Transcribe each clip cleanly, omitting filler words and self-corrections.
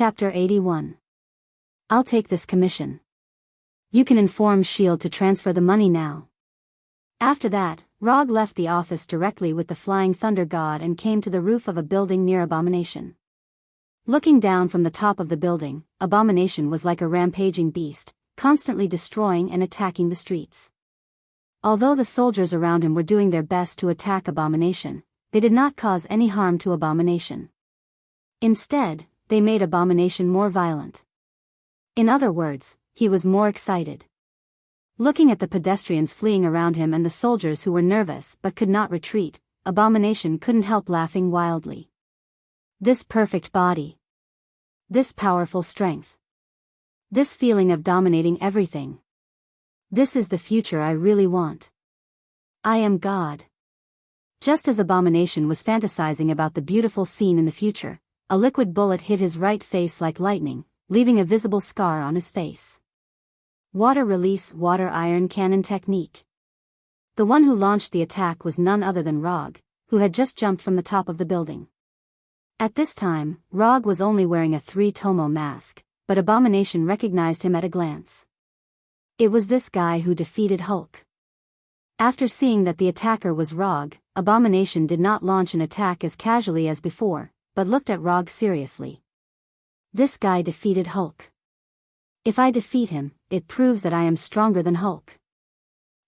Chapter 81. I'll take this commission. You can inform S.H.I.E.L.D. to transfer the money now. After that, Rog left the office directly with the Flying Thunder God and came to the roof of a building near Abomination. Looking down from the top of the building, Abomination was like a rampaging beast, constantly destroying and attacking the streets. Although the soldiers around him were doing their best to attack Abomination, they did not cause any harm to Abomination. Instead, they made Abomination more violent. In other words, he was more excited. Looking at the pedestrians fleeing around him and the soldiers who were nervous but could not retreat, Abomination couldn't help laughing wildly. This perfect body. This powerful strength. This feeling of dominating everything. This is the future I really want. I am God. Just as Abomination was fantasizing about the beautiful scene in the future, a liquid bullet hit his right face like lightning, leaving a visible scar on his face. Water release water iron cannon technique. The one who launched the attack was none other than Rog, who had just jumped from the top of the building. At this time, Rog was only wearing a 3-tomo mask, but Abomination recognized him at a glance. It was this guy who defeated Hulk. After seeing that the attacker was Rog, Abomination did not launch an attack as casually as before, but looked at Rog seriously. This guy defeated Hulk. If I defeat him, it proves that I am stronger than Hulk.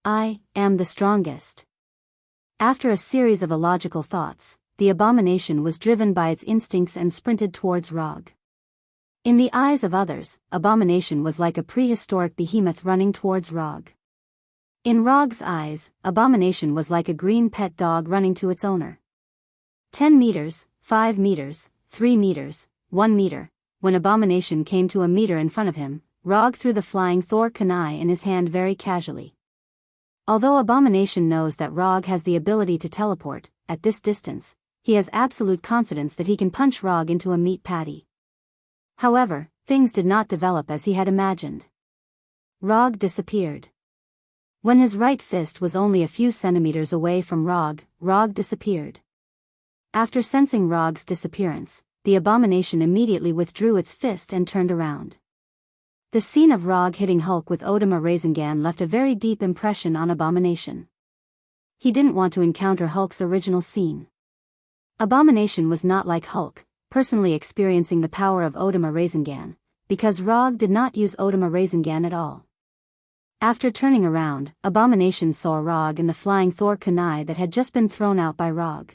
I am the strongest. After a series of illogical thoughts, the Abomination was driven by its instincts and sprinted towards Rog. In the eyes of others, Abomination was like a prehistoric behemoth running towards Rog. In Rog's eyes, Abomination was like a green pet dog running to its owner. 10 meters, 5 meters, 3 meters, 1 meter. When Abomination came to a meter in front of him, Rog threw the flying Thor kunai in his hand very casually. Although Abomination knows that Rog has the ability to teleport, at this distance, he has absolute confidence that he can punch Rog into a meat patty. However, things did not develop as he had imagined. Rog disappeared. When his right fist was only a few centimeters away from Rog, Rog disappeared. After sensing Rog's disappearance, the Abomination immediately withdrew its fist and turned around. The scene of Rog hitting Hulk with Odama Rasengan left a very deep impression on Abomination. He didn't want to encounter Hulk's original scene. Abomination was not like Hulk, personally experiencing the power of Odama Rasengan, because Rog did not use Odama Rasengan at all. After turning around, Abomination saw Rog in the flying Thor kunai that had just been thrown out by Rog.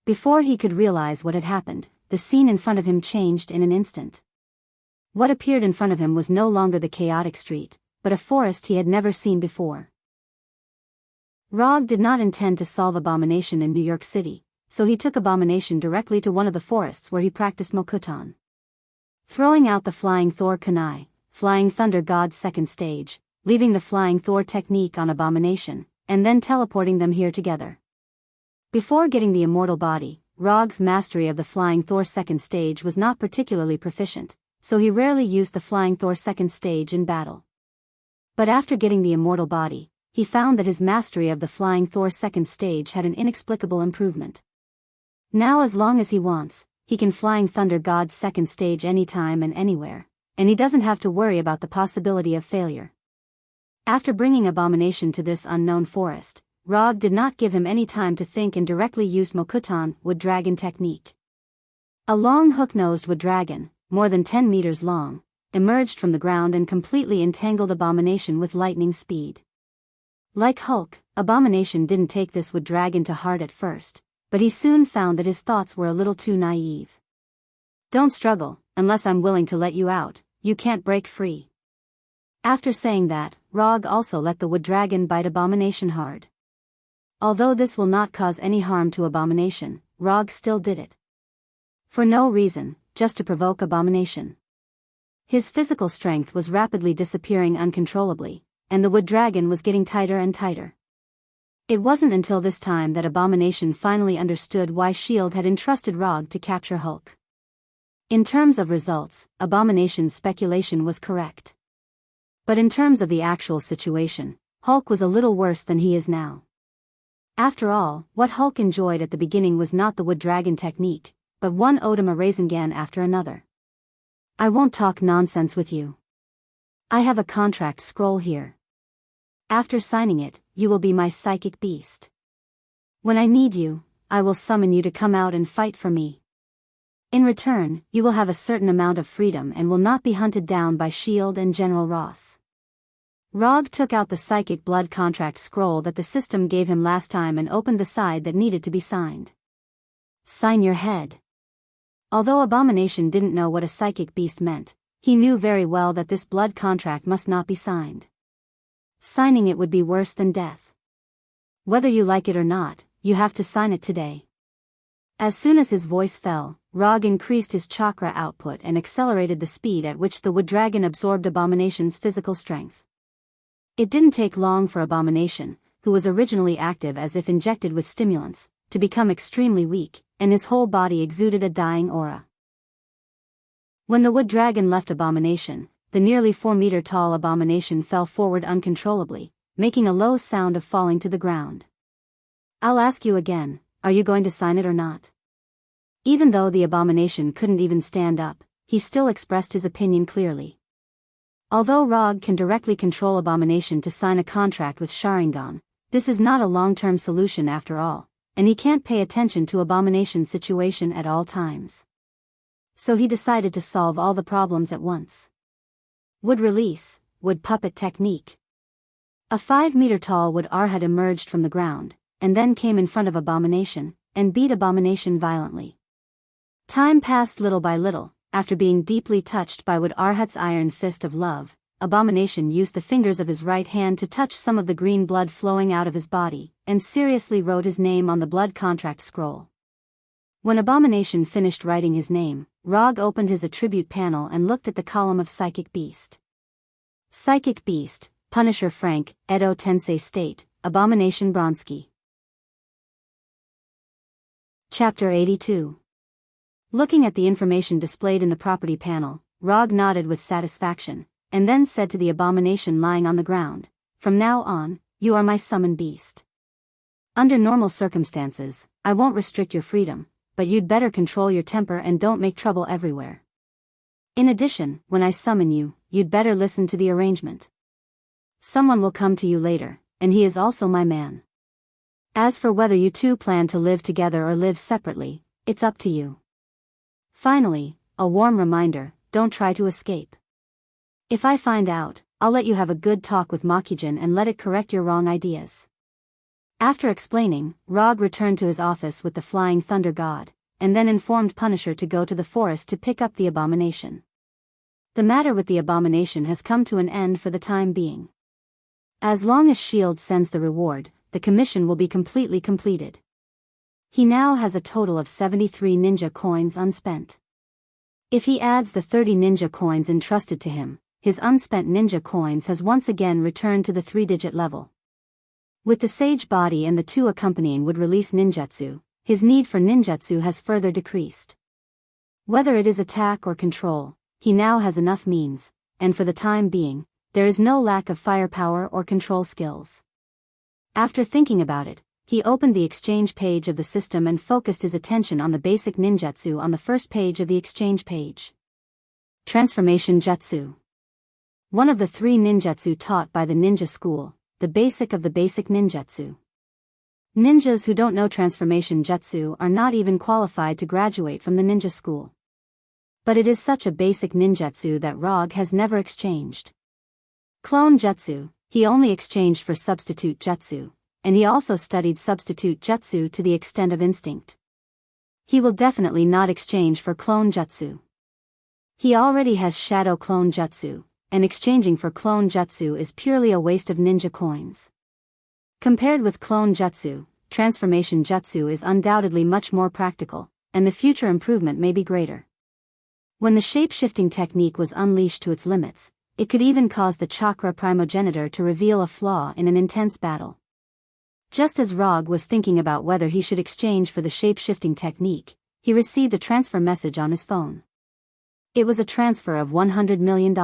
Before he could realize what had happened, the scene in front of him changed in an instant. What appeared in front of him was no longer the chaotic street, but a forest he had never seen before. Rog did not intend to solve Abomination in New York City, so he took Abomination directly to one of the forests where he practiced Mokuton. Throwing out the flying Thor kunai, Flying Thunder God's second stage, leaving the flying Thor technique on Abomination, and then teleporting them here together. Before getting the immortal body, Rog's mastery of the flying Thor second stage was not particularly proficient, so he rarely used the flying Thor second stage in battle. But after getting the immortal body, he found that his mastery of the flying Thor second stage had an inexplicable improvement. Now as long as he wants, he can Flying Thunder God's second stage anytime and anywhere, and he doesn't have to worry about the possibility of failure. After bringing Abomination to this unknown forest, Rog did not give him any time to think and directly used Mokuton Wood Dragon technique. A long hook-nosed wood dragon, more than 10 meters long, emerged from the ground and completely entangled Abomination with lightning speed. Like Hulk, Abomination didn't take this wood dragon to heart at first, but he soon found that his thoughts were a little too naive. Don't struggle, unless I'm willing to let you out, you can't break free. After saying that, Rog also let the wood dragon bite Abomination hard. Although this will not cause any harm to Abomination, Rog still did it. For no reason, just to provoke Abomination. His physical strength was rapidly disappearing uncontrollably, and the wood dragon was getting tighter and tighter. It wasn't until this time that Abomination finally understood why S.H.I.E.L.D. had entrusted Rog to capture Hulk. In terms of results, Abomination's speculation was correct. But in terms of the actual situation, Hulk was a little worse than he is now. After all, what Hulk enjoyed at the beginning was not the wood dragon technique, but one Odama Rasengan after another. I won't talk nonsense with you. I have a contract scroll here. After signing it, you will be my psychic beast. When I need you, I will summon you to come out and fight for me. In return, you will have a certain amount of freedom and will not be hunted down by S.H.I.E.L.D. and General Ross. Rog took out the psychic blood contract scroll that the system gave him last time and opened the side that needed to be signed. Sign your head. Although Abomination didn't know what a psychic beast meant, he knew very well that this blood contract must not be signed. Signing it would be worse than death. Whether you like it or not, you have to sign it today. As soon as his voice fell, Rog increased his chakra output and accelerated the speed at which the wood dragon absorbed Abomination's physical strength. It didn't take long for Abomination, who was originally active as if injected with stimulants, to become extremely weak, and his whole body exuded a dying aura. When the wood dragon left Abomination, the nearly 4-meter-tall Abomination fell forward uncontrollably, making a low sound of falling to the ground. I'll ask you again, are you going to sign it or not? Even though the Abomination couldn't even stand up, he still expressed his opinion clearly. Although Rog can directly control Abomination to sign a contract with Sharingan, this is not a long-term solution after all, and he can't pay attention to Abomination's situation at all times. So he decided to solve all the problems at once. Wood release, wood puppet technique. A 5-meter-tall wood arhat emerged from the ground, and then came in front of Abomination, and beat Abomination violently. Time passed little by little. After being deeply touched by Wood Arhat's iron fist of love, Abomination used the fingers of his right hand to touch some of the green blood flowing out of his body, and seriously wrote his name on the blood contract scroll. When Abomination finished writing his name, Rog opened his attribute panel and looked at the column of Psychic Beast. Psychic Beast, Punisher Frank, Edo Tensei State, Abomination Bronsky. Chapter 82. Looking at the information displayed in the property panel, Rog nodded with satisfaction, and then said to the Abomination lying on the ground, "From now on, you are my summoned beast. Under normal circumstances, I won't restrict your freedom, but you'd better control your temper and don't make trouble everywhere. In addition, when I summon you, you'd better listen to the arrangement. Someone will come to you later, and he is also my man. As for whether you two plan to live together or live separately, it's up to you. Finally, a warm reminder, don't try to escape. If I find out, I'll let you have a good talk with Makijin and let it correct your wrong ideas." After explaining, Rog returned to his office with the Flying Thunder God, and then informed Punisher to go to the forest to pick up the Abomination. The matter with the Abomination has come to an end for the time being. As long as S.H.I.E.L.D. sends the reward, the commission will be completely completed. He now has a total of 73 ninja coins unspent. If he adds the 30 ninja coins entrusted to him, his unspent ninja coins has once again returned to the 3-digit level. With the Sage Body and the 2 accompanying would release ninjutsu, his need for ninjutsu has further decreased. Whether it is attack or control, he now has enough means, and for the time being, there is no lack of firepower or control skills. After thinking about it, he opened the exchange page of the system and focused his attention on the basic ninjutsu on the first page of the exchange page. Transformation Jutsu. One of the 3 ninjutsu taught by the ninja school, the basic of the basic ninjutsu. Ninjas who don't know transformation jutsu are not even qualified to graduate from the ninja school. But it is such a basic ninjutsu that Rog has never exchanged. Clone jutsu, he only exchanged for substitute jutsu, and he also studied substitute jutsu to the extent of instinct. He will definitely not exchange for clone jutsu. He already has shadow clone jutsu, and exchanging for clone jutsu is purely a waste of ninja coins. Compared with clone jutsu, transformation jutsu is undoubtedly much more practical, and the future improvement may be greater. When the shape-shifting technique was unleashed to its limits, it could even cause the chakra primogenitor to reveal a flaw in an intense battle. Just as Rog was thinking about whether he should exchange for the shape-shifting technique, he received a transfer message on his phone. It was a transfer of $100 million.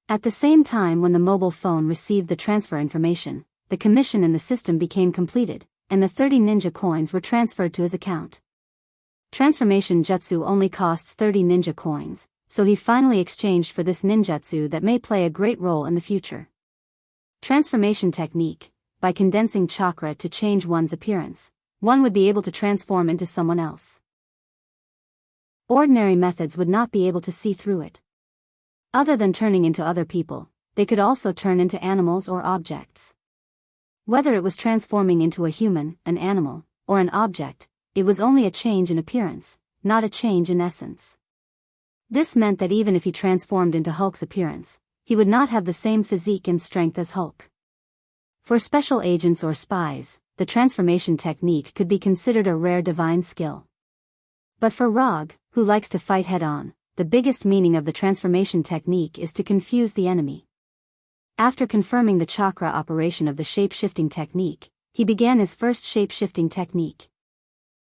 At the same time when the mobile phone received the transfer information, the commission in the system became completed, and the 30 ninja coins were transferred to his account. Transformation jutsu only costs 30 ninja coins, so he finally exchanged for this ninjutsu that may play a great role in the future. Transformation technique. By condensing chakra to change one's appearance, one would be able to transform into someone else. Ordinary methods would not be able to see through it. Other than turning into other people, they could also turn into animals or objects. Whether it was transforming into a human, an animal, or an object, it was only a change in appearance, not a change in essence. This meant that even if he transformed into Hulk's appearance, he would not have the same physique and strength as Hulk. For special agents or spies, the transformation technique could be considered a rare divine skill. But for Rog, who likes to fight head-on, the biggest meaning of the transformation technique is to confuse the enemy. After confirming the chakra operation of the shape-shifting technique, he began his first shape-shifting technique.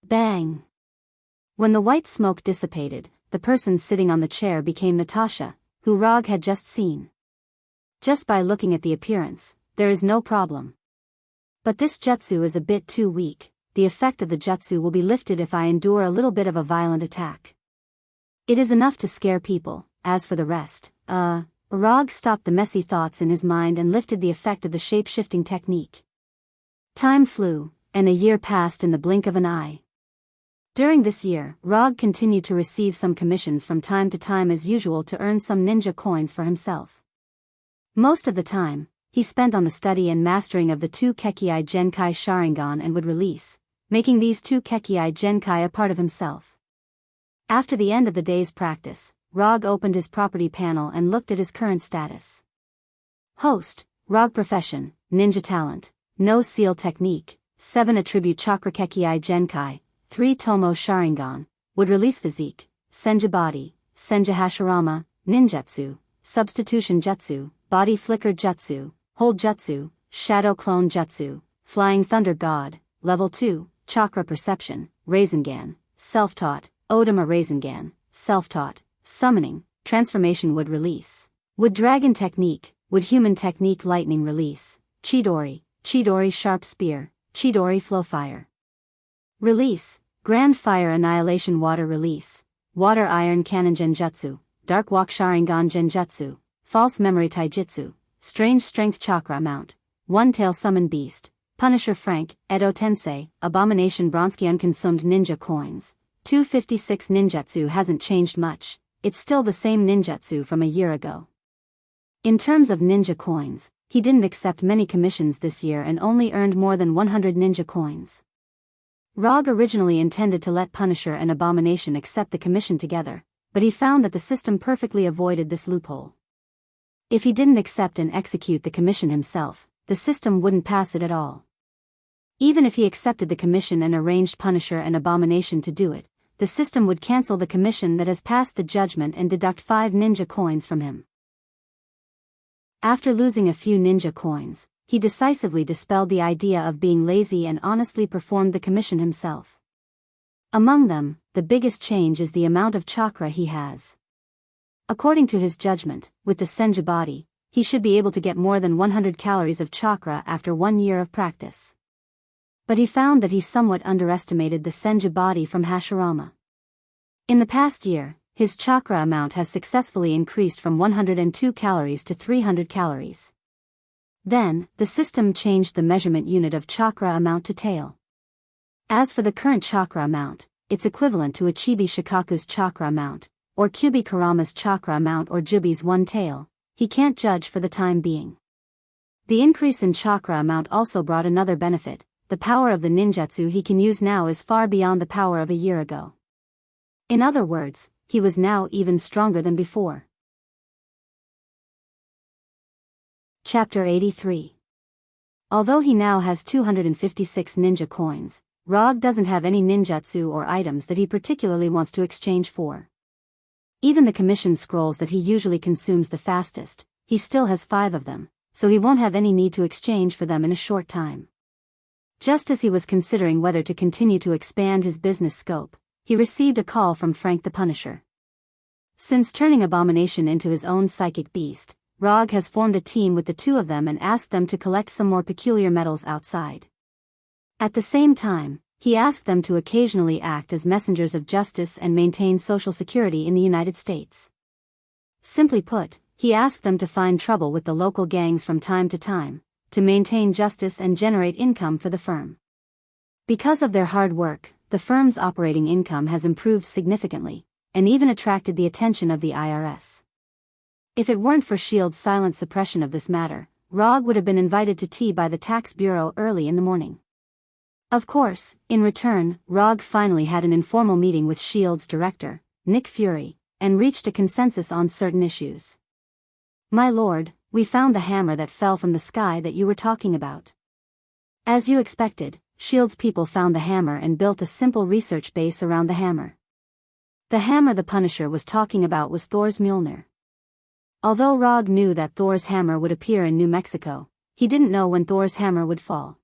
Bang! When the white smoke dissipated, the person sitting on the chair became Natasha, who Rog had just seen. Just by looking at the appearance, there is no problem. But this jutsu is a bit too weak. The effect of the jutsu will be lifted if I endure a little bit of a violent attack. It is enough to scare people. As for the rest, Rog stopped the messy thoughts in his mind and lifted the effect of the shape-shifting technique. Time flew, and a year passed in the blink of an eye. During this year, Rog continued to receive some commissions from time to time as usual to earn some ninja coins for himself. Most of the time, he spent on the study and mastering of the 2 Kekkei Genkai Sharingan and would release, making these 2 Kekkei Genkai a part of himself. After the end of the day's practice, Rog opened his property panel and looked at his current status. Host, Rog profession, ninja talent, no seal technique, 7 attribute chakra Kekkei Genkai, 3 Tomo Sharingan, would release physique, Senja body, Senja Hashirama, ninjutsu, substitution jutsu, body flicker jutsu, hold jutsu, shadow clone jutsu, flying thunder god, level 2, chakra perception, Rasengan, self-taught, Odama Rasengan, self-taught, summoning, transformation would release, would dragon technique, would human technique lightning release, Chidori, Chidori sharp spear, Chidori flow fire. Release, grand fire annihilation water release, water iron cannon genjutsu, dark walk sharingan genjutsu, false memory taijutsu, strange strength chakra mount, one tail summon beast, Punisher Frank, Edo Tensei, abomination Bronski unconsumed ninja coins, 256 ninjutsu hasn't changed much, it's still the same ninjutsu from a year ago. In terms of ninja coins, he didn't accept many commissions this year and only earned more than 100 ninja coins. Rog originally intended to let Punisher and Abomination accept the commission together, but he found that the system perfectly avoided this loophole. If he didn't accept and execute the commission himself, the system wouldn't pass it at all. Even if he accepted the commission and arranged Punisher and Abomination to do it, the system would cancel the commission that has passed the judgment and deduct 5 ninja coins from him. After losing a few ninja coins, he decisively dispelled the idea of being lazy and honestly performed the commission himself. Among them, the biggest change is the amount of chakra he has. According to his judgment, with the Senja body, he should be able to get more than 100 calories of chakra after 1 year of practice. But he found that he somewhat underestimated the Senja body from Hashirama. In the past year, his chakra amount has successfully increased from 102 calories to 300 calories. Then, the system changed the measurement unit of chakra amount to tail. As for the current chakra amount, it's equivalent to a Chibi Shikaku's chakra amount, or Kyubi Karama's chakra amount or Jubi's 1 tail. He can't judge for the time being. The increase in chakra amount also brought another benefit. The power of the ninjutsu he can use now is far beyond the power of a year ago. In other words, he was now even stronger than before. Chapter 83. Although he now has 256 ninja coins, Rog doesn't have any ninjutsu or items that he particularly wants to exchange for. Even the commission scrolls that he usually consumes the fastest, he still has 5 of them, so he won't have any need to exchange for them in a short time. Just as he was considering whether to continue to expand his business scope, he received a call from Frank the Punisher. Since turning Abomination into his own psychic beast, Rog has formed a team with the 2 of them and asked them to collect some more peculiar metals outside. At the same time, he asked them to occasionally act as messengers of justice and maintain social security in the United States. Simply put, he asked them to find trouble with the local gangs from time to time, to maintain justice and generate income for the firm. Because of their hard work, the firm's operating income has improved significantly, and even attracted the attention of the IRS. If it weren't for S.H.I.E.L.D's silent suppression of this matter, Rog would have been invited to tea by the tax bureau early in the morning. Of course, in return, Rog finally had an informal meeting with S.H.I.E.L.D's director, Nick Fury, and reached a consensus on certain issues. "My lord, we found the hammer that fell from the sky that you were talking about." As you expected, S.H.I.E.L.D's people found the hammer and built a simple research base around the hammer. The hammer the Punisher was talking about was Thor's Mjolnir. Although Rog knew that Thor's hammer would appear in New Mexico, he didn't know when Thor's hammer would fall.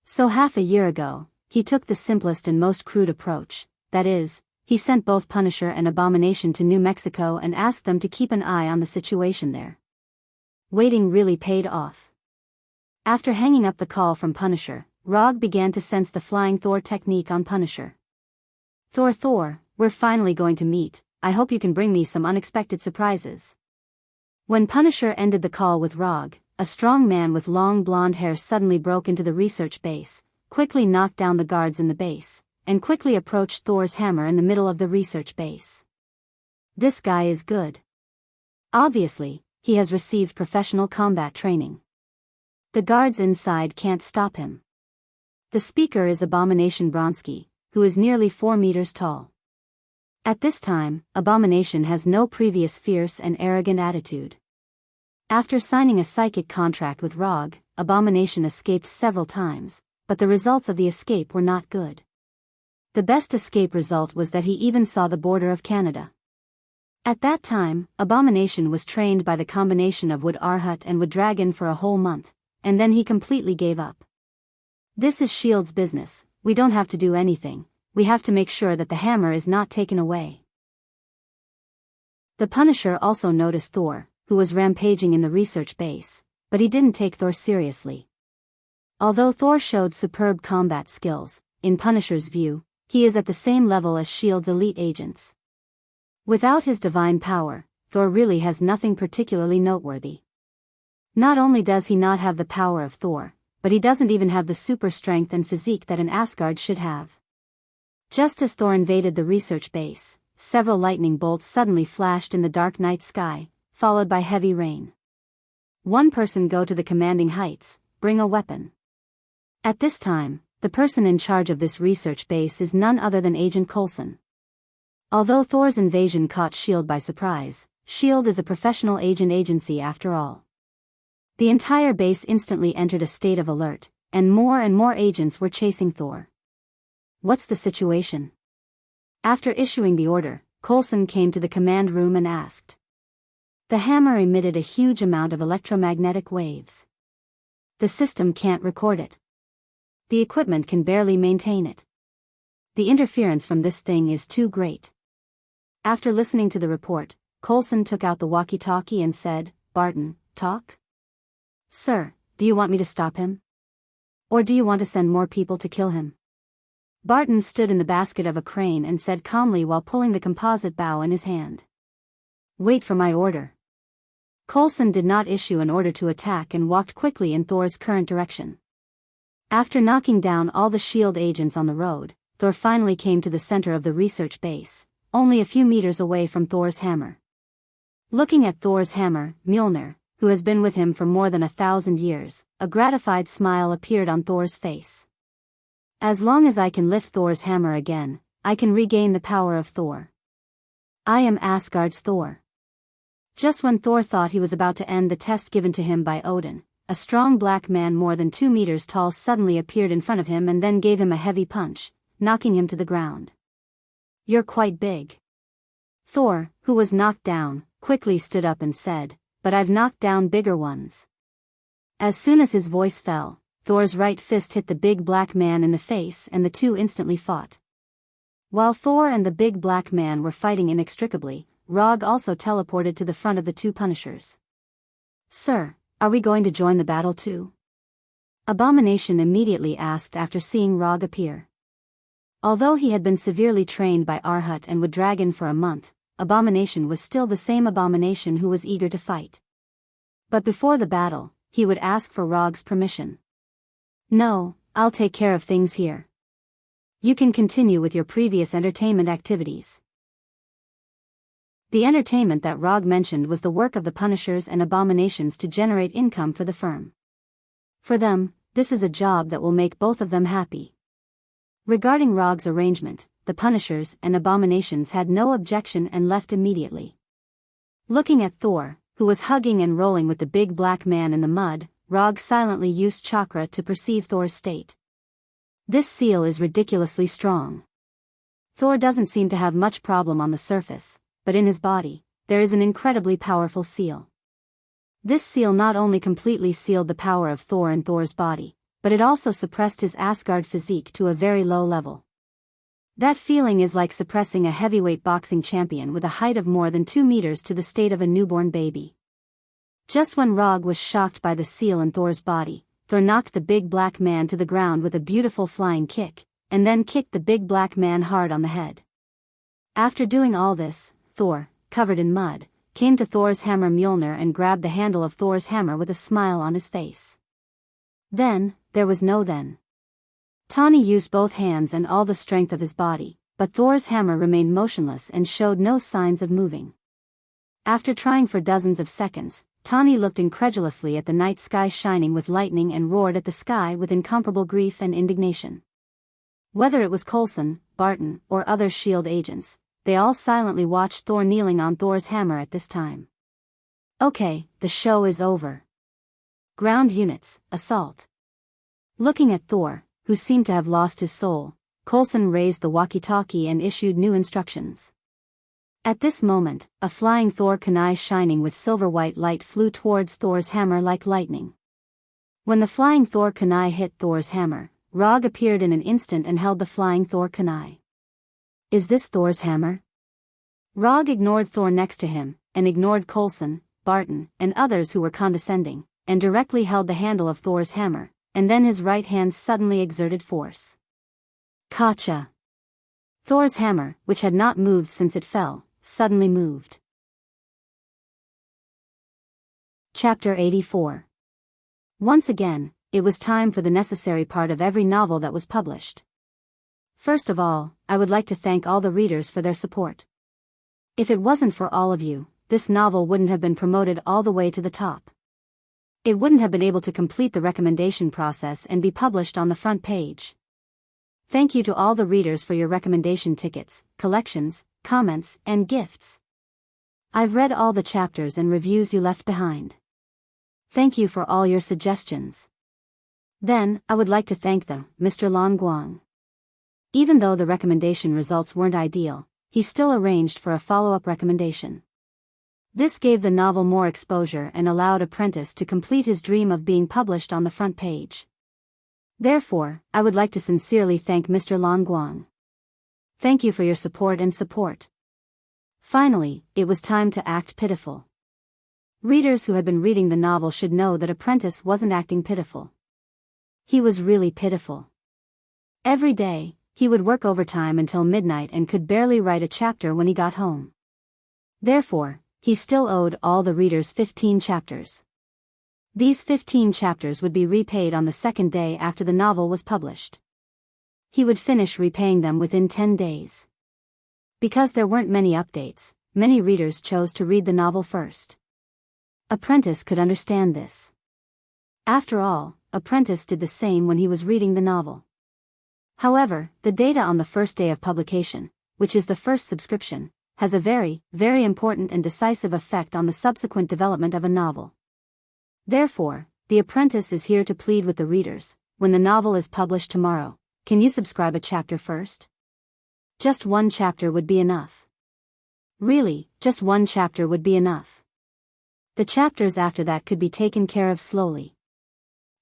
So half a year ago, he took the simplest and most crude approach, that is, he sent both Punisher and Abomination to New Mexico and asked them to keep an eye on the situation there. Waiting really paid off. After hanging up the call from Punisher, Rog began to sense the flying Thor technique on Punisher. Thor, we're finally going to meet, I hope you can bring me some unexpected surprises." When Punisher ended the call with Rog, a strong man with long blonde hair suddenly broke into the research base, quickly knocked down the guards in the base, and quickly approached Thor's hammer in the middle of the research base. This guy is good. Obviously, he has received professional combat training. The guards inside can't stop him. The speaker is Abomination Bronsky, who is nearly 4 meters tall. At this time, Abomination has no previous fierce and arrogant attitude. After signing a psychic contract with Rog, Abomination escaped several times, but the results of the escape were not good. The best escape result was that he even saw the border of Canada. At that time, Abomination was trained by the combination of Wood Arhut and Wood Dragon for a whole month, and then he completely gave up. "This is S.H.I.E.L.D's business, we don't have to do anything. We have to make sure that the hammer is not taken away." The Punisher also noticed Thor, who was rampaging in the research base, but he didn't take Thor seriously. Although Thor showed superb combat skills, in Punisher's view, he is at the same level as S.H.I.E.L.D's elite agents. Without his divine power, Thor really has nothing particularly noteworthy. Not only does he not have the power of Thor, but he doesn't even have the super strength and physique that an Asgard should have. Just as Thor invaded the research base, several lightning bolts suddenly flashed in the dark night sky, followed by heavy rain. "One person go to the commanding heights, bring a weapon." At this time, the person in charge of this research base is none other than Agent Coulson. Although Thor's invasion caught S.H.I.E.L.D. by surprise, S.H.I.E.L.D. is a professional agent agency after all. The entire base instantly entered a state of alert, and more agents were chasing Thor. "What's the situation?" After issuing the order, Coulson came to the command room and asked. The hammer emitted a huge amount of electromagnetic waves. The system can't record it. The equipment can barely maintain it. The interference from this thing is too great. After listening to the report, Coulson took out the walkie-talkie and said, "Barton, talk?" "Sir, do you want me to stop him? Or do you want to send more people to kill him?" Barton stood in the basket of a crane and said calmly while pulling the composite bow in his hand. "Wait for my order." Coulson did not issue an order to attack and walked quickly in Thor's current direction. After knocking down all the S.H.I.E.L.D. agents on the road, Thor finally came to the center of the research base, only a few meters away from Thor's hammer. Looking at Thor's hammer, Mjolnir, who has been with him for more than 1,000 years, a gratified smile appeared on Thor's face. "As long as I can lift Thor's hammer again, I can regain the power of Thor. I am Asgard's Thor." Just when Thor thought he was about to end the test given to him by Odin, a strong black man more than 2 meters tall suddenly appeared in front of him and then gave him a heavy punch, knocking him to the ground. "You're quite big." Thor, who was knocked down, quickly stood up and said, "But I've knocked down bigger ones." As soon as his voice fell, Thor's right fist hit the big black man in the face and the two instantly fought. While Thor and the big black man were fighting inextricably, Rog also teleported to the front of the two Punishers. "Sir, are we going to join the battle too?" Abomination immediately asked after seeing Rog appear. Although he had been severely trained by Arhut and Wood Dragon for a month, Abomination was still the same Abomination who was eager to fight. But before the battle, he would ask for Rog's permission. "No, I'll take care of things here. You can continue with your previous entertainment activities." The entertainment that Rog mentioned was the work of the Punishers and Abominations to generate income for the firm. For them, this is a job that will make both of them happy. Regarding Rog's arrangement, the Punishers and Abominations had no objection and left immediately. Looking at Thor, who was hugging and rolling with the big black man in the mud, Rog silently used chakra to perceive Thor's state. "This seal is ridiculously strong." Thor doesn't seem to have much problem on the surface, but in his body, there is an incredibly powerful seal. This seal not only completely sealed the power of Thor in Thor's body, but it also suppressed his Asgard physique to a very low level. That feeling is like suppressing a heavyweight boxing champion with a height of more than 2 meters to the state of a newborn baby. Just when Rog was shocked by the seal in Thor's body, Thor knocked the big black man to the ground with a beautiful flying kick, and then kicked the big black man hard on the head. After doing all this, Thor, covered in mud, came to Thor's hammer Mjolnir and grabbed the handle of Thor's hammer with a smile on his face. Then, there was no then. Tawny used both hands and all the strength of his body, but Thor's hammer remained motionless and showed no signs of moving. After trying for dozens of seconds, Tawny looked incredulously at the night sky shining with lightning and roared at the sky with incomparable grief and indignation. Whether it was Coulson, Barton, or other S.H.I.E.L.D. agents, they all silently watched Thor kneeling on Thor's hammer at this time. "Okay, the show is over. Ground units, assault." Looking at Thor, who seemed to have lost his soul, Coulson raised the walkie-talkie and issued new instructions. At this moment, a flying Thor kunai shining with silver-white light flew towards Thor's hammer like lightning. When the flying Thor kunai hit Thor's hammer, Rog appeared in an instant and held the flying Thor kunai. "Is this Thor's hammer?" Rog ignored Thor next to him, and ignored Coulson, Barton, and others who were condescending, and directly held the handle of Thor's hammer, and then his right hand suddenly exerted force. Kacha! Thor's hammer, which had not moved since it fell, suddenly moved. Chapter 84. Once again, it was time for the necessary part of every novel that was published. First of all, I would like to thank all the readers for their support. If it wasn't for all of you, this novel wouldn't have been promoted all the way to the top. It wouldn't have been able to complete the recommendation process and be published on the front page. Thank you to all the readers for your recommendation tickets, collections, comments, and gifts. I've read all the chapters and reviews you left behind. Thank you for all your suggestions. Then, I would like to thank them, Mr. Lan Guang. Even though the recommendation results weren't ideal, he still arranged for a follow-up recommendation. This gave the novel more exposure and allowed Apprentice to complete his dream of being published on the front page. Therefore, I would like to sincerely thank Mr. Lan Guang. Thank you for your support and support. Finally, it was time to act pitiful. Readers who had been reading the novel should know that Apprentice wasn't acting pitiful. He was really pitiful. Every day, he would work overtime until midnight and could barely write a chapter when he got home. Therefore, he still owed all the readers 15 chapters. These 15 chapters would be repaid on the second day after the novel was published. He would finish repaying them within 10 days. Because there weren't many updates, many readers chose to read the novel first. Apprentice could understand this. After all, Apprentice did the same when he was reading the novel. However, the data on the first day of publication, which is the first subscription, has a very, very important and decisive effect on the subsequent development of a novel. Therefore, the Apprentice is here to plead with the readers, when the novel is published tomorrow, can you subscribe a chapter first? Just one chapter would be enough. Really, just one chapter would be enough. The chapters after that could be taken care of slowly.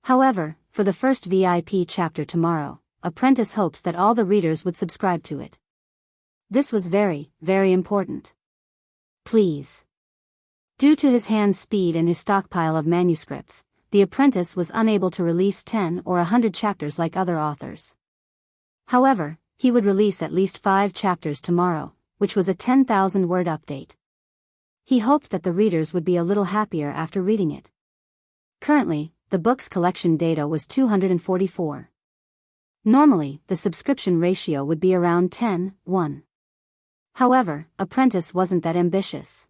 However, for the first VIP chapter tomorrow, Apprentice hopes that all the readers would subscribe to it. This was very, very important. Please. Due to his hand speed and his stockpile of manuscripts, the Apprentice was unable to release 10 or 100 chapters like other authors. However, he would release at least 5 chapters tomorrow, which was a 10,000-word update. He hoped that the readers would be a little happier after reading it. Currently, the book's collection data was 244. Normally, the subscription ratio would be around 10:1. However, Apprentice wasn't that ambitious.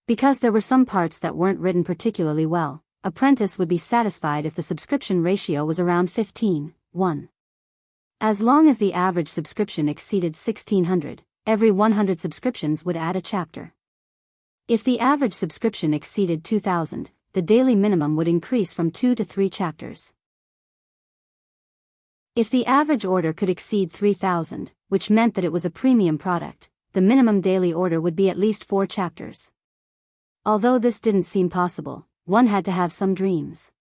Because there were some parts that weren't written particularly well, Apprentice would be satisfied if the subscription ratio was around 15:1. As long as the average subscription exceeded 1,600, every 100 subscriptions would add a chapter. If the average subscription exceeded 2,000, the daily minimum would increase from 2 to 3 chapters. If the average order could exceed 3,000, which meant that it was a premium product, the minimum daily order would be at least 4 chapters. Although this didn't seem possible, one had to have some dreams.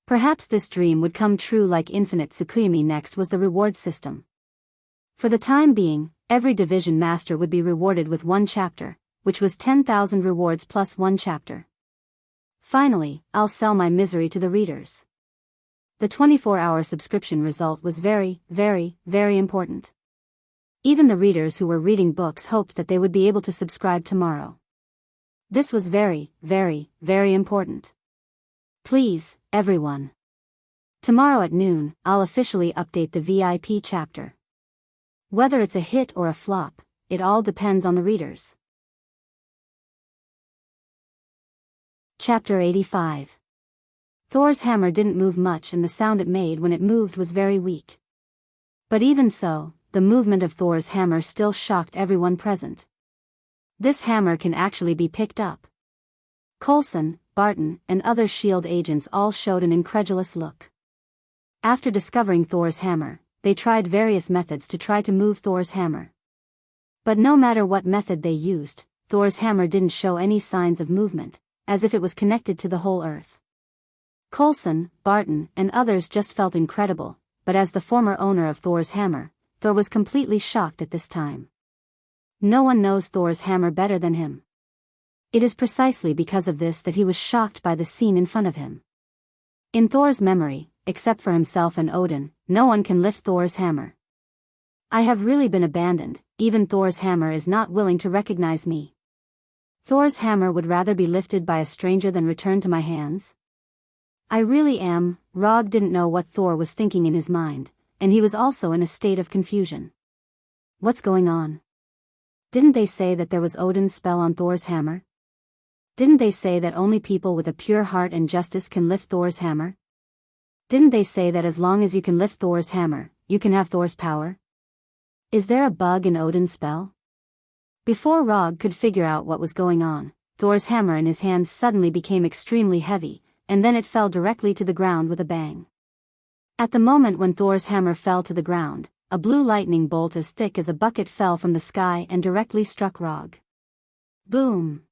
Perhaps this dream would come true like Infinite Tsukuyami. Next was the reward system. For the time being, every division master would be rewarded with 1 chapter, which was 10,000 rewards plus 1 chapter. Finally, I'll sell my misery to the readers. The 24-hour subscription result was very, very, very important. Even the readers who were reading books hoped that they would be able to subscribe tomorrow. This was very, very, very important. Please, everyone. Tomorrow at noon, I'll officially update the VIP chapter. Whether it's a hit or a flop, it all depends on the readers. Chapter 85. Thor's hammer didn't move much and the sound it made when it moved was very weak. But even so, the movement of Thor's hammer still shocked everyone present. This hammer can actually be picked up. Coulson, Barton, and other S.H.I.E.L.D. agents all showed an incredulous look. After discovering Thor's hammer, they tried various methods to try to move Thor's hammer. But no matter what method they used, Thor's hammer didn't show any signs of movement, as if it was connected to the whole earth. Coulson, Barton, and others just felt incredible, but as the former owner of Thor's hammer, Thor was completely shocked at this time. No one knows Thor's hammer better than him. It is precisely because of this that he was shocked by the scene in front of him. In Thor's memory, except for himself and Odin, no one can lift Thor's hammer. I have really been abandoned, even Thor's hammer is not willing to recognize me. Thor's hammer would rather be lifted by a stranger than return to my hands. I really am. Rog didn't know what Thor was thinking in his mind, and he was also in a state of confusion. What's going on? Didn't they say that there was Odin's spell on Thor's hammer? Didn't they say that only people with a pure heart and justice can lift Thor's hammer? Didn't they say that as long as you can lift Thor's hammer, you can have Thor's power? Is there a bug in Odin's spell? Before Rog could figure out what was going on, Thor's hammer in his hands suddenly became extremely heavy, and then it fell directly to the ground with a bang. At the moment when Thor's hammer fell to the ground, a blue lightning bolt as thick as a bucket fell from the sky and directly struck Rog. Boom!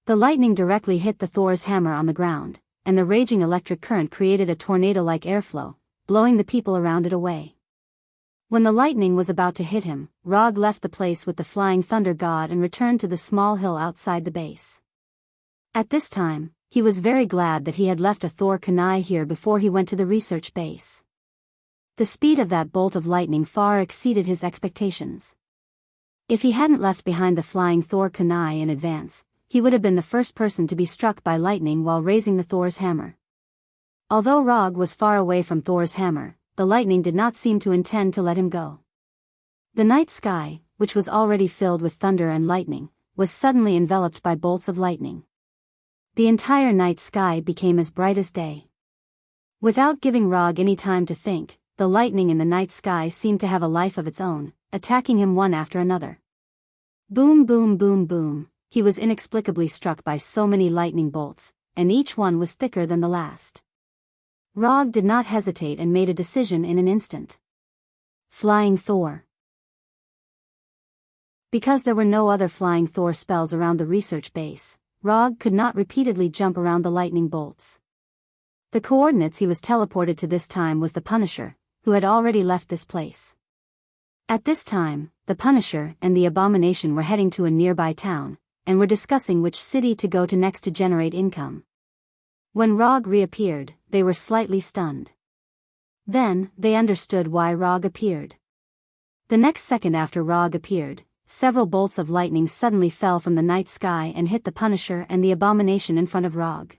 The lightning directly hit the Thor's hammer on the ground, and the raging electric current created a tornado-like airflow, blowing the people around it away. When the lightning was about to hit him, Rog left the place with the flying thunder god and returned to the small hill outside the base. At this time, he was very glad that he had left a Thor kunai here before he went to the research base. The speed of that bolt of lightning far exceeded his expectations. If he hadn't left behind the flying Thor kunai in advance, he would have been the first person to be struck by lightning while raising the Thor's hammer. Although Rog was far away from Thor's hammer, the lightning did not seem to intend to let him go. The night sky, which was already filled with thunder and lightning, was suddenly enveloped by bolts of lightning. The entire night sky became as bright as day. Without giving Rog any time to think, the lightning in the night sky seemed to have a life of its own, attacking him one after another. Boom, boom, boom, boom. He was inexplicably struck by so many lightning bolts, and each one was thicker than the last. Rog did not hesitate and made a decision in an instant. Flying Thor. Because there were no other flying Thor spells around the research base, Rog could not repeatedly jump around the lightning bolts. The coordinates he was teleported to this time was the Punisher, who had already left this place. At this time, the Punisher and the Abomination were heading to a nearby town, and were discussing which city to go to next to generate income. When Rog reappeared, they were slightly stunned. Then, they understood why Rog appeared. The next second after Rog appeared, several bolts of lightning suddenly fell from the night sky and hit the Punisher and the abomination in front of Rog.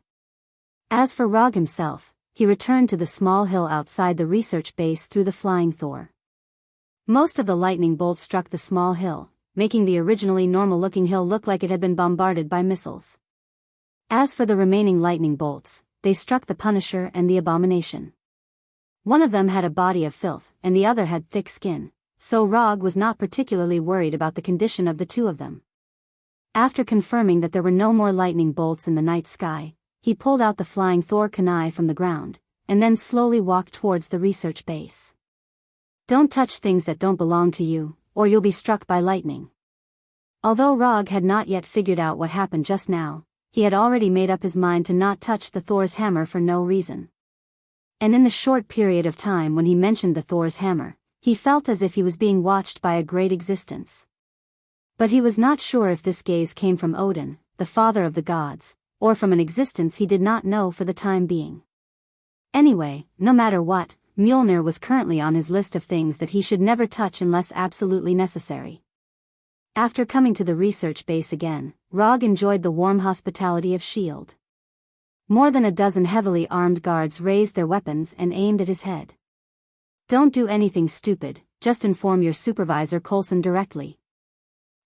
As for Rog himself, he returned to the small hill outside the research base through the flying Thor. Most of the lightning bolts struck the small hill, making the originally normal-looking hill look like it had been bombarded by missiles. As for the remaining lightning bolts, they struck the Punisher and the abomination. One of them had a body of filth, and the other had thick skin, so Rog was not particularly worried about the condition of the two of them. After confirming that there were no more lightning bolts in the night sky, he pulled out the flying Thor kunai from the ground, and then slowly walked towards the research base. Don't touch things that don't belong to you, or you'll be struck by lightning. Although Rog had not yet figured out what happened just now, he had already made up his mind to not touch the Thor's hammer for no reason. And in the short period of time when he mentioned the Thor's hammer, he felt as if he was being watched by a great existence. But he was not sure if this gaze came from Odin, the father of the gods, or from an existence he did not know for the time being. Anyway, no matter what, Mjolnir was currently on his list of things that he should never touch unless absolutely necessary. After coming to the research base again, Rog enjoyed the warm hospitality of S.H.I.E.L.D. More than a dozen heavily armed guards raised their weapons and aimed at his head. Don't do anything stupid, just inform your supervisor Coulson directly.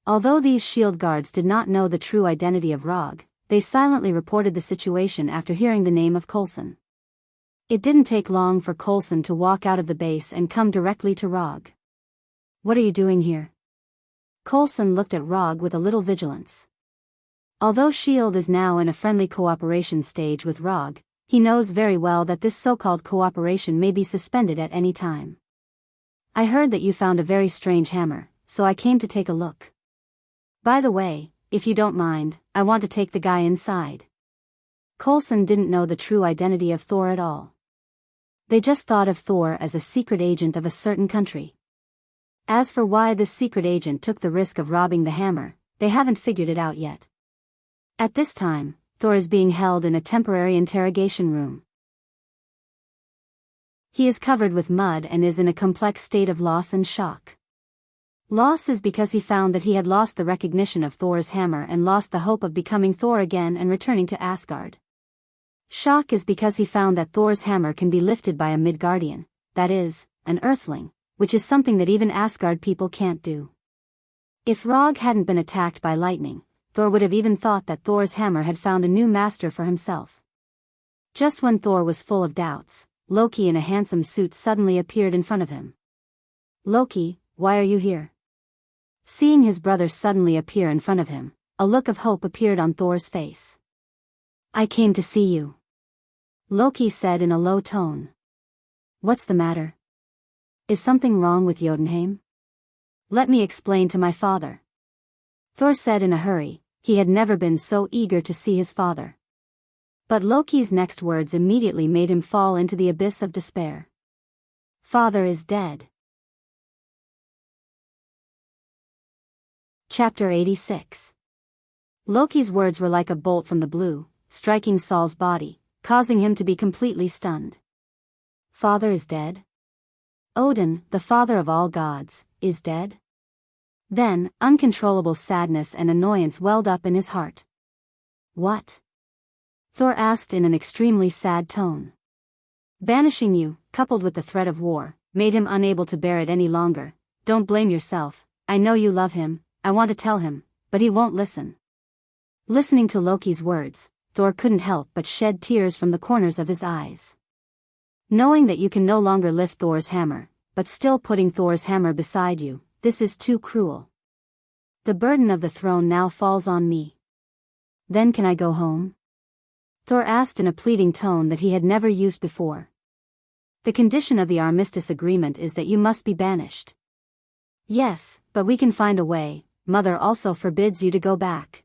Although these S.H.I.E.L.D. guards did not know the true identity of Rog, they silently reported the situation after hearing the name of Coulson. It didn't take long for Coulson to walk out of the base and come directly to Rog. What are you doing here? Coulson looked at Rog with a little vigilance. Although S.H.I.E.L.D. is now in a friendly cooperation stage with Rog, he knows very well that this so-called cooperation may be suspended at any time. I heard that you found a very strange hammer, so I came to take a look. By the way, if you don't mind, I want to take the guy inside. Coulson didn't know the true identity of Thor at all. They just thought of Thor as a secret agent of a certain country. As for why this secret agent took the risk of robbing the hammer, they haven't figured it out yet. At this time, Thor is being held in a temporary interrogation room. He is covered with mud and is in a complex state of loss and shock. Loss is because he found that he had lost the recognition of Thor's hammer and lost the hope of becoming Thor again and returning to Asgard. Shock is because he found that Thor's hammer can be lifted by a Midgardian, that is, an Earthling, which is something that even Asgard people can't do. If Rog hadn't been attacked by lightning, Thor would have even thought that Thor's hammer had found a new master for himself. Just when Thor was full of doubts, Loki in a handsome suit suddenly appeared in front of him. Loki, why are you here? Seeing his brother suddenly appear in front of him, a look of hope appeared on Thor's face. I came to see you, Loki said in a low tone. What's the matter? Is something wrong with Jotunheim? Let me explain to my father. Thor said in a hurry. He had never been so eager to see his father. But Loki's next words immediately made him fall into the abyss of despair. Father is dead. Chapter 86. Loki's words were like a bolt from the blue, striking Saul's body, causing him to be completely stunned. Father is dead? Odin, the father of all gods, is dead? Then, uncontrollable sadness and annoyance welled up in his heart. What? Thor asked in an extremely sad tone. Banishing you, coupled with the threat of war, made him unable to bear it any longer. Don't blame yourself, I know you love him, I want to tell him, but he won't listen. Listening to Loki's words, Thor couldn't help but shed tears from the corners of his eyes. Knowing that you can no longer lift Thor's hammer, but still putting Thor's hammer beside you, this is too cruel. The burden of the throne now falls on me. Then can I go home? Thor asked in a pleading tone that he had never used before. The condition of the armistice agreement is that you must be banished. Yes, but we can find a way. Mother also forbids you to go back.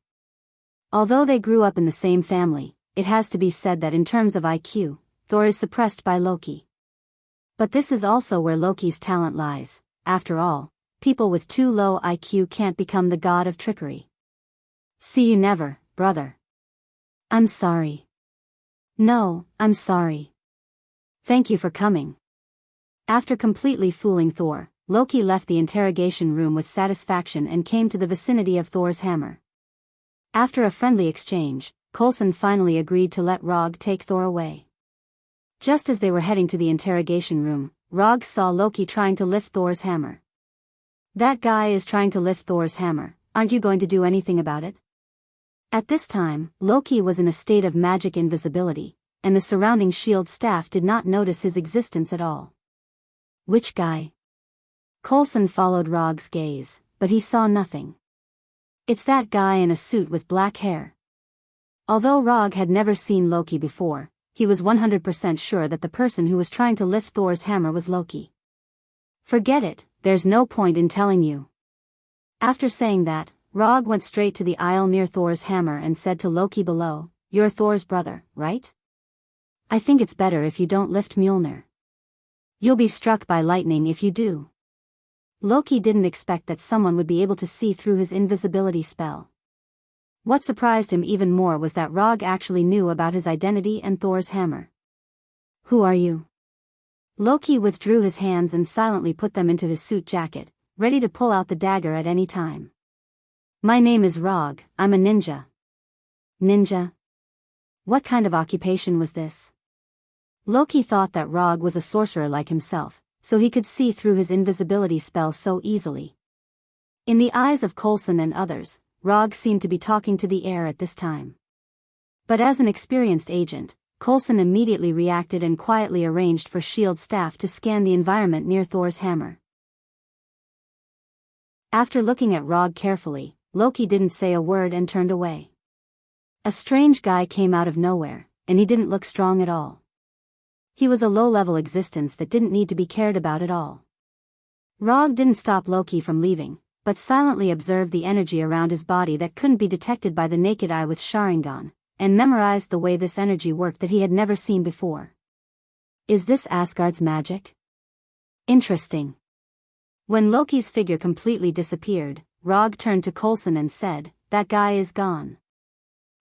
Although they grew up in the same family, it has to be said that in terms of IQ, Thor is suppressed by Loki. But this is also where Loki's talent lies. After all, people with too low IQ can't become the god of trickery. See you never, brother. I'm sorry. No, I'm sorry. Thank you for coming. After completely fooling Thor, Loki left the interrogation room with satisfaction and came to the vicinity of Thor's hammer. After a friendly exchange, Coulson finally agreed to let Rog take Thor away. Just as they were heading to the interrogation room, Rog saw Loki trying to lift Thor's hammer. "That guy is trying to lift Thor's hammer, aren't you going to do anything about it?" At this time, Loki was in a state of magic invisibility, and the surrounding shield staff did not notice his existence at all. "Which guy?" Coulson followed Rog's gaze, but he saw nothing. "It's that guy in a suit with black hair." Although Rog had never seen Loki before, he was 100% sure that the person who was trying to lift Thor's hammer was Loki. "Forget it, there's no point in telling you." After saying that, Rog went straight to the aisle near Thor's hammer and said to Loki below, "You're Thor's brother, right? I think it's better if you don't lift Mjolnir. You'll be struck by lightning if you do." Loki didn't expect that someone would be able to see through his invisibility spell. What surprised him even more was that Rog actually knew about his identity and Thor's hammer. "Who are you?" Loki withdrew his hands and silently put them into his suit jacket, ready to pull out the dagger at any time. "My name is Rog, I'm a ninja." "Ninja? What kind of occupation was this?" Loki thought that Rog was a sorcerer like himself, so he could see through his invisibility spell so easily. In the eyes of Coulson and others, Rog seemed to be talking to the air at this time. But as an experienced agent, Coulson immediately reacted and quietly arranged for shield staff to scan the environment near Thor's hammer. After looking at Rog carefully, Loki didn't say a word and turned away. A strange guy came out of nowhere, and he didn't look strong at all. He was a low-level existence that didn't need to be cared about at all. Rog didn't stop Loki from leaving, but silently observed the energy around his body that couldn't be detected by the naked eye with Sharingan, and memorized the way this energy worked that he had never seen before. "Is this Asgard's magic? Interesting." When Loki's figure completely disappeared, Rog turned to Coulson and said, "That guy is gone."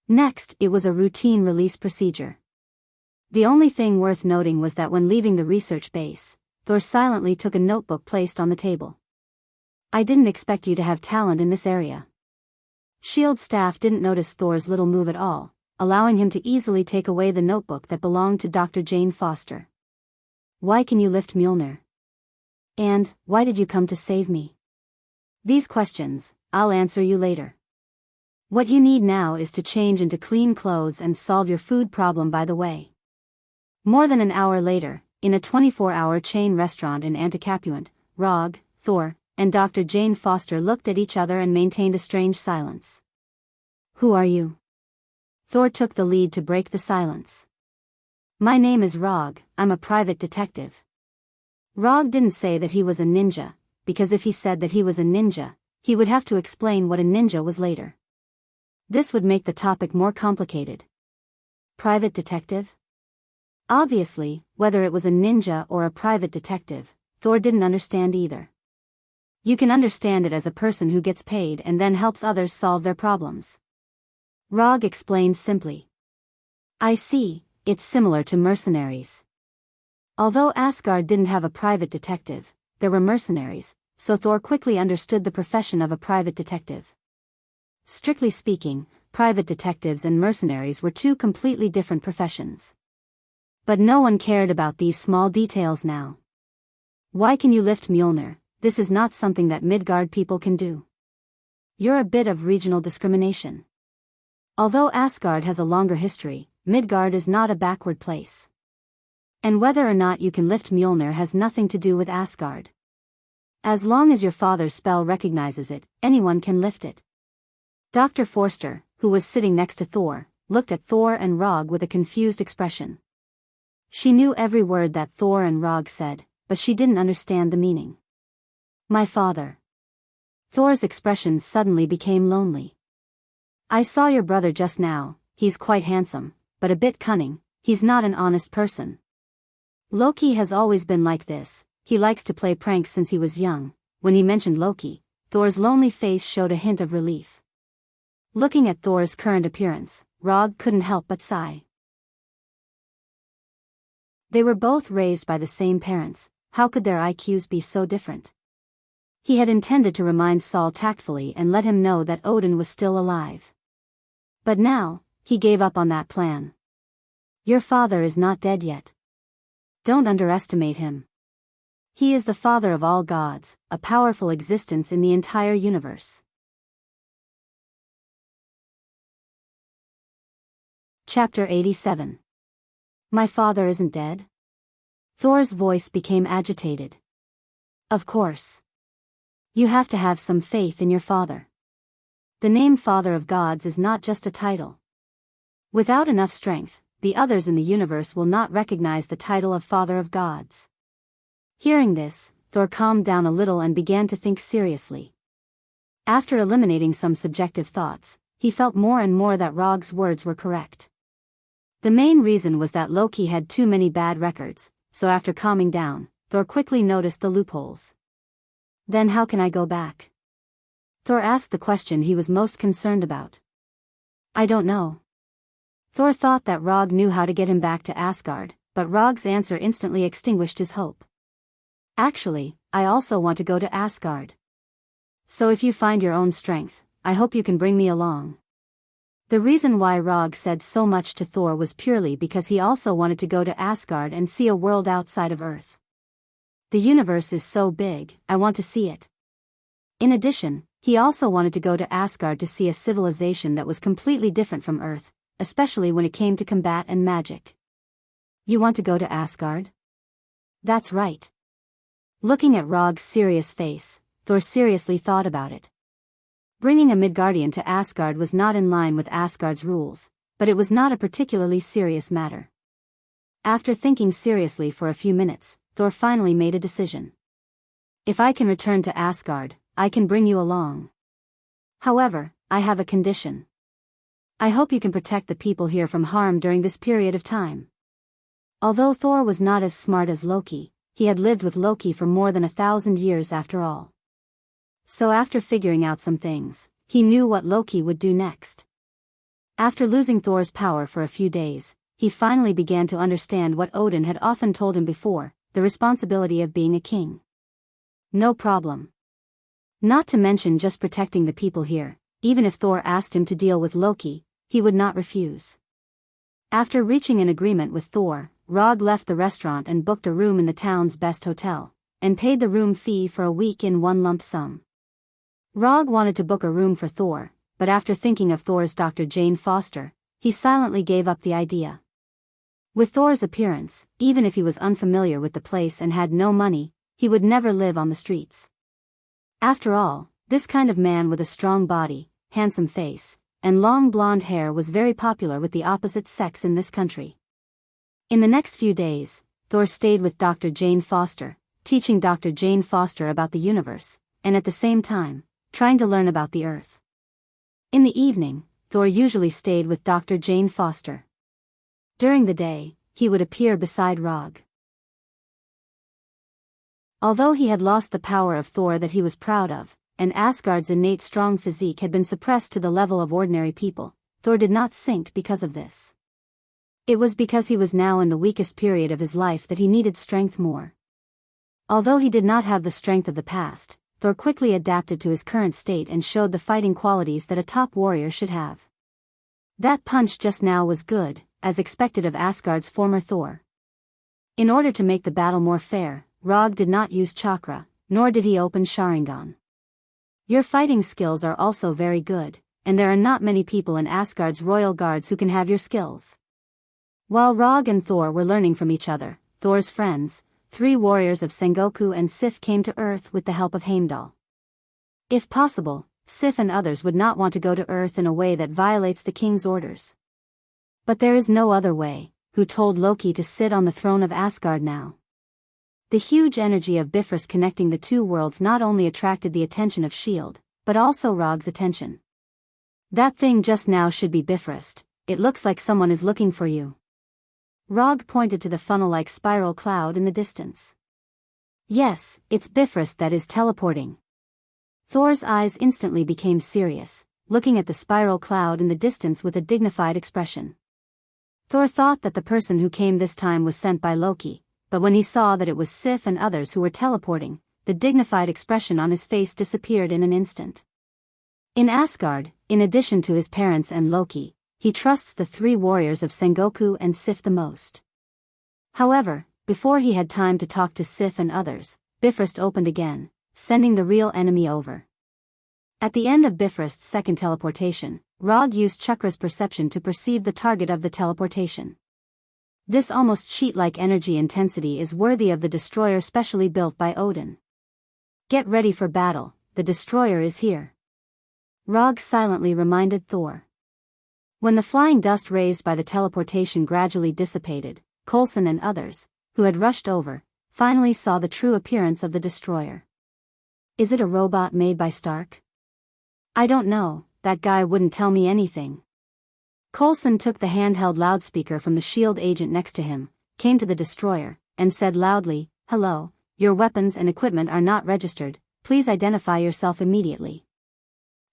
Next, it was a routine release procedure. The only thing worth noting was that when leaving the research base, Thor silently took a notebook placed on the table. "I didn't expect you to have talent in this area." Shield staff didn't notice Thor's little move at all, allowing him to easily take away the notebook that belonged to Dr. Jane Foster. "Why can you lift Mjolnir? And, why did you come to save me?" "These questions, I'll answer you later. What you need now is to change into clean clothes and solve your food problem by the way." More than an hour later, in a 24-hour chain restaurant in Anticapuant, Rog, Thor, and Dr. Jane Foster looked at each other and maintained a strange silence. "Who are you?" Thor took the lead to break the silence. "My name is Rog, I'm a private detective." Rog didn't say that he was a ninja, because if he said that he was a ninja, he would have to explain what a ninja was later. This would make the topic more complicated. Private detective? Obviously, whether it was a ninja or a private detective, Thor didn't understand either. You can understand it as a person who gets paid and then helps others solve their problems. Rog explained simply. "I see, it's similar to mercenaries." Although Asgard didn't have a private detective, there were mercenaries, so Thor quickly understood the profession of a private detective. Strictly speaking, private detectives and mercenaries were two completely different professions. But no one cared about these small details now. "Why can you lift Mjolnir? This is not something that Midgard people can do." "You're a bit of regional discrimination. Although Asgard has a longer history, Midgard is not a backward place. And whether or not you can lift Mjolnir has nothing to do with Asgard. As long as your father's spell recognizes it, anyone can lift it." Dr. Forster, who was sitting next to Thor, looked at Thor and Rog with a confused expression. She knew every word that Thor and Rog said, but she didn't understand the meaning. "My father." Thor's expression suddenly became lonely. "I saw your brother just now, he's quite handsome, but a bit cunning, he's not an honest person. Loki has always been like this, he likes to play pranks since he was young." When he mentioned Loki, Thor's lonely face showed a hint of relief. Looking at Thor's current appearance, Rog couldn't help but sigh. They were both raised by the same parents, how could their IQs be so different? He had intended to remind Saul tactfully and let him know that Odin was still alive. But now, he gave up on that plan. Your father is not dead yet. Don't underestimate him. He is the father of all gods, a powerful existence in the entire universe. Chapter 87. My father isn't dead? Thor's voice became agitated. Of course. You have to have some faith in your father. The name Father of Gods is not just a title. Without enough strength, the others in the universe will not recognize the title of Father of Gods. Hearing this, Thor calmed down a little and began to think seriously. After eliminating some subjective thoughts, he felt more and more that Rog's words were correct. The main reason was that Loki had too many bad records, so after calming down, Thor quickly noticed the loopholes. Then how can I go back? Thor asked the question he was most concerned about. I don't know. Thor thought that Rog knew how to get him back to Asgard, but Rog's answer instantly extinguished his hope. Actually, I also want to go to Asgard. So if you find your own strength, I hope you can bring me along. The reason why Rog said so much to Thor was purely because he also wanted to go to Asgard and see a world outside of Earth. The universe is so big, I want to see it. In addition, he also wanted to go to Asgard to see a civilization that was completely different from Earth, especially when it came to combat and magic. You want to go to Asgard? That's right. Looking at Rog's serious face, Thor seriously thought about it. Bringing a Midgardian to Asgard was not in line with Asgard's rules, but it was not a particularly serious matter. After thinking seriously for a few minutes, Thor finally made a decision. If I can return to Asgard, I can bring you along. However, I have a condition. I hope you can protect the people here from harm during this period of time. Although Thor was not as smart as Loki, he had lived with Loki for more than 1,000 years after all. So after figuring out some things, he knew what Loki would do next. After losing Thor's power for a few days, he finally began to understand what Odin had often told him before, the responsibility of being a king. No problem. Not to mention just protecting the people here, even if Thor asked him to deal with Loki, he would not refuse. After reaching an agreement with Thor, Rog left the restaurant and booked a room in the town's best hotel, and paid the room fee for a week in one lump sum. Rog wanted to book a room for Thor, but after thinking of Thor's Dr. Jane Foster, he silently gave up the idea. With Thor's appearance, even if he was unfamiliar with the place and had no money, he would never live on the streets. After all, this kind of man with a strong body, handsome face, and long blonde hair was very popular with the opposite sex in this country. In the next few days, Thor stayed with Dr. Jane Foster, teaching Dr. Jane Foster about the universe, and at the same time, trying to learn about the Earth. In the evening, Thor usually stayed with Dr. Jane Foster. During the day, he would appear beside Rog. Although he had lost the power of Thor that he was proud of, and Asgard's innate strong physique had been suppressed to the level of ordinary people, Thor did not sink because of this. It was because he was now in the weakest period of his life that he needed strength more. Although he did not have the strength of the past, Thor quickly adapted to his current state and showed the fighting qualities that a top warrior should have. That punch just now was good, as expected of Asgard's former Thor. In order to make the battle more fair, Rog did not use chakra, nor did he open Sharingan. Your fighting skills are also very good, and there are not many people in Asgard's royal guards who can have your skills. While Rog and Thor were learning from each other, Thor's friends, 3 warriors of Sengoku and Sif came to Earth with the help of Heimdall. If possible, Sif and others would not want to go to Earth in a way that violates the king's orders. But there is no other way, who told Loki to sit on the throne of Asgard now. The huge energy of Bifrost connecting the two worlds not only attracted the attention of S.H.I.E.L.D., but also Rog's attention. That thing just now should be Bifrost, it looks like someone is looking for you. Rog pointed to the funnel-like spiral cloud in the distance. Yes, it's Bifrost that is teleporting. Thor's eyes instantly became serious, looking at the spiral cloud in the distance with a dignified expression. Thor thought that the person who came this time was sent by Loki, but when he saw that it was Sif and others who were teleporting, the dignified expression on his face disappeared in an instant. In Asgard, in addition to his parents and Loki, he trusts the three warriors of Sengoku and Sif the most. However, before he had time to talk to Sif and others, Bifrost opened again, sending the real enemy over. At the end of Bifrost's second teleportation, Rog used Chakra's perception to perceive the target of the teleportation. This almost sheet-like energy intensity is worthy of the destroyer specially built by Odin. Get ready for battle, the destroyer is here. Rog silently reminded Thor. When the flying dust raised by the teleportation gradually dissipated, Coulson and others, who had rushed over, finally saw the true appearance of the destroyer. Is it a robot made by Stark? I don't know, that guy wouldn't tell me anything. Coulson took the handheld loudspeaker from the shield agent next to him, came to the destroyer, and said loudly, "Hello, your weapons and equipment are not registered, please identify yourself immediately."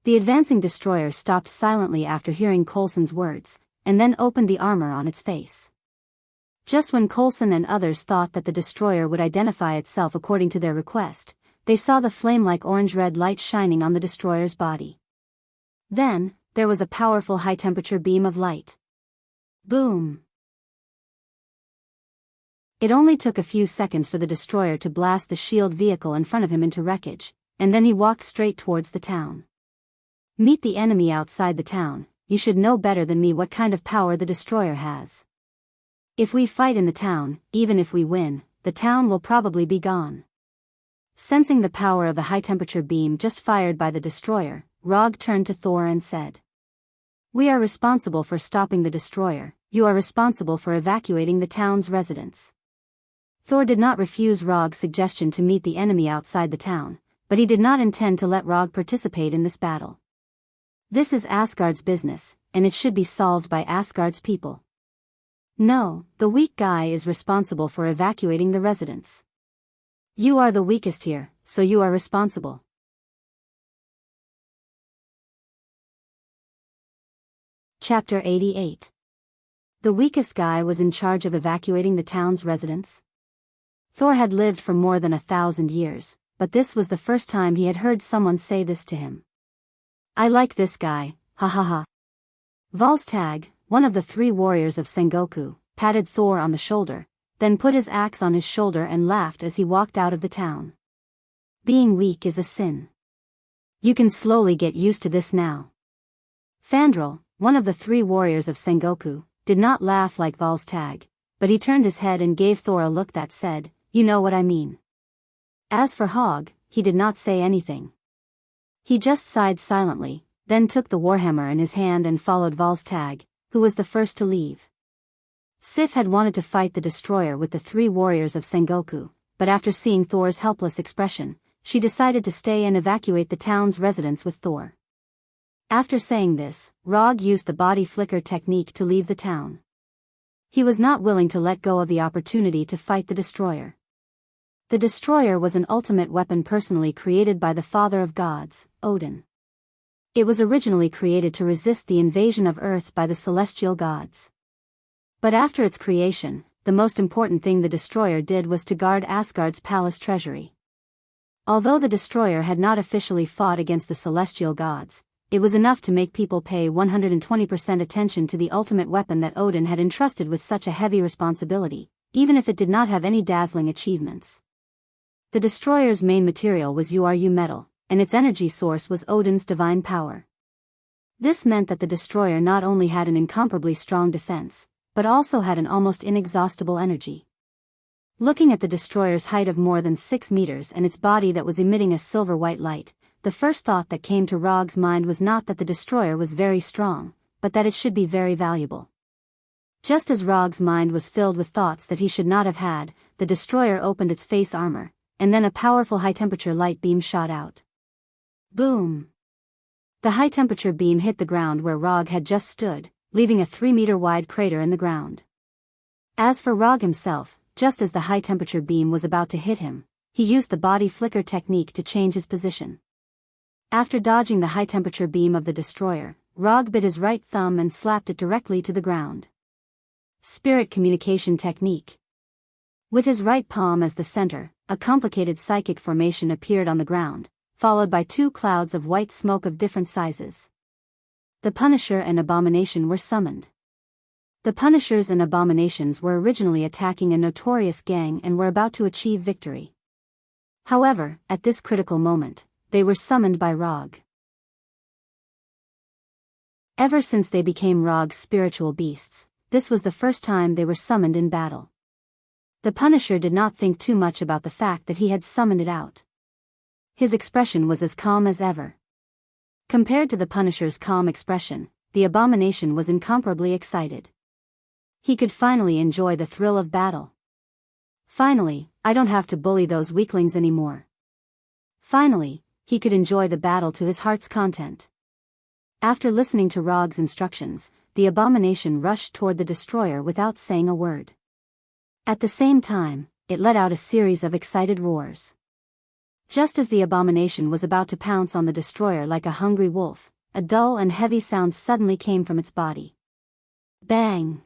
The advancing destroyer stopped silently after hearing Coulson's words, and then opened the armor on its face. Just when Coulson and others thought that the destroyer would identify itself according to their request, they saw the flame-like orange-red light shining on the destroyer's body. Then, there was a powerful high-temperature beam of light. Boom! It only took a few seconds for the destroyer to blast the shield vehicle in front of him into wreckage, and then he walked straight towards the town. Meet the enemy outside the town, you should know better than me what kind of power the destroyer has. If we fight in the town, even if we win, the town will probably be gone. Sensing the power of the high-temperature beam just fired by the destroyer, Rog turned to Thor and said, "We are responsible for stopping the destroyer, you are responsible for evacuating the town's residents." Thor did not refuse Rog's suggestion to meet the enemy outside the town, but he did not intend to let Rog participate in this battle. This is Asgard's business, and it should be solved by Asgard's people. No, the weak guy is responsible for evacuating the residents. You are the weakest here, so you are responsible. Chapter 88. The weakest guy was in charge of evacuating the town's residents. Thor had lived for more than 1,000 years, but this was the first time he had heard someone say this to him. I like this guy, ha ha ha. Volstagg, one of the three warriors of Sengoku, patted Thor on the shoulder, then put his axe on his shoulder and laughed as he walked out of the town. Being weak is a sin. You can slowly get used to this now. Fandral, one of the three warriors of Sengoku, did not laugh like Volstagg, but he turned his head and gave Thor a look that said, "You know what I mean." As for Hogg, he did not say anything. He just sighed silently, then took the warhammer in his hand and followed Volstagg, who was the first to leave. Sif had wanted to fight the destroyer with the three warriors of Sengoku, but after seeing Thor's helpless expression, she decided to stay and evacuate the town's residents with Thor. After saying this, Rog used the body flicker technique to leave the town. He was not willing to let go of the opportunity to fight the destroyer. The destroyer was an ultimate weapon personally created by the Father of Gods, Odin. It was originally created to resist the invasion of Earth by the celestial gods. But after its creation, the most important thing the destroyer did was to guard Asgard's palace treasury. Although the destroyer had not officially fought against the celestial gods, it was enough to make people pay 120% attention to the ultimate weapon that Odin had entrusted with such a heavy responsibility, even if it did not have any dazzling achievements. The destroyer's main material was Uru metal, and its energy source was Odin's divine power. This meant that the destroyer not only had an incomparably strong defense, but also had an almost inexhaustible energy. Looking at the destroyer's height of more than 6 meters and its body that was emitting a silver-white light, the first thought that came to Rog's mind was not that the destroyer was very strong, but that it should be very valuable. Just as Rog's mind was filled with thoughts that he should not have had, the destroyer opened its face armor, and then a powerful high-temperature light beam shot out. Boom! The high-temperature beam hit the ground where Rog had just stood, leaving a 3-meter-wide crater in the ground. As for Rog himself, just as the high-temperature beam was about to hit him, he used the body flicker technique to change his position. After dodging the high-temperature beam of the destroyer, Rog bit his right thumb and slapped it directly to the ground. Spirit communication technique. With his right palm as the center, a complicated psychic formation appeared on the ground, followed by 2 clouds of white smoke of different sizes. The Punisher and Abomination were summoned. The Punishers and Abominations were originally attacking a notorious gang and were about to achieve victory. However, at this critical moment, they were summoned by Rog. Ever since they became Rog's spiritual beasts, this was the first time they were summoned in battle. The Punisher did not think too much about the fact that he had summoned it out. His expression was as calm as ever. Compared to the Punisher's calm expression, the Abomination was incomparably excited. He could finally enjoy the thrill of battle. Finally, I don't have to bully those weaklings anymore. Finally, he could enjoy the battle to his heart's content. After listening to Rog's instructions, the Abomination rushed toward the destroyer without saying a word. At the same time, it let out a series of excited roars. Just as the Abomination was about to pounce on the destroyer like a hungry wolf, a dull and heavy sound suddenly came from its body. Bang!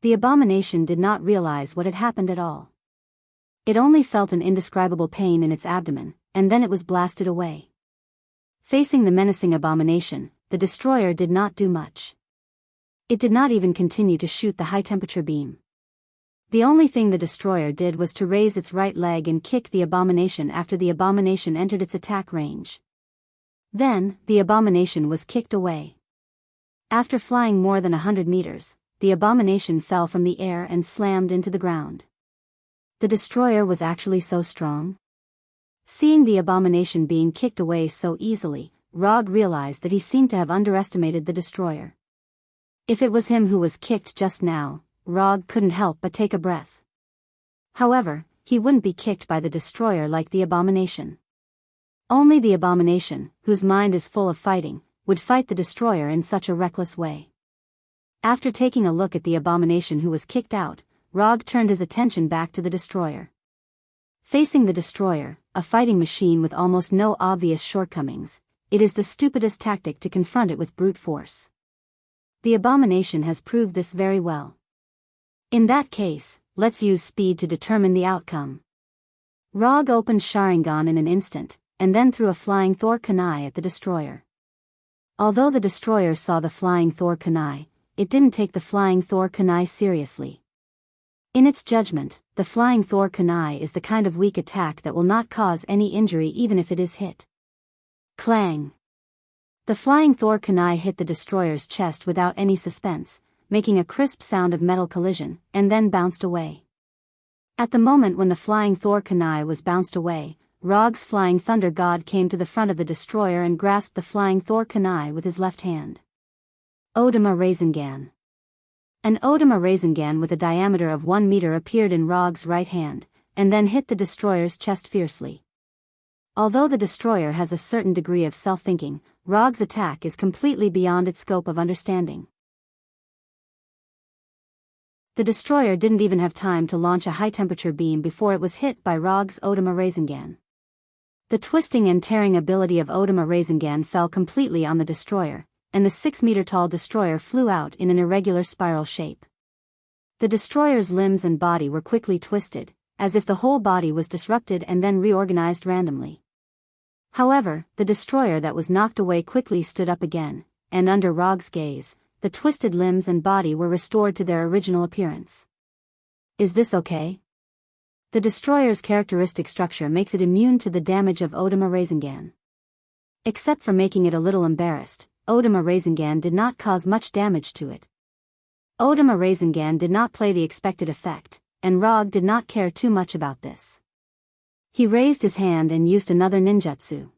The Abomination did not realize what had happened at all. It only felt an indescribable pain in its abdomen, and then it was blasted away. Facing the menacing Abomination, the destroyer did not do much. It did not even continue to shoot the high-temperature beam. The only thing the destroyer did was to raise its right leg and kick the Abomination after the Abomination entered its attack range. Then, the Abomination was kicked away. After flying more than 100 meters, the Abomination fell from the air and slammed into the ground. The destroyer was actually so strong. Seeing the Abomination being kicked away so easily, Rog realized that he seemed to have underestimated the destroyer. If it was him who was kicked just now, Rog couldn't help but take a breath. However, he wouldn't be kicked by the destroyer like the Abomination. Only the Abomination, whose mind is full of fighting, would fight the destroyer in such a reckless way. After taking a look at the Abomination who was kicked out, Rog turned his attention back to the destroyer. Facing the destroyer, a fighting machine with almost no obvious shortcomings, it is the stupidest tactic to confront it with brute force. The Abomination has proved this very well. In that case, let's use speed to determine the outcome. Rog opened Sharingan in an instant, and then threw a flying Thor kunai at the destroyer. Although the destroyer saw the flying Thor kunai, it didn't take the flying Thor kunai seriously. In its judgment, the flying Thor kunai is the kind of weak attack that will not cause any injury even if it is hit. Clang! The flying Thor kunai hit the destroyer's chest without any suspense, making a crisp sound of metal collision, and then bounced away. At the moment when the flying Thor kunai was bounced away, Rog's flying thunder god came to the front of the destroyer and grasped the flying Thor kunai with his left hand. Odama Rasengan. An Odama Rasengan with a diameter of 1 meter appeared in Rog's right hand, and then hit the destroyer's chest fiercely. Although the destroyer has a certain degree of self-thinking, Rog's attack is completely beyond its scope of understanding. The destroyer didn't even have time to launch a high-temperature beam before it was hit by Rog's Odama Rasengan. The twisting and tearing ability of Odama Rasengan fell completely on the destroyer, and the 6-meter-tall destroyer flew out in an irregular spiral shape. The destroyer's limbs and body were quickly twisted, as if the whole body was disrupted and then reorganized randomly. However, the destroyer that was knocked away quickly stood up again, and under Rog's gaze, the twisted limbs and body were restored to their original appearance. Is this okay? The destroyer's characteristic structure makes it immune to the damage of Odama Rasengan. Except for making it a little embarrassed, Odama Rasengan did not cause much damage to it. Odama Rasengan did not play the expected effect, and Rog did not care too much about this. He raised his hand and used another ninjutsu.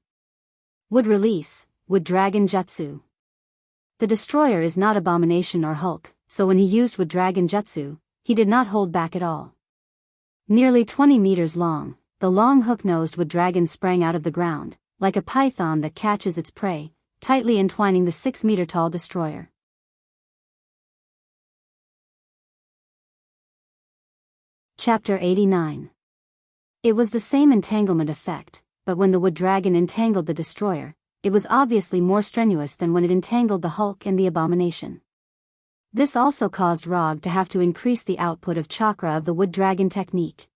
Would release, would dragon jutsu. The destroyer is not Abomination or Hulk, so when he used would dragon jutsu, he did not hold back at all. Nearly 20 meters long, the long hook-nosed wood dragon sprang out of the ground, like a python that catches its prey, tightly entwining the 6-meter-tall destroyer. Chapter 89. It was the same entanglement effect, but when the wood dragon entangled the destroyer, it was obviously more strenuous than when it entangled the Hulk and the Abomination. This also caused Rog to have to increase the output of chakra of the wood dragon technique.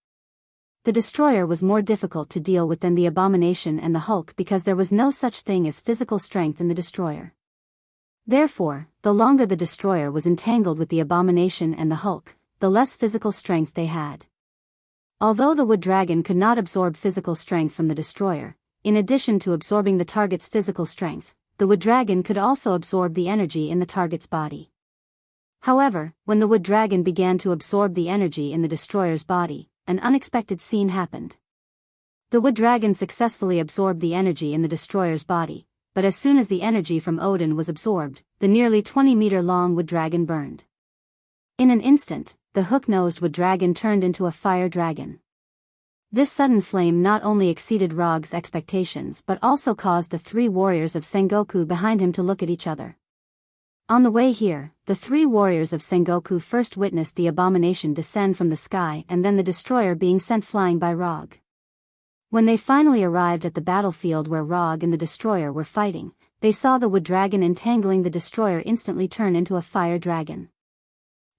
The destroyer was more difficult to deal with than the abomination and the Hulk because there was no such thing as physical strength in the destroyer. Therefore, the longer the destroyer was entangled with the abomination and the Hulk, the less physical strength they had. Although the wood dragon could not absorb physical strength from the destroyer, in addition to absorbing the target's physical strength, the wood dragon could also absorb the energy in the target's body. However, when the wood dragon began to absorb the energy in the destroyer's body, an unexpected scene happened. The wood dragon successfully absorbed the energy in the destroyer's body, but as soon as the energy from Odin was absorbed, the nearly 20-meter-long wood dragon burned. In an instant, the hook-nosed wood dragon turned into a fire dragon. This sudden flame not only exceeded Rog's expectations but also caused the three warriors of Sengoku behind him to look at each other. On the way here, the three warriors of Sengoku first witnessed the abomination descend from the sky and then the destroyer being sent flying by Rog. When they finally arrived at the battlefield where Rog and the destroyer were fighting, they saw the wood dragon entangling the destroyer instantly turn into a fire dragon.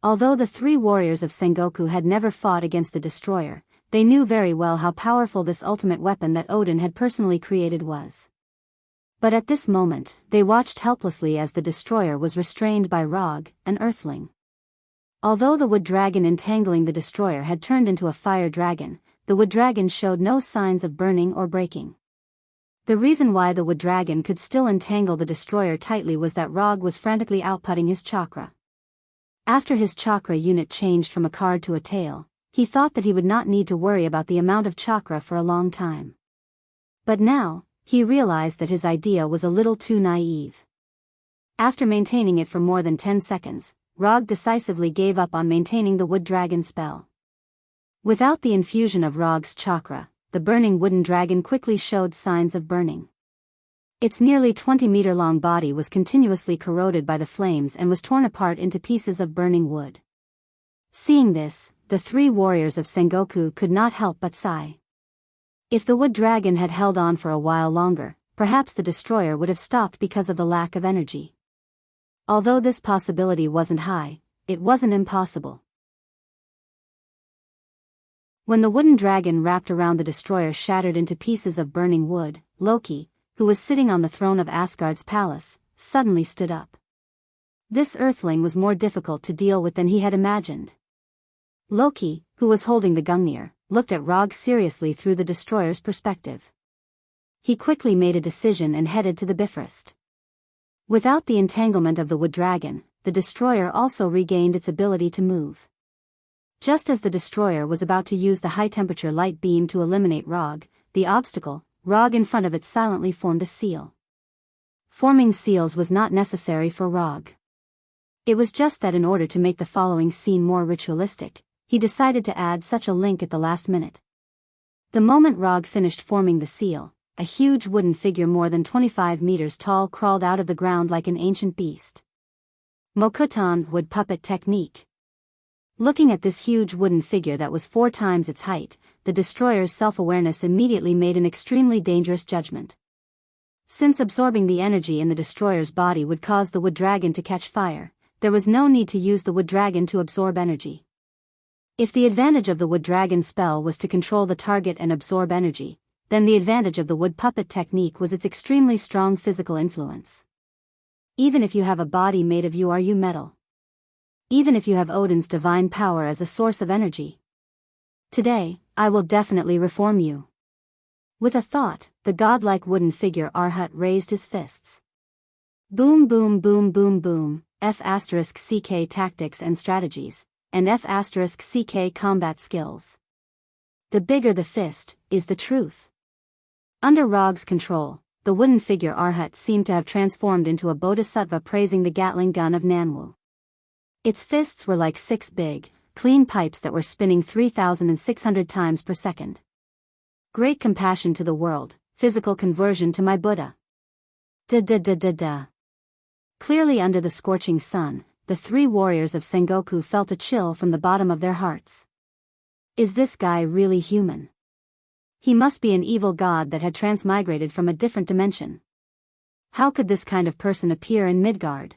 Although the three warriors of Sengoku had never fought against the destroyer, they knew very well how powerful this ultimate weapon that Odin had personally created was. But at this moment, they watched helplessly as the destroyer was restrained by Rog, an earthling. Although the wood dragon entangling the destroyer had turned into a fire dragon, the wood dragon showed no signs of burning or breaking. The reason why the wood dragon could still entangle the destroyer tightly was that Rog was frantically outputting his chakra. After his chakra unit changed from a card to a tail, he thought that he would not need to worry about the amount of chakra for a long time. But now, he realized that his idea was a little too naive. After maintaining it for more than 10 seconds, Rog decisively gave up on maintaining the wood dragon spell. Without the infusion of Rog's chakra, the burning wooden dragon quickly showed signs of burning. Its nearly 20-meter-long body was continuously corroded by the flames and was torn apart into pieces of burning wood. Seeing this, the three warriors of Sengoku could not help but sigh. If the wood dragon had held on for a while longer, perhaps the destroyer would have stopped because of the lack of energy. Although this possibility wasn't high, it wasn't impossible. When the wooden dragon wrapped around the destroyer shattered into pieces of burning wood, Loki, who was sitting on the throne of Asgard's palace, suddenly stood up. This earthling was more difficult to deal with than he had imagined. Loki, who was holding the Gungnir, looked at Rog seriously through the destroyer's perspective. He quickly made a decision and headed to the Bifrost. Without the entanglement of the wood dragon, the destroyer also regained its ability to move. Just as the destroyer was about to use the high-temperature light beam to eliminate Rog, the obstacle, Rog in front of it silently formed a seal. Forming seals was not necessary for Rog. It was just that in order to make the following scene more ritualistic, he decided to add such a link at the last minute. The moment Rog finished forming the seal, a huge wooden figure more than 25 meters tall crawled out of the ground like an ancient beast. Mokutan wood puppet technique. Looking at this huge wooden figure that was 4 times its height, the destroyer's self-awareness immediately made an extremely dangerous judgment. Since absorbing the energy in the destroyer's body would cause the wood dragon to catch fire, there was no need to use the wood dragon to absorb energy. If the advantage of the wood dragon spell was to control the target and absorb energy, then the advantage of the wood puppet technique was its extremely strong physical influence. Even if you have a body made of URU metal. Even if you have Odin's divine power as a source of energy. Today, I will definitely reform you. With a thought, the godlike wooden figure Arhat raised his fists. Boom boom boom boom boom, F***CK tactics and strategies, and F***CK combat skills. The bigger the fist, is the truth. Under Rog's control, the wooden figure Arhat seemed to have transformed into a bodhisattva praising the Gatling gun of Nanwu. Its fists were like 6 big, clean pipes that were spinning 3,600 times per second. Great compassion to the world, physical conversion to my Buddha. Da. Clearly under the scorching sun, the 3 warriors of Sengoku felt a chill from the bottom of their hearts. Is this guy really human? He must be an evil god that had transmigrated from a different dimension. How could this kind of person appear in Midgard?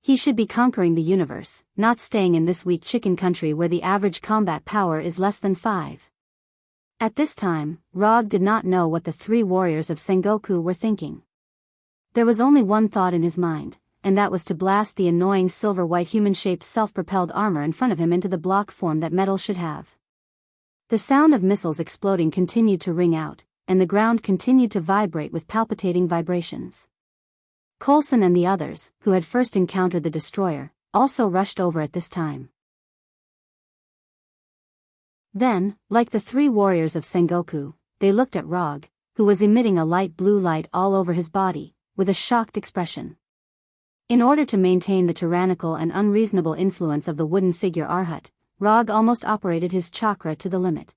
He should be conquering the universe, not staying in this weak chicken country where the average combat power is less than 5. At this time, Rog did not know what the three warriors of Sengoku were thinking. There was only one thought in his mind, and that was to blast the annoying silver-white human-shaped self-propelled armor in front of him into the block form that metal should have. The sound of missiles exploding continued to ring out, and the ground continued to vibrate with palpitating vibrations. Coulson and the others, who had first encountered the destroyer, also rushed over at this time. Then, like the three warriors of Sengoku, they looked at Rog, who was emitting a light blue light all over his body, with a shocked expression. In order to maintain the tyrannical and unreasonable influence of the wooden figure Arhat, Rog almost operated his chakra to the limit.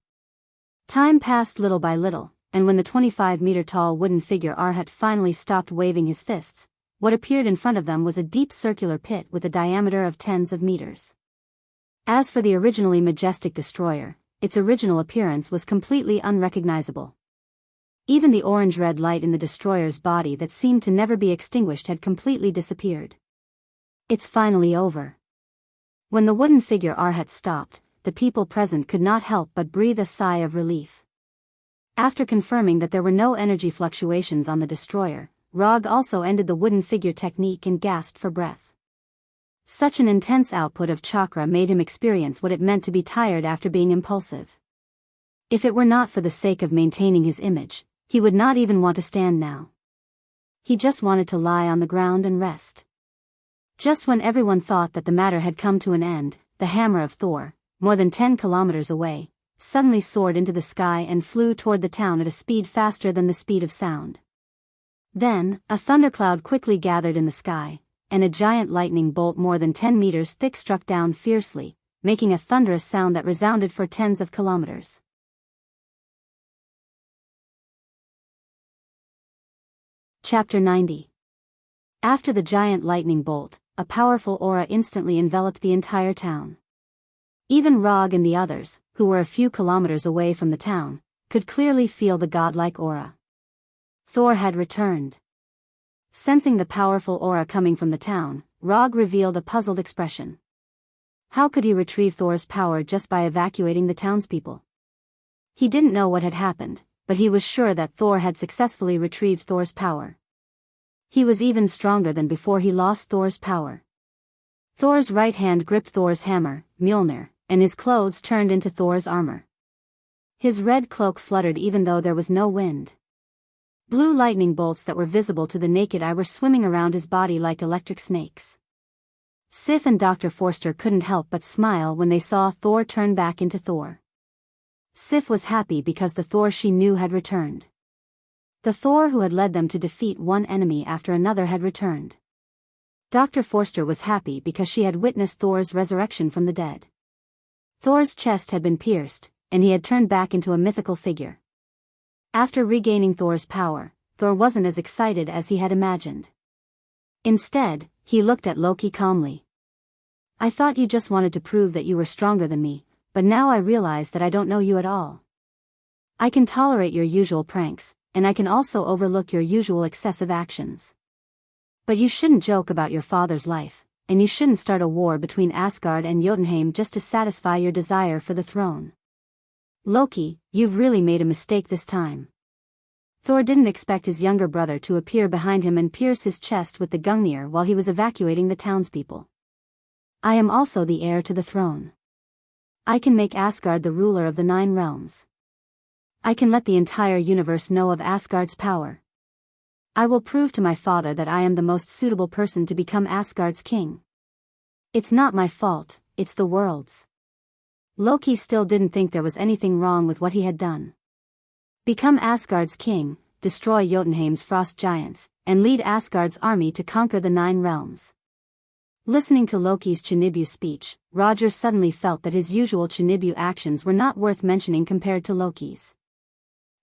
Time passed little by little, and when the 25-meter-tall wooden figure Arhat finally stopped waving his fists, what appeared in front of them was a deep circular pit with a diameter of tens of meters. As for the originally majestic destroyer, its original appearance was completely unrecognizable. Even the orange-red light in the destroyer's body that seemed to never be extinguished had completely disappeared. It's finally over. When the wooden figure Arhat stopped, the people present could not help but breathe a sigh of relief. After confirming that there were no energy fluctuations on the destroyer, Rog also ended the wooden figure technique and gasped for breath. Such an intense output of chakra made him experience what it meant to be tired after being impulsive. If it were not for the sake of maintaining his image, he would not even want to stand now. He just wanted to lie on the ground and rest. Just when everyone thought that the matter had come to an end, the hammer of Thor, more than 10 kilometers away, suddenly soared into the sky and flew toward the town at a speed faster than the speed of sound. Then, a thundercloud quickly gathered in the sky, and a giant lightning bolt more than 10 meters thick struck down fiercely, making a thunderous sound that resounded for tens of kilometers. Chapter 90. After the giant lightning bolt, a powerful aura instantly enveloped the entire town. Even Rog and the others, who were a few kilometers away from the town, could clearly feel the godlike aura. Thor had returned. Sensing the powerful aura coming from the town, Rog revealed a puzzled expression. How could he retrieve Thor's power just by evacuating the townspeople? He didn't know what had happened, but he was sure that Thor had successfully retrieved Thor's power. He was even stronger than before he lost Thor's power. Thor's right hand gripped Thor's hammer, Mjolnir, and his clothes turned into Thor's armor. His red cloak fluttered even though there was no wind. Blue lightning bolts that were visible to the naked eye were swimming around his body like electric snakes. Sif and Dr. Forster couldn't help but smile when they saw Thor turn back into Thor. Sif was happy because the Thor she knew had returned. The Thor who had led them to defeat one enemy after another had returned. Dr. Forster was happy because she had witnessed Thor's resurrection from the dead. Thor's chest had been pierced, and he had turned back into a mythical figure. After regaining Thor's power, Thor wasn't as excited as he had imagined. Instead, he looked at Loki calmly. I thought you just wanted to prove that you were stronger than me, but now I realize that I don't know you at all. I can tolerate your usual pranks, and I can also overlook your usual excessive actions. But you shouldn't joke about your father's life, and you shouldn't start a war between Asgard and Jotunheim just to satisfy your desire for the throne. Loki, you've really made a mistake this time. Thor didn't expect his younger brother to appear behind him and pierce his chest with the Gungnir while he was evacuating the townspeople. I am also the heir to the throne. I can make Asgard the ruler of the 9 realms. I can let the entire universe know of Asgard's power. I will prove to my father that I am the most suitable person to become Asgard's king. It's not my fault, it's the world's. Loki still didn't think there was anything wrong with what he had done. Become Asgard's king, destroy Jotunheim's frost giants, and lead Asgard's army to conquer the 9 realms. Listening to Loki's Chinibu speech, Roger suddenly felt that his usual Chinibu actions were not worth mentioning compared to Loki's.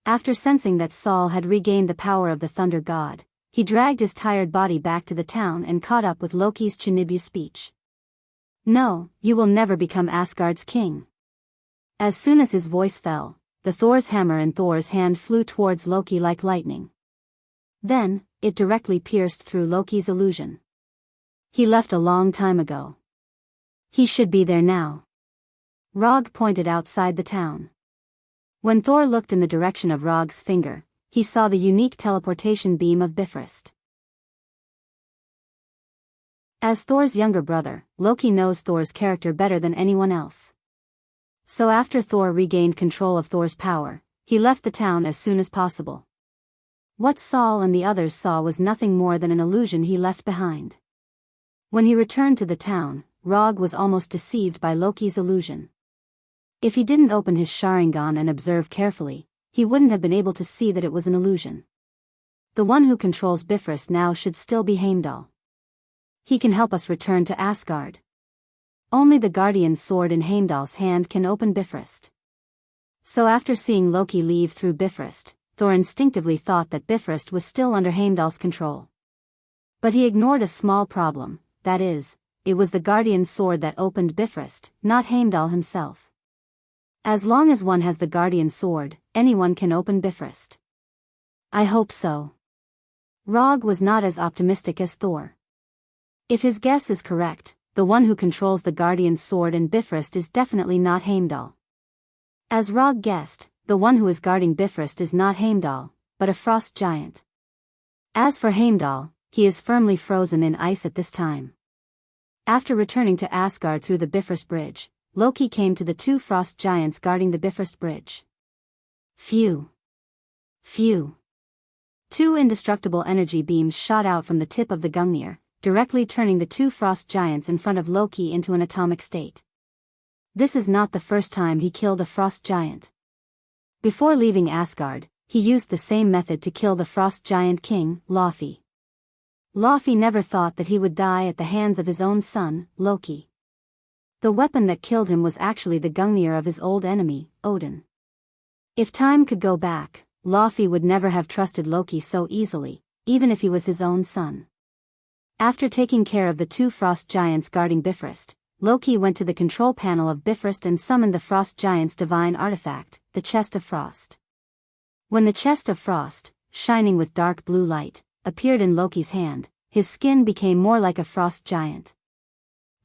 After sensing that Saul had regained the power of the thunder god, he dragged his tired body back to the town and caught up with Loki's Chinibu speech. No, you will never become Asgard's king. As soon as his voice fell, the Thor's hammer in Thor's hand flew towards Loki like lightning. Then, it directly pierced through Loki's illusion. He left a long time ago. He should be there now. Rog pointed outside the town. When Thor looked in the direction of Rog's finger, he saw the unique teleportation beam of Bifrost. As Thor's younger brother, Loki knows Thor's character better than anyone else. So after Thor regained control of Thor's power, he left the town as soon as possible. What Saul and the others saw was nothing more than an illusion he left behind. When he returned to the town, Rog was almost deceived by Loki's illusion. If he didn't open his Sharingan and observe carefully, he wouldn't have been able to see that it was an illusion. The one who controls Bifrost now should still be Heimdall. He can help us return to Asgard. Only the Guardian sword in Heimdall's hand can open Bifrost. So after seeing Loki leave through Bifrost, Thor instinctively thought that Bifrost was still under Heimdall's control. But he ignored a small problem, that is, it was the Guardian sword that opened Bifrost, not Heimdall himself. As long as one has the Guardian sword, anyone can open Bifrost. I hope so. Rog was not as optimistic as Thor. If his guess is correct, the one who controls the Guardian sword and Bifrost is definitely not Heimdall. As Rog guessed, the one who is guarding Bifrost is not Heimdall, but a frost giant. As for Heimdall, he is firmly frozen in ice at this time. After returning to Asgard through the Bifrost Bridge, Loki came to the two frost giants guarding the Bifrost Bridge. Phew! Phew! Two indestructible energy beams shot out from the tip of the Gungnir, directly turning the two frost giants in front of Loki into an atomic state. This is not the first time he killed a frost giant. Before leaving Asgard, he used the same method to kill the frost giant king, Laufey. Laufey never thought that he would die at the hands of his own son, Loki. The weapon that killed him was actually the Gungnir of his old enemy, Odin. If time could go back, Laufey would never have trusted Loki so easily, even if he was his own son. After taking care of the two frost giants guarding Bifrost, Loki went to the control panel of Bifrost and summoned the frost giant's divine artifact, the Chest of Frost. When the Chest of Frost, shining with dark blue light, appeared in Loki's hand, his skin became more like a frost giant.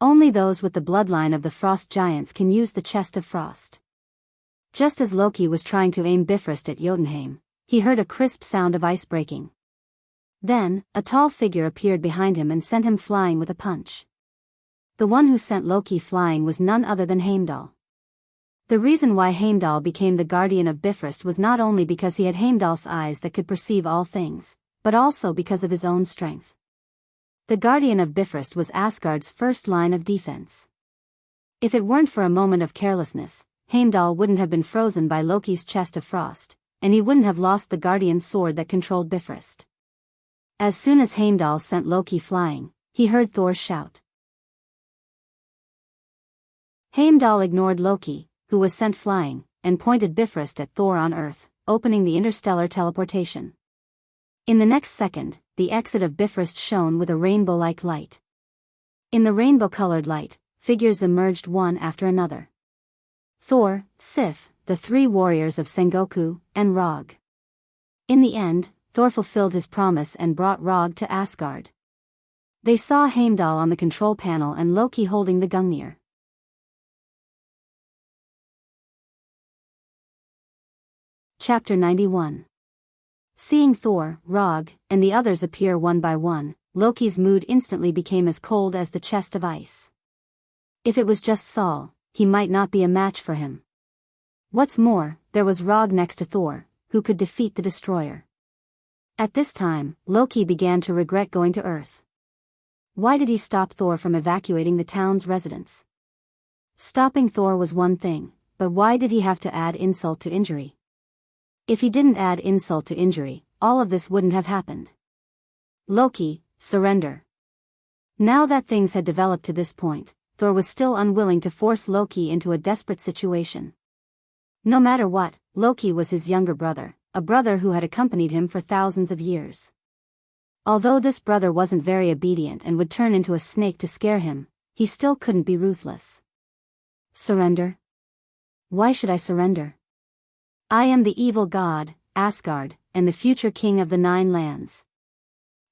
Only those with the bloodline of the frost giants can use the Chest of Frost. Just as Loki was trying to aim Bifrost at Jotunheim, he heard a crisp sound of ice breaking. Then, a tall figure appeared behind him and sent him flying with a punch. The one who sent Loki flying was none other than Heimdall. The reason why Heimdall became the guardian of Bifrost was not only because he had Heimdall's eyes that could perceive all things, but also because of his own strength. The guardian of Bifrost was Asgard's first line of defense. If it weren't for a moment of carelessness, Heimdall wouldn't have been frozen by Loki's Chest of Frost, and he wouldn't have lost the guardian sword that controlled Bifrost. As soon as Heimdall sent Loki flying, he heard Thor shout. Heimdall ignored Loki, who was sent flying, and pointed Bifrost at Thor on Earth, opening the interstellar teleportation. In the next second, the exit of Bifrost shone with a rainbow-like light. In the rainbow-colored light, figures emerged one after another. Thor, Sif, the three warriors of Sengoku, and Rog. In the end, Thor fulfilled his promise and brought Rog to Asgard. They saw Heimdall on the control panel and Loki holding the Gungnir. Chapter 91. Seeing Thor, Rog, and the others appear one by one, Loki's mood instantly became as cold as the chest of ice. If it was just Saul, he might not be a match for him. What's more, there was Rog next to Thor, who could defeat the destroyer. At this time, Loki began to regret going to Earth. Why did he stop Thor from evacuating the town's residents? Stopping Thor was one thing, but why did he have to add insult to injury? If he didn't add insult to injury, all of this wouldn't have happened. Loki, surrender. Now that things had developed to this point, Thor was still unwilling to force Loki into a desperate situation. No matter what, Loki was his younger brother, a brother who had accompanied him for thousands of years. Although this brother wasn't very obedient and would turn into a snake to scare him, he still couldn't be ruthless. Surrender? Why should I surrender? I am the evil god, Asgard, and the future king of the Nine Lands.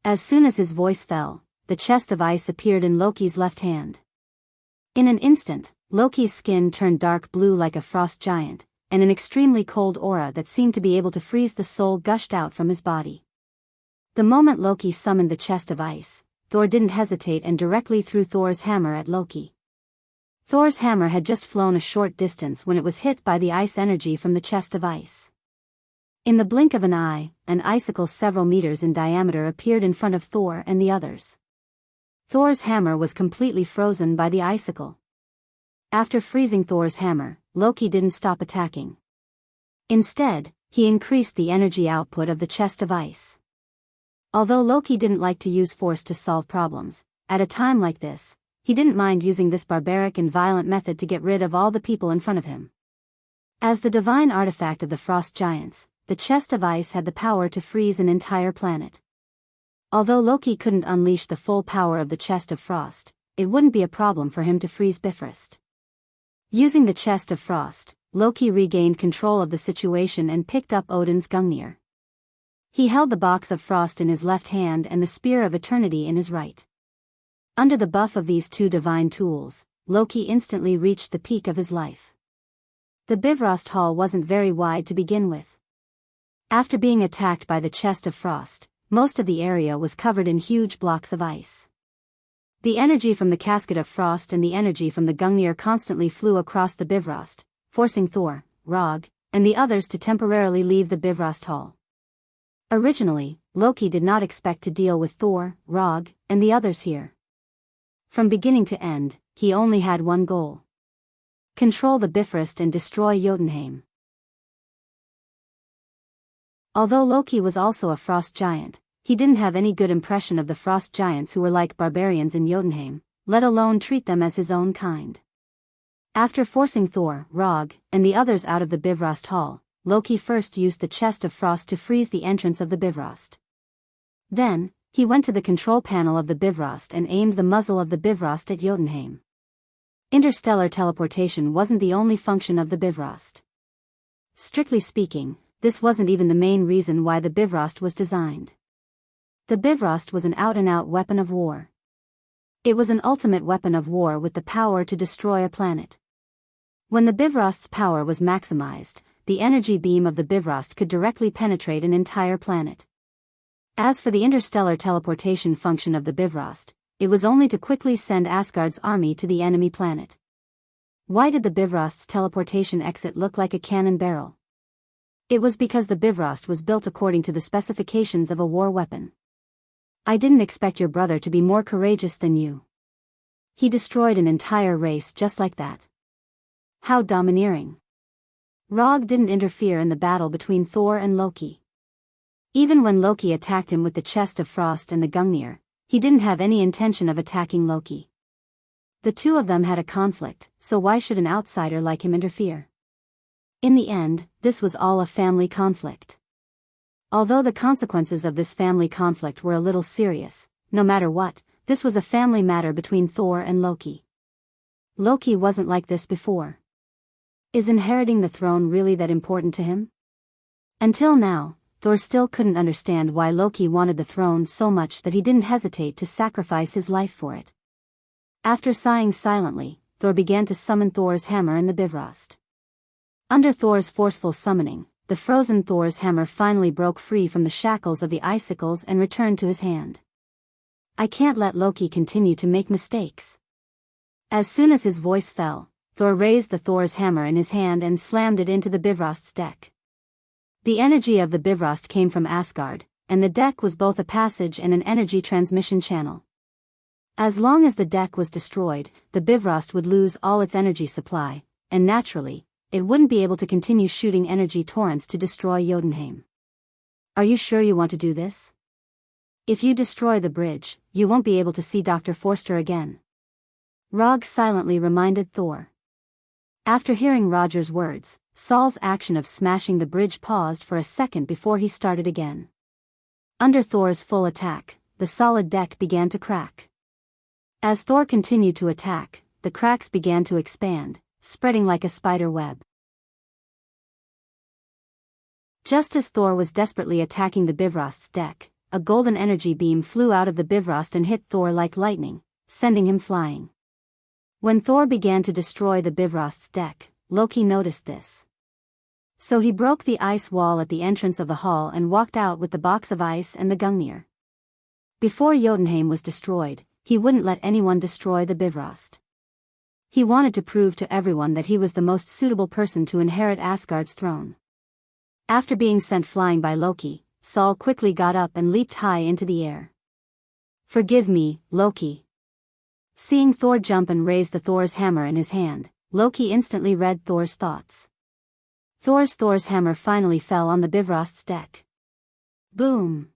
As soon as his voice fell, the chest of ice appeared in Loki's left hand. In an instant, Loki's skin turned dark blue like a frost giant, and an extremely cold aura that seemed to be able to freeze the soul gushed out from his body. The moment Loki summoned the chest of ice, Thor didn't hesitate and directly threw Thor's hammer at Loki. Thor's hammer had just flown a short distance when it was hit by the ice energy from the chest of ice. In the blink of an eye, an icicle several meters in diameter appeared in front of Thor and the others. Thor's hammer was completely frozen by the icicle. After freezing Thor's hammer, Loki didn't stop attacking. Instead, he increased the energy output of the chest of ice. Although Loki didn't like to use force to solve problems, at a time like this, he didn't mind using this barbaric and violent method to get rid of all the people in front of him. As the divine artifact of the frost giants, the chest of ice had the power to freeze an entire planet. Although Loki couldn't unleash the full power of the chest of frost, it wouldn't be a problem for him to freeze Bifrost. Using the chest of frost, Loki regained control of the situation and picked up Odin's Gungnir. He held the box of frost in his left hand and the spear of eternity in his right. Under the buff of these two divine tools, Loki instantly reached the peak of his life. The Bifrost Hall wasn't very wide to begin with. After being attacked by the chest of frost, most of the area was covered in huge blocks of ice. The energy from the casket of frost and the energy from the Gungnir constantly flew across the Bifrost, forcing Thor, Rog, and the others to temporarily leave the Bifrost Hall. Originally, Loki did not expect to deal with Thor, Rog, and the others here. From beginning to end, he only had one goal: control the Bifrost and destroy Jotunheim. Although Loki was also a frost giant, he didn't have any good impression of the frost giants who were like barbarians in Jotunheim, let alone treat them as his own kind. After forcing Thor, Rog, and the others out of the Bifrost Hall, Loki first used the chest of frost to freeze the entrance of the Bifrost. Then, he went to the control panel of the Bifrost and aimed the muzzle of the Bifrost at Jotunheim. Interstellar teleportation wasn't the only function of the Bifrost. Strictly speaking, this wasn't even the main reason why the Bifrost was designed. The Bifrost was an out-and-out weapon of war. It was an ultimate weapon of war with the power to destroy a planet. When the Bifrost's power was maximized, the energy beam of the Bifrost could directly penetrate an entire planet. As for the interstellar teleportation function of the Bifrost, it was only to quickly send Asgard's army to the enemy planet. Why did the Bifrost's teleportation exit look like a cannon barrel? It was because the Bifrost was built according to the specifications of a war weapon. I didn't expect your brother to be more courageous than you. He destroyed an entire race just like that. How domineering. Rog didn't interfere in the battle between Thor and Loki. Even when Loki attacked him with the chest of frost and the Gungnir, he didn't have any intention of attacking Loki. The two of them had a conflict, so why should an outsider like him interfere? In the end, this was all a family conflict. Although the consequences of this family conflict were a little serious, no matter what, this was a family matter between Thor and Loki. Loki wasn't like this before. Is inheriting the throne really that important to him? Until now, Thor still couldn't understand why Loki wanted the throne so much that he didn't hesitate to sacrifice his life for it. After sighing silently, Thor began to summon Thor's hammer in the Bifrost. Under Thor's forceful summoning, the frozen Thor's hammer finally broke free from the shackles of the icicles and returned to his hand. I can't let Loki continue to make mistakes. As soon as his voice fell, Thor raised the Thor's hammer in his hand and slammed it into the Bifrost's deck. The energy of the Bifrost came from Asgard, and the deck was both a passage and an energy transmission channel. As long as the deck was destroyed, the Bifrost would lose all its energy supply, and naturally, it wouldn't be able to continue shooting energy torrents to destroy Jotunheim. Are you sure you want to do this? If you destroy the bridge, you won't be able to see Dr. Forster again. Rog silently reminded Thor. After hearing Roger's words, Saul's action of smashing the bridge paused for a second before he started again. Under Thor's full attack, the solid deck began to crack. As Thor continued to attack, the cracks began to expand, spreading like a spider web. Just as Thor was desperately attacking the Bifrost's deck, a golden energy beam flew out of the Bifrost and hit Thor like lightning, sending him flying. When Thor began to destroy the Bifrost's deck, Loki noticed this. So he broke the ice wall at the entrance of the hall and walked out with the box of ice and the Gungnir. Before Jotunheim was destroyed, he wouldn't let anyone destroy the Bifrost. He wanted to prove to everyone that he was the most suitable person to inherit Asgard's throne. After being sent flying by Loki, Saul quickly got up and leaped high into the air. "Forgive me, Loki." Seeing Thor jump and raise the Thor's hammer in his hand, Loki instantly read Thor's thoughts. Thor's hammer finally fell on the Bifrost's deck. Boom!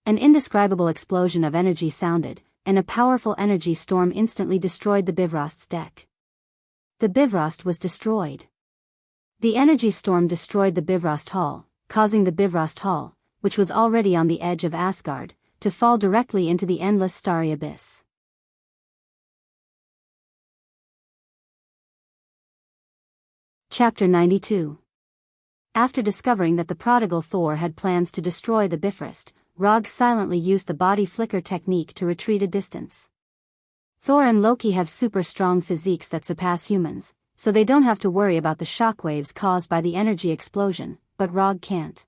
An indescribable explosion of energy sounded, and a powerful energy storm instantly destroyed the Bifrost's deck. The Bifrost was destroyed. The energy storm destroyed the Bifrost Hall, causing the Bifrost Hall, which was already on the edge of Asgard, to fall directly into the endless starry abyss. Chapter 92. After discovering that the prodigal Thor had plans to destroy the Bifrost, Rog silently used the body flicker technique to retreat a distance. Thor and Loki have super strong physiques that surpass humans, so they don't have to worry about the shockwaves caused by the energy explosion, but Rog can't.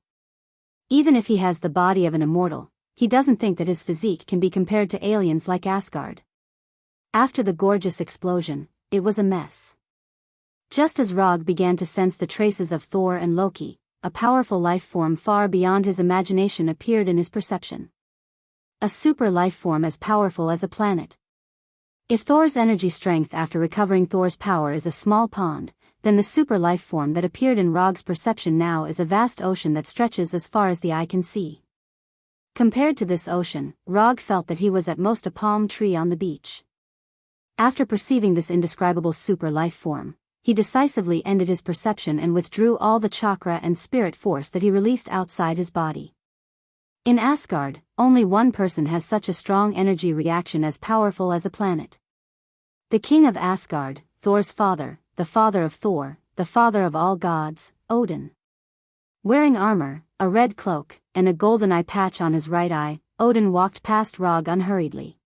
Even if he has the body of an immortal, he doesn't think that his physique can be compared to aliens like Asgard. After the gorgeous explosion, it was a mess. Just as Rog began to sense the traces of Thor and Loki, a powerful life form far beyond his imagination appeared in his perception. A super life form as powerful as a planet. If Thor's energy strength after recovering Thor's power is a small pond, then the super life form that appeared in Rog's perception now is a vast ocean that stretches as far as the eye can see. Compared to this ocean, Rog felt that he was at most a palm tree on the beach. After perceiving this indescribable super life form, he decisively ended his perception and withdrew all the chakra and spirit force that he released outside his body. In Asgard, only one person has such a strong energy reaction as powerful as a planet. The king of Asgard, Thor's father, the father of Thor, the father of all gods, Odin. Wearing armor, a red cloak, and a golden eye patch on his right eye, Odin walked past Rog unhurriedly.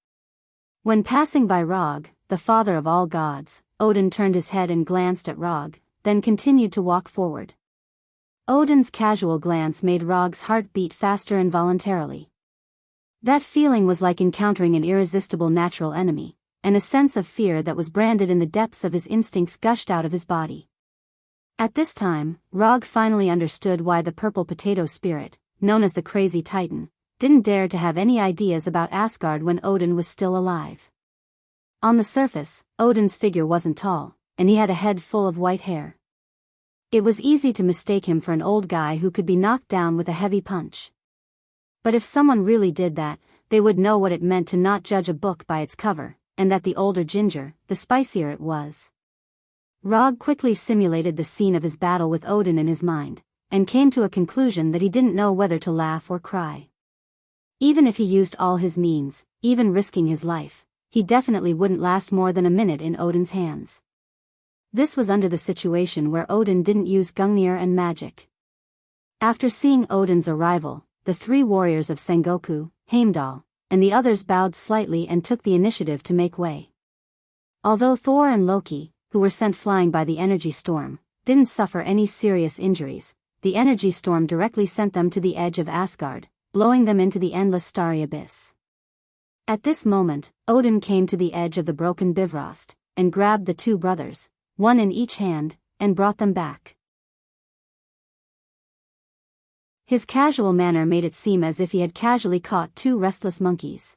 When passing by Rog, the father of all gods, Odin turned his head and glanced at Rog, then continued to walk forward. Odin's casual glance made Rog's heart beat faster involuntarily. That feeling was like encountering an irresistible natural enemy, and a sense of fear that was branded in the depths of his instincts gushed out of his body. At this time, Rog finally understood why the purple potato spirit, known as the Crazy Titan, didn't dare to have any ideas about Asgard when Odin was still alive. On the surface, Odin's figure wasn't tall, and he had a head full of white hair. It was easy to mistake him for an old guy who could be knocked down with a heavy punch. But if someone really did that, they would know what it meant to not judge a book by its cover, and that the older ginger, the spicier it was. Rog quickly simulated the scene of his battle with Odin in his mind, and came to a conclusion that he didn't know whether to laugh or cry. Even if he used all his means, even risking his life, he definitely wouldn't last more than a minute in Odin's hands. This was under the situation where Odin didn't use Gungnir and magic. After seeing Odin's arrival, the three warriors of Sengoku, Heimdall, and the others bowed slightly and took the initiative to make way. Although Thor and Loki, who were sent flying by the energy storm, didn't suffer any serious injuries, the energy storm directly sent them to the edge of Asgard, blowing them into the endless starry abyss. At this moment, Odin came to the edge of the broken Bifrost, and grabbed the two brothers, one in each hand, and brought them back. His casual manner made it seem as if he had casually caught two restless monkeys.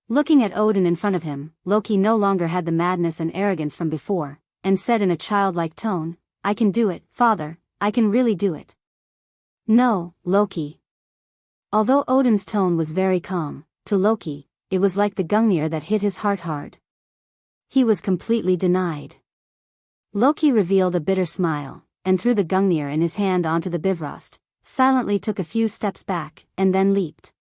Looking at Odin in front of him, Loki no longer had the madness and arrogance from before, and said in a childlike tone, "I can do it, father, I can really do it." "No, Loki." Although Odin's tone was very calm, to Loki, it was like the Gungnir that hit his heart hard. He was completely denied. Loki revealed a bitter smile, and threw the Gungnir in his hand onto the Bifrost, silently took a few steps back, and then leaped.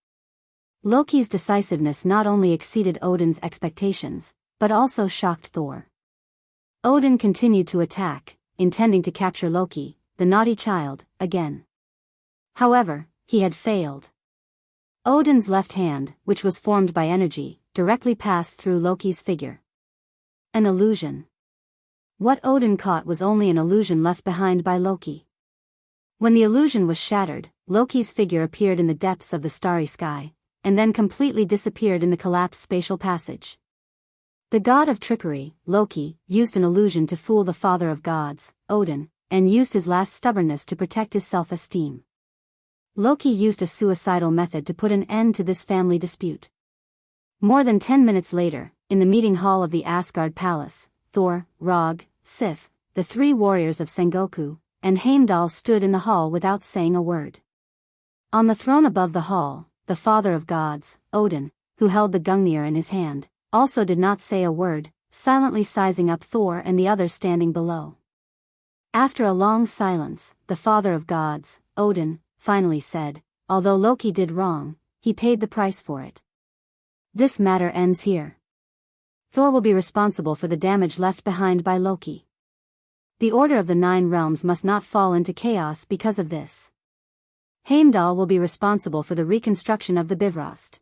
Loki's decisiveness not only exceeded Odin's expectations, but also shocked Thor. Odin continued to attack, intending to capture Loki, the naughty child, again. However, he had failed. Odin's left hand, which was formed by energy, directly passed through Loki's figure. An illusion. What Odin caught was only an illusion left behind by Loki. When the illusion was shattered, Loki's figure appeared in the depths of the starry sky, and then completely disappeared in the collapsed spatial passage. The god of trickery, Loki, used an illusion to fool the father of gods, Odin, and used his last stubbornness to protect his self-esteem. Loki used a suicidal method to put an end to this family dispute. More than 10 minutes later, in the meeting hall of the Asgard Palace, Thor, Rog, Sif, the three warriors of Sengoku, and Heimdall stood in the hall without saying a word. On the throne above the hall, the father of gods, Odin, who held the Gungnir in his hand, also did not say a word, silently sizing up Thor and the others standing below. After a long silence, the father of gods, Odin, finally said, "Although Loki did wrong, he paid the price for it. This matter ends here. Thor will be responsible for the damage left behind by Loki. The order of the 9 realms must not fall into chaos because of this. Heimdall will be responsible for the reconstruction of the Bifrost.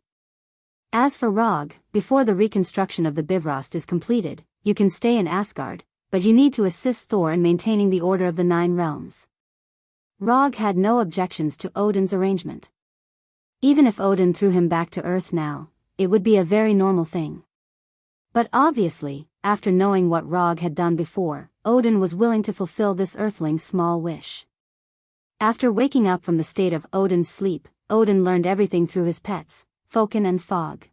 As for Rog, before the reconstruction of the Bifrost is completed, you can stay in Asgard, but you need to assist Thor in maintaining the order of the 9 realms." Rog had no objections to Odin's arrangement. Even if Odin threw him back to Earth now, it would be a very normal thing. But obviously, after knowing what Rog had done before, Odin was willing to fulfill this Earthling's small wish. After waking up from the state of Odin's sleep, Odin learned everything through his pets, Fokin and Fog.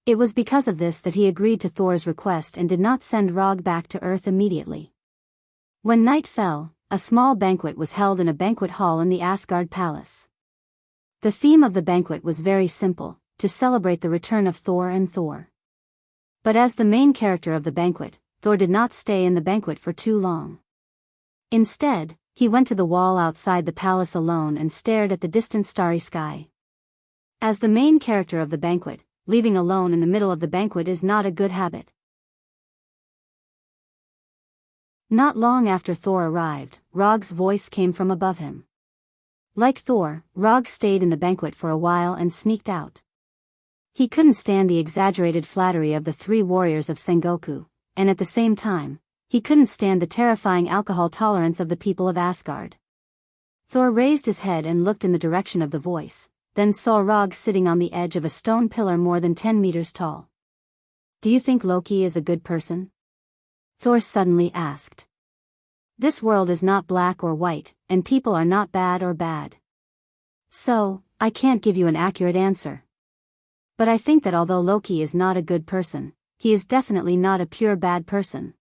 It was because of this that he agreed to Thor's request and did not send Rog back to Earth immediately. When night fell, a small banquet was held in a banquet hall in the Asgard Palace. The theme of the banquet was very simple, to celebrate the return of Thor and Thor. But as the main character of the banquet, Thor did not stay in the banquet for too long. Instead, he went to the wall outside the palace alone and stared at the distant starry sky. As the main character of the banquet, leaving alone in the middle of the banquet is not a good habit. Not long after Thor arrived, Rog's voice came from above him. Like Thor, Rog stayed in the banquet for a while and sneaked out. He couldn't stand the exaggerated flattery of the 3 warriors of Sengoku, and at the same time, he couldn't stand the terrifying alcohol tolerance of the people of Asgard. Thor raised his head and looked in the direction of the voice, then saw Rog sitting on the edge of a stone pillar more than 10 meters tall. "Do you think Loki is a good person?" Thor suddenly asked. "This world is not black or white, and people are not bad or bad. So, I can't give you an accurate answer. But I think that although Loki is not a good person, he is definitely not a pure bad person.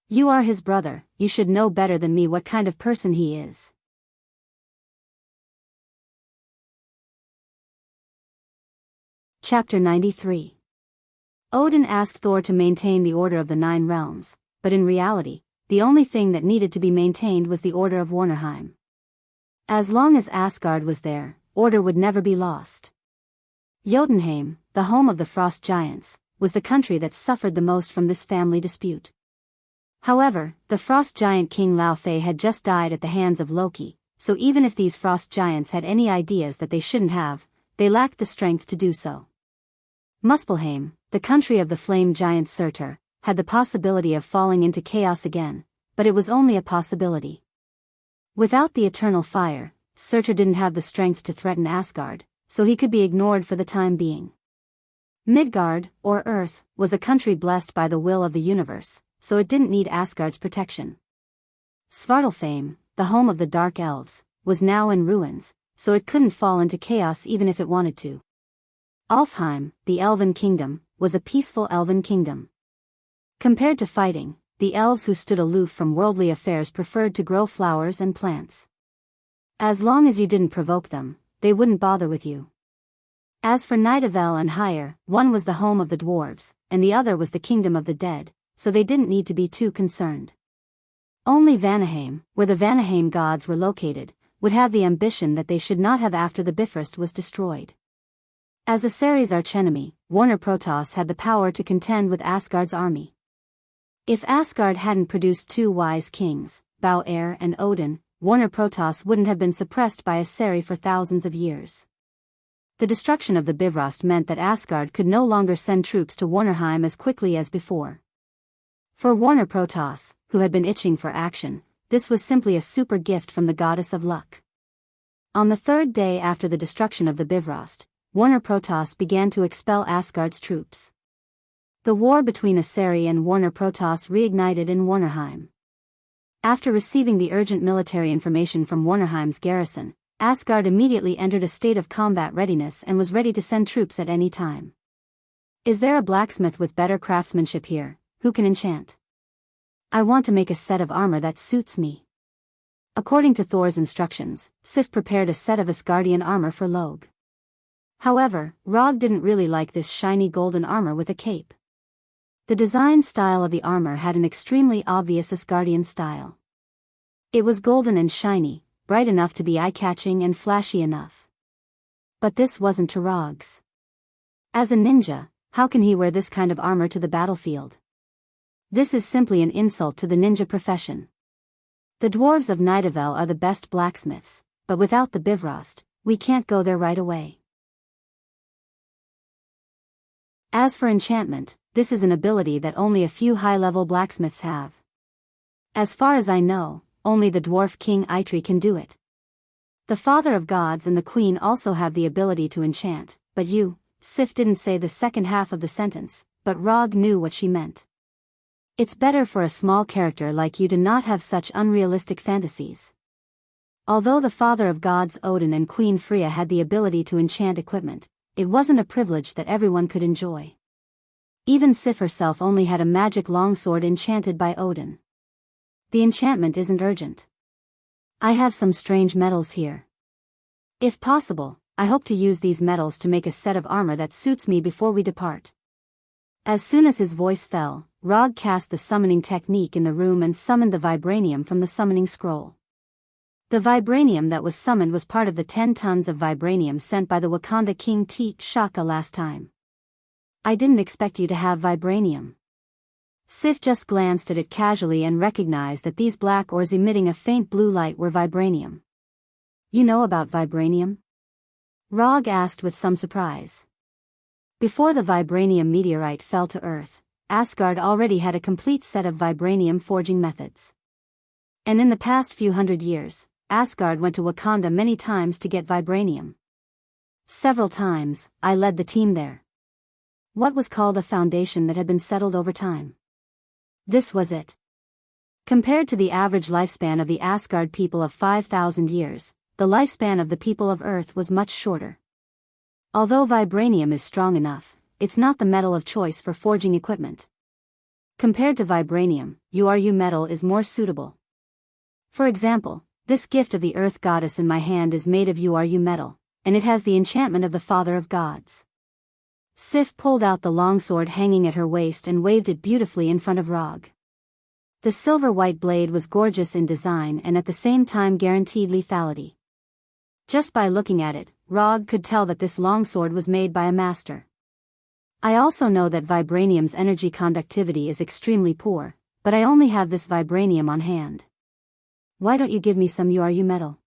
You are his brother, you should know better than me what kind of person he is." Chapter 93. Odin asked Thor to maintain the order of the 9 realms, but in reality, the only thing that needed to be maintained was the order of Warnerheim. As long as Asgard was there, order would never be lost. Jotunheim, the home of the Frost Giants, was the country that suffered the most from this family dispute. However, the Frost Giant King Laufey had just died at the hands of Loki, so even if these Frost Giants had any ideas that they shouldn't have, they lacked the strength to do so. Muspelheim, the country of the Flame Giant Surtur, had the possibility of falling into chaos again, but it was only a possibility. Without the eternal fire, Surtur didn't have the strength to threaten Asgard, so he could be ignored for the time being. Midgard, or Earth, was a country blessed by the will of the universe, so it didn't need Asgard's protection. Svartalfheim, the home of the Dark Elves, was now in ruins, so it couldn't fall into chaos even if it wanted to. Alfheim, the Elven Kingdom, was a peaceful elven kingdom. Compared to fighting, the elves who stood aloof from worldly affairs preferred to grow flowers and plants. As long as you didn't provoke them, they wouldn't bother with you. As for Nidavel and Hyre, one was the home of the dwarves, and the other was the kingdom of the dead, so they didn't need to be too concerned. Only Vanaheim, where the Vanaheim gods were located, would have the ambition that they should not have after the Bifrost was destroyed. As Aseri's archenemy, Warner Protoss had the power to contend with Asgard's army. If Asgard hadn't produced 2 wise kings, Bauer and Odin, Warner Protoss wouldn't have been suppressed by Aseri for thousands of years. The destruction of the Bifrost meant that Asgard could no longer send troops to Warnerheim as quickly as before. For Warner Protoss, who had been itching for action, this was simply a super gift from the goddess of luck. On the third day after the destruction of the Bifrost, Warner Protoss began to expel Asgard's troops. The war between Aseri and Warner Protoss reignited in Warnerheim. After receiving the urgent military information from Warnerheim's garrison, Asgard immediately entered a state of combat readiness and was ready to send troops at any time. Is there a blacksmith with better craftsmanship here, who can enchant? I want to make a set of armor that suits me. According to Thor's instructions, Sif prepared a set of Asgardian armor for Loge. However, Rog didn't really like this shiny golden armor with a cape. The design style of the armor had an extremely obvious Asgardian style. It was golden and shiny, bright enough to be eye-catching and flashy enough. But this wasn't to Rog's. As a ninja, how can he wear this kind of armor to the battlefield? This is simply an insult to the ninja profession. The dwarves of Nidavellir are the best blacksmiths, but without the Bifrost, we can't go there right away. As for enchantment, this is an ability that only a few high-level blacksmiths have. As far as I know, only the dwarf king Eitri can do it. The father of gods and the queen also have the ability to enchant, but you, Sif didn't say the second half of the sentence, but Rog knew what she meant. It's better for a small character like you to not have such unrealistic fantasies. Although the father of gods Odin and Queen Freya had the ability to enchant equipment, it wasn't a privilege that everyone could enjoy. Even Sif herself only had a magic longsword enchanted by Odin. The enchantment isn't urgent. I have some strange metals here. If possible, I hope to use these metals to make a set of armor that suits me before we depart. As soon as his voice fell, Rog cast the summoning technique in the room and summoned the vibranium from the summoning scroll. The vibranium that was summoned was part of the 10 tons of vibranium sent by the Wakanda king T'Chaka last time. I didn't expect you to have vibranium. Sif just glanced at it casually and recognized that these black ores emitting a faint blue light were vibranium. You know about vibranium? Rog asked with some surprise. Before the vibranium meteorite fell to Earth, Asgard already had a complete set of vibranium forging methods. And in the past few hundred years, Asgard went to Wakanda many times to get vibranium. Several times, I led the team there. What was called a foundation that had been settled over time. This was it. Compared to the average lifespan of the Asgard people of 5,000 years, the lifespan of the people of Earth was much shorter. Although vibranium is strong enough, it's not the metal of choice for forging equipment. Compared to vibranium, URU metal is more suitable. For example, this gift of the Earth Goddess in my hand is made of URU metal, and it has the enchantment of the Father of Gods. Sif pulled out the longsword hanging at her waist and waved it beautifully in front of Rog. The silver-white blade was gorgeous in design and at the same time guaranteed lethality. Just by looking at it, Rog could tell that this longsword was made by a master. I also know that vibranium's energy conductivity is extremely poor, but I only have this vibranium on hand. Why don't you give me some URU metal?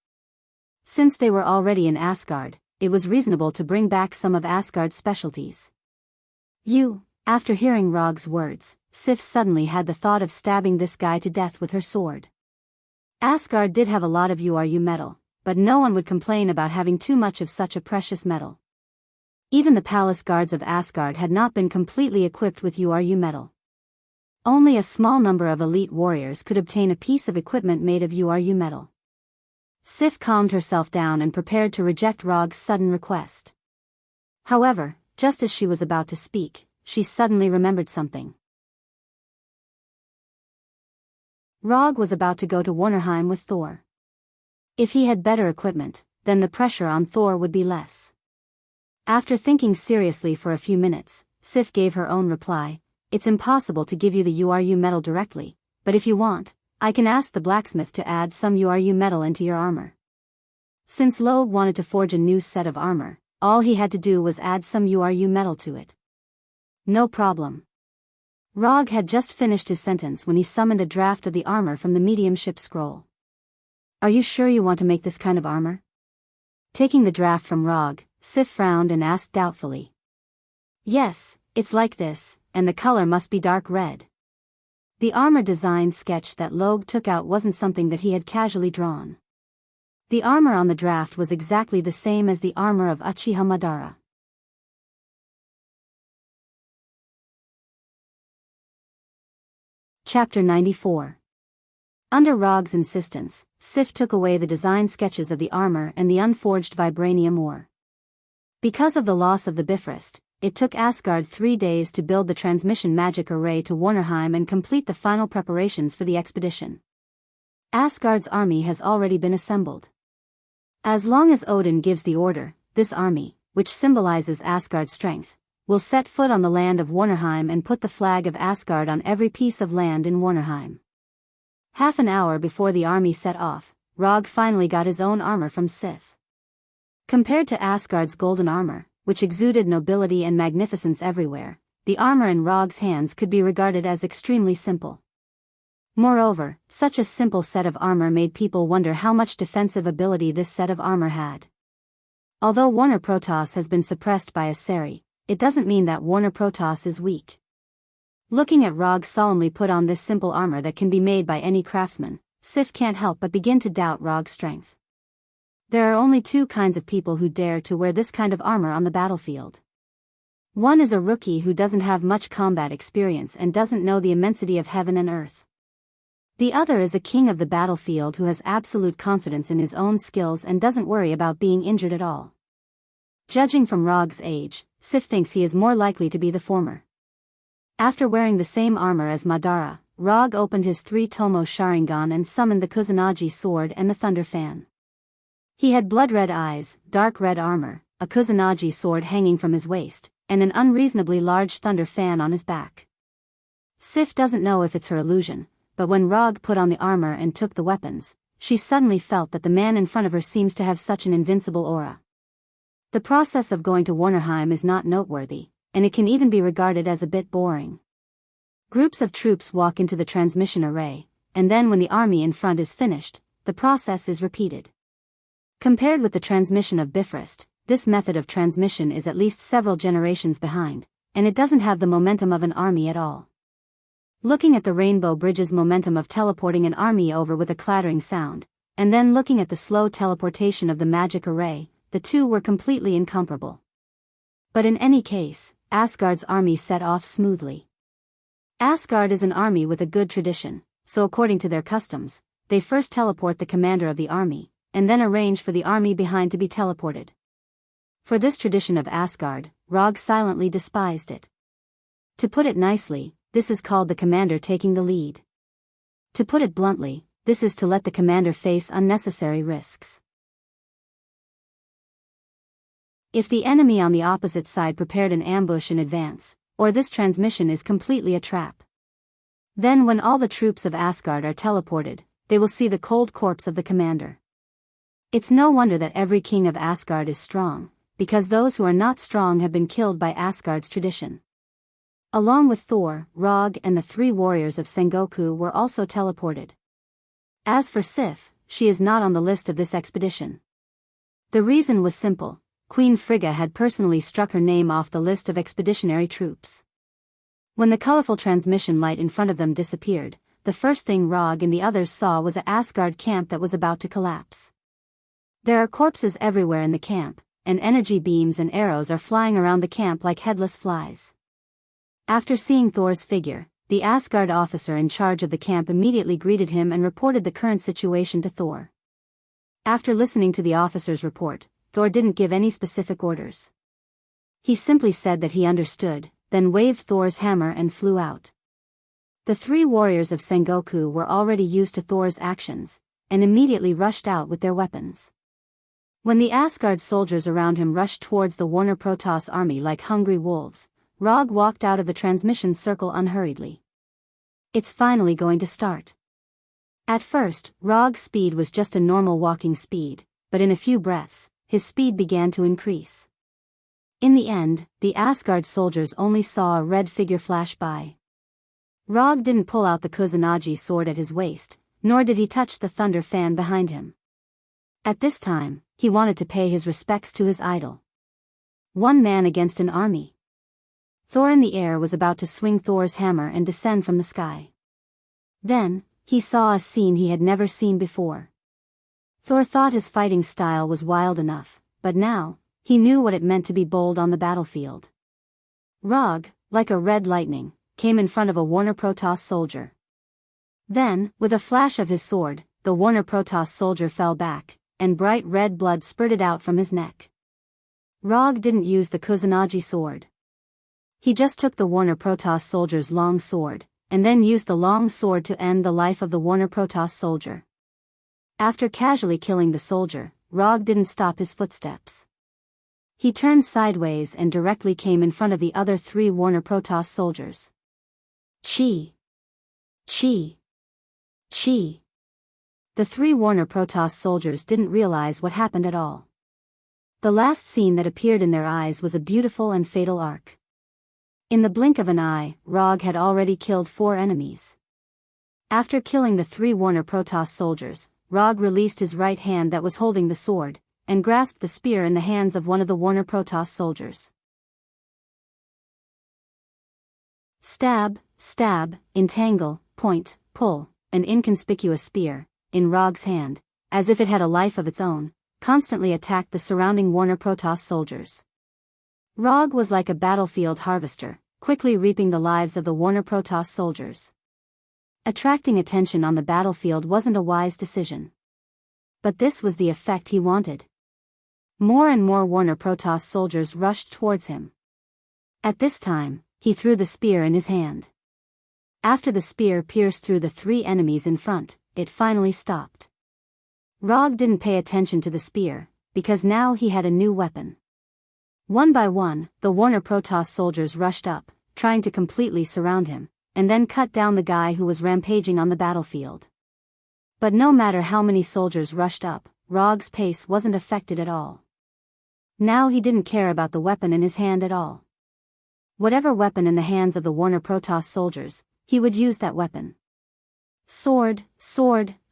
Since they were already in Asgard, it was reasonable to bring back some of Asgard's specialties. After hearing Rog's words, Sif suddenly had the thought of stabbing this guy to death with her sword. Asgard did have a lot of URU metal, but no one would complain about having too much of such a precious metal. Even the palace guards of Asgard had not been completely equipped with URU metal. Only a small number of elite warriors could obtain a piece of equipment made of URU metal. Sif calmed herself down and prepared to reject Rog's sudden request. However, just as she was about to speak, she suddenly remembered something. Rog was about to go to Warnerheim with Thor. If he had better equipment, then the pressure on Thor would be less. After thinking seriously for a few minutes, Sif gave her own reply. It's impossible to give you the URU metal directly, but if you want, I can ask the blacksmith to add some URU metal into your armor. Since Loge wanted to forge a new set of armor, all he had to do was add some URU metal to it. No problem. Rog had just finished his sentence when he summoned a draft of the armor from the mediumship scroll. Are you sure you want to make this kind of armor? Taking the draft from Rog, Sif frowned and asked doubtfully. Yes, it's like this, and the color must be dark red. The armor design sketch that Logue took out wasn't something that he had casually drawn. The armor on the draft was exactly the same as the armor of Uchiha Madara. Chapter 94. Under Rog's insistence, Sif took away the design sketches of the armor and the unforged vibranium ore. Because of the loss of the Bifrost, it took Asgard 3 days to build the transmission magic array to Warnerheim and complete the final preparations for the expedition. Asgard's army has already been assembled. As long as Odin gives the order, this army, which symbolizes Asgard's strength, will set foot on the land of Warnerheim and put the flag of Asgard on every piece of land in Warnerheim. Half an hour before the army set off, Rog finally got his own armor from Sif. Compared to Asgard's golden armor, which exuded nobility and magnificence everywhere, the armor in Rog's hands could be regarded as extremely simple. Moreover, such a simple set of armor made people wonder how much defensive ability this set of armor had. Although Warner Protoss has been suppressed by Aseri, it doesn't mean that Warner Protoss is weak. Looking at Rog solemnly put on this simple armor that can be made by any craftsman, Sif can't help but begin to doubt Rog's strength. There are only two kinds of people who dare to wear this kind of armor on the battlefield. One is a rookie who doesn't have much combat experience and doesn't know the immensity of heaven and earth. The other is a king of the battlefield who has absolute confidence in his own skills and doesn't worry about being injured at all. Judging from Rog's age, Sif thinks he is more likely to be the former. After wearing the same armor as Madara, Rog opened his 3-tomo Sharingan and summoned the Kusanagi sword and the Thunder Fan. He had blood-red eyes, dark red armor, a Kusanagi sword hanging from his waist, and an unreasonably large thunder fan on his back. Sif doesn't know if it's her illusion, but when Rog put on the armor and took the weapons, she suddenly felt that the man in front of her seems to have such an invincible aura. The process of going to Warnerheim is not noteworthy, and it can even be regarded as a bit boring. Groups of troops walk into the transmission array, and then when the army in front is finished, the process is repeated. Compared with the transmission of Bifrost, this method of transmission is at least several generations behind, and it doesn't have the momentum of an army at all. Looking at the Rainbow Bridge's momentum of teleporting an army over with a clattering sound, and then looking at the slow teleportation of the magic array, the two were completely incomparable. But in any case, Asgard's army set off smoothly. Asgard is an army with a good tradition, so according to their customs, they first teleport the commander of the army, and then arrange for the army behind to be teleported. For this tradition of Asgard, Rog silently despised it. To put it nicely, this is called the commander taking the lead. To put it bluntly, this is to let the commander face unnecessary risks. If the enemy on the opposite side prepared an ambush in advance, or this transmission is completely a trap, then when all the troops of Asgard are teleported, they will see the cold corpse of the commander. It's no wonder that every king of Asgard is strong, because those who are not strong have been killed by Asgard's tradition. Along with Thor, Rog and the 3 warriors of Sengoku were also teleported. As for Sif, she is not on the list of this expedition. The reason was simple: Queen Frigga had personally struck her name off the list of expeditionary troops. When the colorful transmission light in front of them disappeared, the first thing Rog and the others saw was an Asgard camp that was about to collapse. There are corpses everywhere in the camp, and energy beams and arrows are flying around the camp like headless flies. After seeing Thor's figure, the Asgard officer in charge of the camp immediately greeted him and reported the current situation to Thor. After listening to the officer's report, Thor didn't give any specific orders. He simply said that he understood, then waved Thor's hammer and flew out. The 3 warriors of Sengoku were already used to Thor's actions, and immediately rushed out with their weapons. When the Asgard soldiers around him rushed towards the Warner Protoss army like hungry wolves, Rog walked out of the transmission circle unhurriedly. It's finally going to start. At first, Rog's speed was just a normal walking speed, but in a few breaths, his speed began to increase. In the end, the Asgard soldiers only saw a red figure flash by. Rog didn't pull out the Kusanagi sword at his waist, nor did he touch the thunder fan behind him. At this time, he wanted to pay his respects to his idol. One man against an army. Thor in the air was about to swing Thor's hammer and descend from the sky. Then, he saw a scene he had never seen before. Thor thought his fighting style was wild enough, but now, he knew what it meant to be bold on the battlefield. Rog, like a red lightning, came in front of a Warner Protoss soldier. Then, with a flash of his sword, the Warner Protoss soldier fell back, and bright red blood spurted out from his neck. Rog didn't use the Kusanagi sword. He just took the Warner Protoss soldier's long sword, and then used the long sword to end the life of the Warner Protoss soldier. After casually killing the soldier, Rog didn't stop his footsteps. He turned sideways and directly came in front of the other 3 Warner Protoss soldiers. Chi! Chi! Chi! The 3 Warner Protoss soldiers didn't realize what happened at all. The last scene that appeared in their eyes was a beautiful and fatal arc. In the blink of an eye, Rog had already killed 4 enemies. After killing the 3 Warner Protoss soldiers, Rog released his right hand that was holding the sword, and grasped the spear in the hands of one of the Warner Protoss soldiers. Stab, stab, entangle, point, pull, an inconspicuous spear, in Rog's hand, as if it had a life of its own, constantly attacked the surrounding Warner Protoss soldiers. Rog was like a battlefield harvester, quickly reaping the lives of the Warner Protoss soldiers. Attracting attention on the battlefield wasn't a wise decision. But this was the effect he wanted. More and more Warner Protoss soldiers rushed towards him. At this time, he threw the spear in his hand. After the spear pierced through the 3 enemies in front, it finally stopped. Rog didn't pay attention to the spear, because now he had a new weapon. One by one, the Warner Protoss soldiers rushed up, trying to completely surround him, and then cut down the guy who was rampaging on the battlefield. But no matter how many soldiers rushed up, Rog's pace wasn't affected at all. Now he didn't care about the weapon in his hand at all. Whatever weapon in the hands of the Warner Protoss soldiers, he would use that weapon. Sword,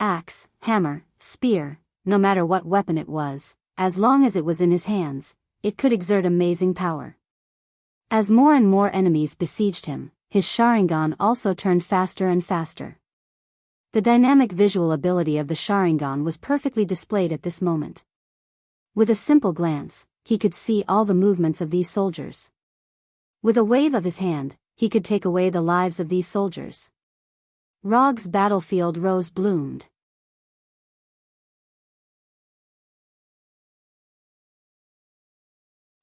axe, hammer, spear, no matter what weapon it was, as long as it was in his hands, it could exert amazing power. As more and more enemies besieged him, his Sharingan also turned faster and faster. The dynamic visual ability of the Sharingan was perfectly displayed at this moment. With a simple glance, he could see all the movements of these soldiers. With a wave of his hand, he could take away the lives of these soldiers. Rog's battlefield rose bloomed.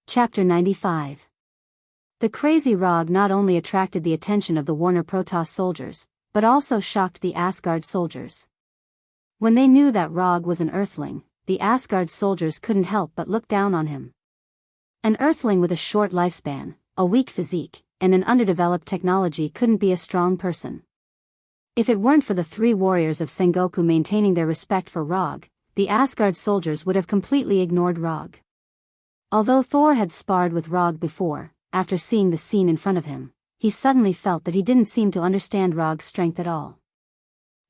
Chapter 95. The crazy Rog not only attracted the attention of the Warner Protoss soldiers, but also shocked the Asgard soldiers. When they knew that Rog was an Earthling, the Asgard soldiers couldn't help but look down on him. An Earthling with a short lifespan, a weak physique, and an underdeveloped technology couldn't be a strong person. If it weren't for the 3 warriors of Sengoku maintaining their respect for Rog, the Asgard soldiers would have completely ignored Rog. Although Thor had sparred with Rog before, after seeing the scene in front of him, he suddenly felt that he didn't seem to understand Rog's strength at all.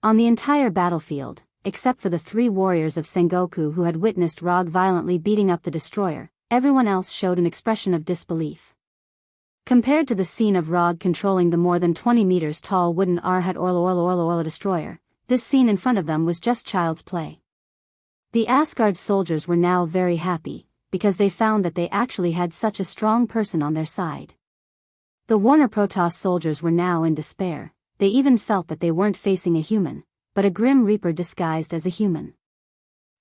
On the entire battlefield, except for the 3 warriors of Sengoku who had witnessed Rog violently beating up the destroyer, everyone else showed an expression of disbelief. Compared to the scene of Rog controlling the more than 20 meters tall wooden Arhat Orla destroyer, this scene in front of them was just child's play. The Asgard soldiers were now very happy, because they found that they actually had such a strong person on their side. The Warner Protoss soldiers were now in despair. They even felt that they weren't facing a human, but a Grim Reaper disguised as a human.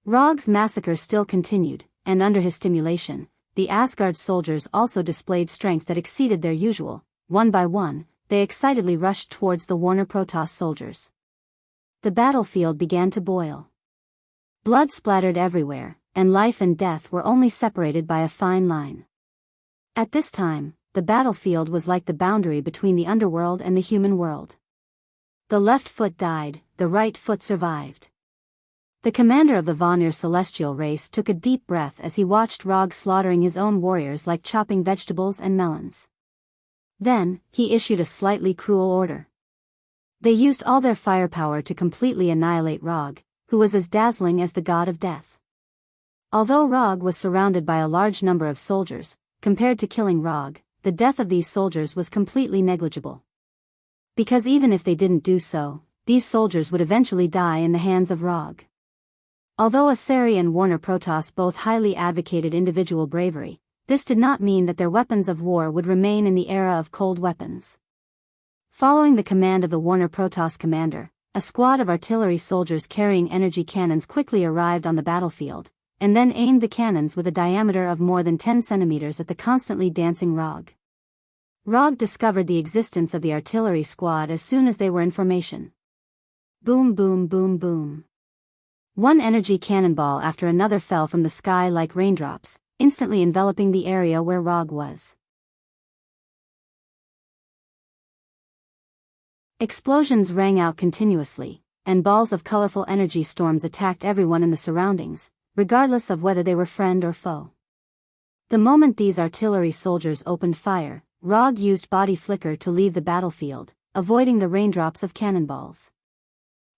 Rog's massacre still continued, and under his stimulation, the Asgard soldiers also displayed strength that exceeded their usual. One by one, they excitedly rushed towards the Warner Protoss soldiers. The battlefield began to boil. Blood splattered everywhere, and life and death were only separated by a fine line. At this time, the battlefield was like the boundary between the underworld and the human world. The left foot died, the right foot survived. The commander of the Vanir celestial race took a deep breath as he watched Rog slaughtering his own warriors like chopping vegetables and melons. Then, he issued a slightly cruel order. They used all their firepower to completely annihilate Rog, who was as dazzling as the god of death. Although Rog was surrounded by a large number of soldiers, compared to killing Rog, the death of these soldiers was completely negligible. Because even if they didn't do so, these soldiers would eventually die in the hands of Rog. Although Asari and Warner Protoss both highly advocated individual bravery, this did not mean that their weapons of war would remain in the era of cold weapons. Following the command of the Warner Protoss commander, a squad of artillery soldiers carrying energy cannons quickly arrived on the battlefield, and then aimed the cannons with a diameter of more than 10 centimeters at the constantly dancing Rog. Rog discovered the existence of the artillery squad as soon as they were in formation. Boom, boom, boom, boom. One energy cannonball after another fell from the sky like raindrops, instantly enveloping the area where Rog was. Explosions rang out continuously, and balls of colorful energy storms attacked everyone in the surroundings, regardless of whether they were friend or foe. The moment these artillery soldiers opened fire, Rog used body flicker to leave the battlefield, avoiding the raindrops of cannonballs.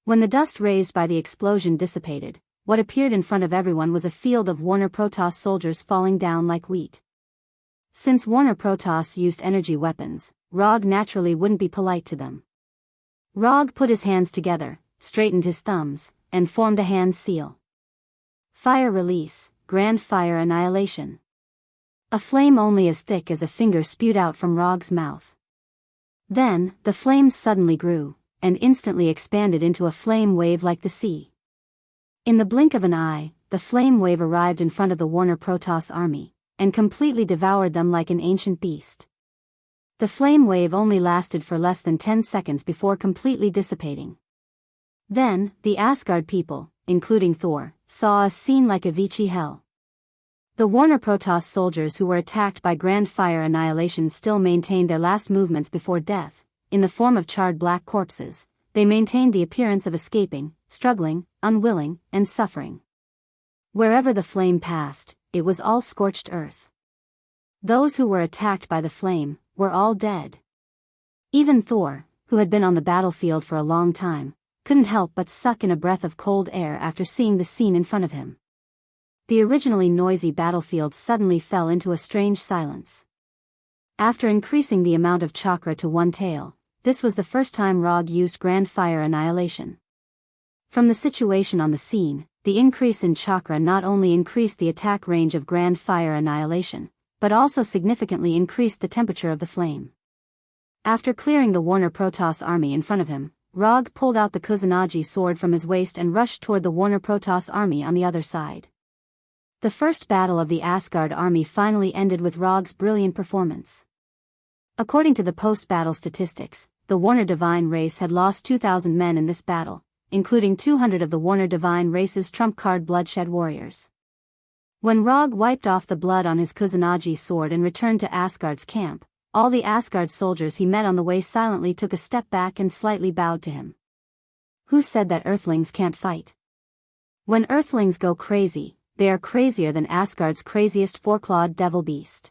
When the dust raised by the explosion dissipated, what appeared in front of everyone was a field of Warner Protoss soldiers falling down like wheat. Since Warner Protoss used energy weapons, Rog naturally wouldn't be polite to them. Rog put his hands together, straightened his thumbs, and formed a hand seal. Fire release, grand fire annihilation. A flame only as thick as a finger spewed out from Rog's mouth. Then, the flames suddenly grew, and instantly expanded into a flame wave like the sea. In the blink of an eye, the flame wave arrived in front of the Warner Protoss army, and completely devoured them like an ancient beast. The flame wave only lasted for less than 10 seconds before completely dissipating. Then, the Asgard people, including Thor, saw a scene like a Vichy hell. The Warner Protoss soldiers who were attacked by Grand Fire Annihilation still maintained their last movements before death. In the form of charred black corpses, they maintained the appearance of escaping, struggling, unwilling, and suffering. Wherever the flame passed, it was all scorched earth. Those who were attacked by the flame were all dead. Even Thor, who had been on the battlefield for a long time, couldn't help but suck in a breath of cold air after seeing the scene in front of him. The originally noisy battlefield suddenly fell into a strange silence. After increasing the amount of chakra to one tael, this was the first time Rog used Grand Fire Annihilation. From the situation on the scene, the increase in chakra not only increased the attack range of Grand Fire Annihilation, but also significantly increased the temperature of the flame. After clearing the Warner Protoss army in front of him, Rog pulled out the Kusanagi sword from his waist and rushed toward the Warner Protoss army on the other side. The first battle of the Asgard army finally ended with Rog's brilliant performance. According to the post-battle statistics, the Warner Divine race had lost 2,000 men in this battle, including 200 of the Warner Divine race's trump card bloodshed warriors. When Rog wiped off the blood on his Kusanagi sword and returned to Asgard's camp, all the Asgard soldiers he met on the way silently took a step back and slightly bowed to him. Who said that Earthlings can't fight? When Earthlings go crazy, they are crazier than Asgard's craziest four-clawed devil beast.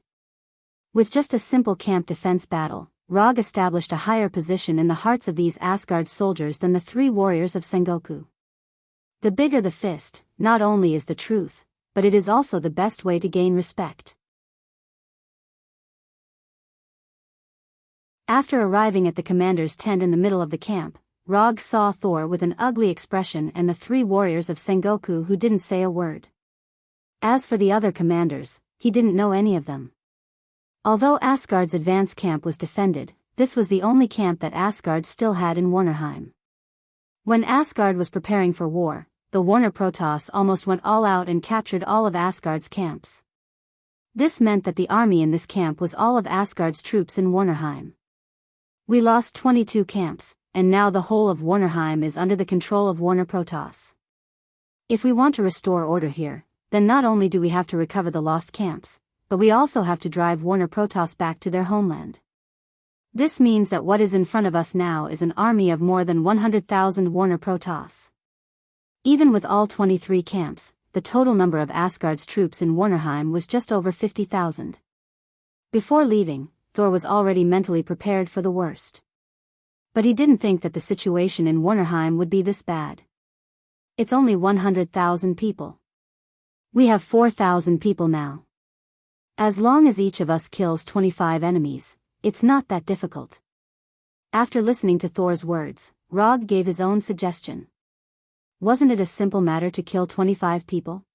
With just a simple camp defense battle, Rog established a higher position in the hearts of these Asgard soldiers than the three warriors of Sengoku. The bigger the fist, not only is the truth, but it is also the best way to gain respect. After arriving at the commander's tent in the middle of the camp, Rog saw Thor with an ugly expression and the three warriors of Sengoku who didn't say a word. As for the other commanders, he didn't know any of them. Although Asgard's advance camp was defended, this was the only camp that Asgard still had in Warnerheim. When Asgard was preparing for war, the Warner Protoss almost went all out and captured all of Asgard's camps. This meant that the army in this camp was all of Asgard's troops in Warnerheim. We lost 22 camps, and now the whole of Warnerheim is under the control of Warner Protoss. If we want to restore order here, then not only do we have to recover the lost camps, but we also have to drive Warner Protoss back to their homeland. This means that what is in front of us now is an army of more than 100,000 Warner Protoss. Even with all 23 camps, the total number of Asgard's troops in Warnerheim was just over 50,000. Before leaving, Thor was already mentally prepared for the worst. But he didn't think that the situation in Warnerheim would be this bad. It's only 100,000 people. We have 4,000 people now. As long as each of us kills 25 enemies, it's not that difficult. After listening to Thor's words, Rog gave his own suggestion. Wasn't it a simple matter to kill 25 people?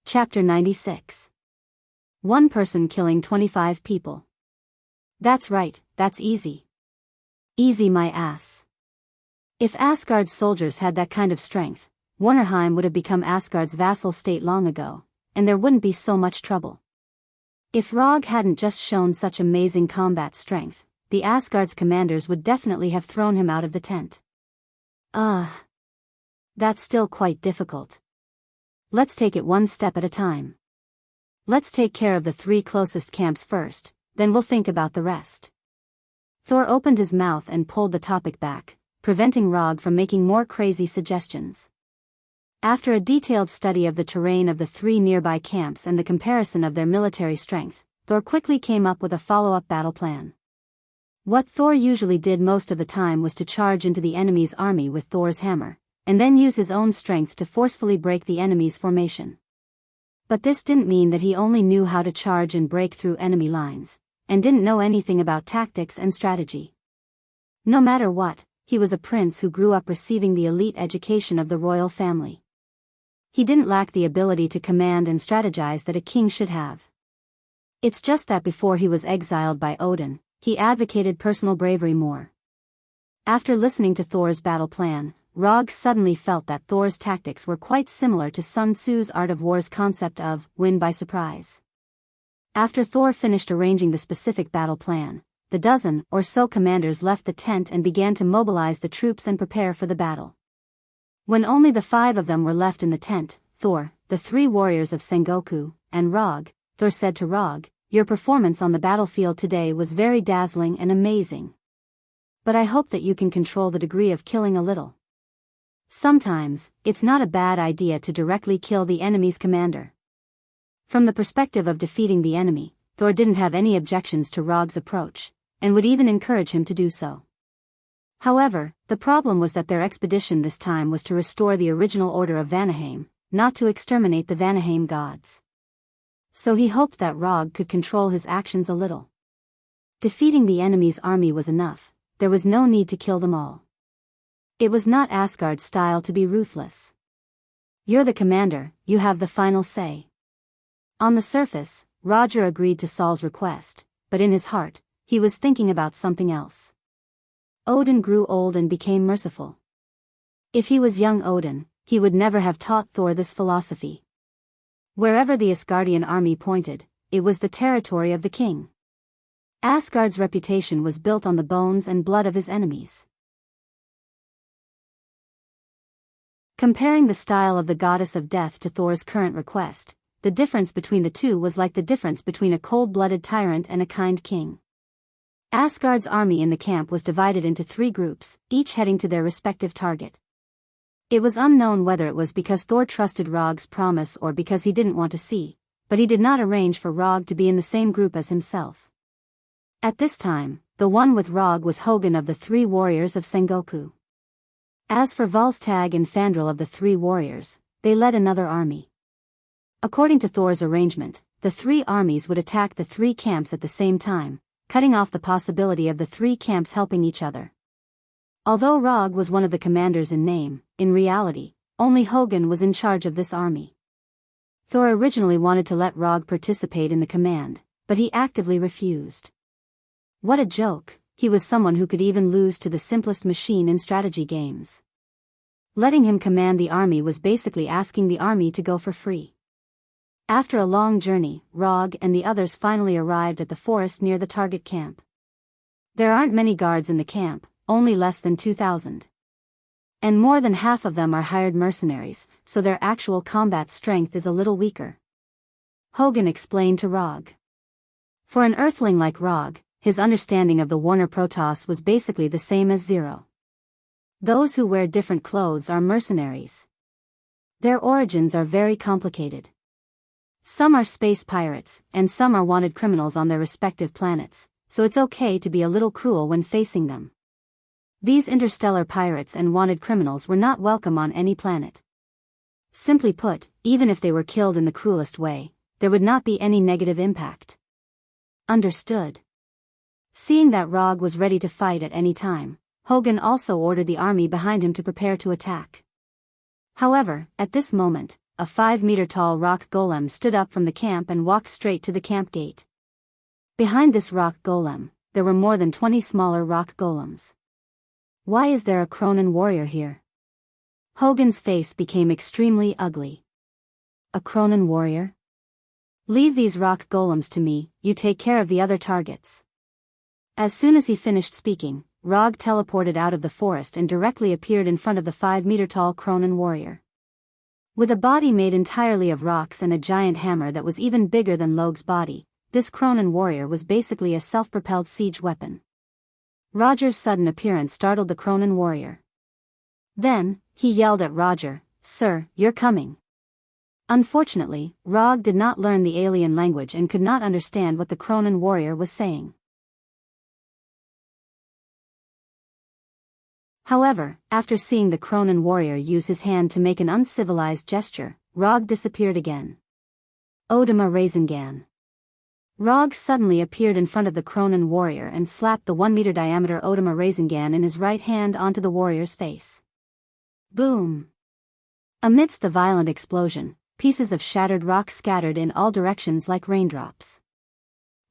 Chapter 96. One person killing 25 people. That's right, that's easy. Easy my ass. If Asgard's soldiers had that kind of strength, Warnerheim would have become Asgard's vassal state long ago, and there wouldn't be so much trouble. If Rog hadn't just shown such amazing combat strength, the Asgard's commanders would definitely have thrown him out of the tent. That's still quite difficult. Let's take it one step at a time. Let's take care of the 3 closest camps first, then we'll think about the rest. Thor opened his mouth and pulled the topic back, preventing Rog from making more crazy suggestions. After a detailed study of the terrain of the 3 nearby camps and the comparison of their military strength, Thor quickly came up with a follow-up battle plan. What Thor usually did most of the time was to charge into the enemy's army with Thor's hammer, and then use his own strength to forcefully break the enemy's formation. But this didn't mean that he only knew how to charge and break through enemy lines, and didn't know anything about tactics and strategy. No matter what, he was a prince who grew up receiving the elite education of the royal family. He didn't lack the ability to command and strategize that a king should have. It's just that before he was exiled by Odin, he advocated personal bravery more. After listening to Thor's battle plan, Rog suddenly felt that Thor's tactics were quite similar to Sun Tzu's Art of War's concept of win by surprise. After Thor finished arranging the specific battle plan, the dozen or so commanders left the tent and began to mobilize the troops and prepare for the battle. When only the 5 of them were left in the tent, Thor, the 3 warriors of Sengoku, and Rog, Thor said to Rog, "Your performance on the battlefield today was very dazzling and amazing. But I hope that you can control the degree of killing a little. Sometimes, it's not a bad idea to directly kill the enemy's commander." From the perspective of defeating the enemy, Thor didn't have any objections to Rog's approach, and would even encourage him to do so. However, the problem was that their expedition this time was to restore the original order of Vanaheim, not to exterminate the Vanaheim gods. So he hoped that Rog could control his actions a little. Defeating the enemy's army was enough, there was no need to kill them all. It was not Asgard's style to be ruthless. You're the commander, you have the final say. On the surface, Roger agreed to Saul's request, but in his heart, he was thinking about something else. Odin grew old and became merciful. If he was young Odin, he would never have taught Thor this philosophy. Wherever the Asgardian army pointed, it was the territory of the king. Asgard's reputation was built on the bones and blood of his enemies. Comparing the style of the goddess of death to Thor's current request, the difference between the two was like the difference between a cold-blooded tyrant and a kind king. Asgard's army in the camp was divided into 3 groups, each heading to their respective target. It was unknown whether it was because Thor trusted Rog's promise or because he didn't want to see, but he did not arrange for Rog to be in the same group as himself. At this time, the one with Rog was Hogun of the 3 warriors of Sengoku. As for Volstagg and Fandral of the 3 warriors, they led another army. According to Thor's arrangement, the 3 armies would attack the 3 camps at the same time, cutting off the possibility of the 3 camps helping each other. Although Rog was one of the commanders in name, in reality, only Hogun was in charge of this army. Thor originally wanted to let Rog participate in the command, but he actively refused. What a joke, he was someone who could even lose to the simplest machine in strategy games. Letting him command the army was basically asking the army to go for free. After a long journey, Rog and the others finally arrived at the forest near the target camp. There aren't many guards in the camp, only less than 2,000. And more than half of them are hired mercenaries, so their actual combat strength is a little weaker. Hogun explained to Rog. For an earthling like Rog, his understanding of the Warner Protoss was basically the same as zero. Those who wear different clothes are mercenaries. Their origins are very complicated. Some are space pirates, and some are wanted criminals on their respective planets, so it's okay to be a little cruel when facing them. These interstellar pirates and wanted criminals were not welcome on any planet. Simply put, even if they were killed in the cruelest way, there would not be any negative impact. Understood. Seeing that Rog was ready to fight at any time, Hogan also ordered the army behind him to prepare to attack. However, at this moment, a 5-meter-tall rock golem stood up from the camp and walked straight to the camp gate. Behind this rock golem, there were more than 20 smaller rock golems. Why is there a Cronin warrior here? Hogan's face became extremely ugly. A Cronin warrior? Leave these rock golems to me, you take care of the other targets. As soon as he finished speaking, Rog teleported out of the forest and directly appeared in front of the 5-meter-tall Cronin warrior. With a body made entirely of rocks and a giant hammer that was even bigger than Log's body, this Cronin warrior was basically a self-propelled siege weapon. Roger's sudden appearance startled the Cronin warrior. Then, he yelled at Roger, "Sir, you're coming." Unfortunately, Rog did not learn the alien language and could not understand what the Cronin warrior was saying. However, after seeing the Cronin warrior use his hand to make an uncivilized gesture, Rog disappeared again. Odama Rasengan. Rog suddenly appeared in front of the Cronin warrior and slapped the 1-meter diameter Odama Rasengan in his right hand onto the warrior's face. Boom! Amidst the violent explosion, pieces of shattered rock scattered in all directions like raindrops.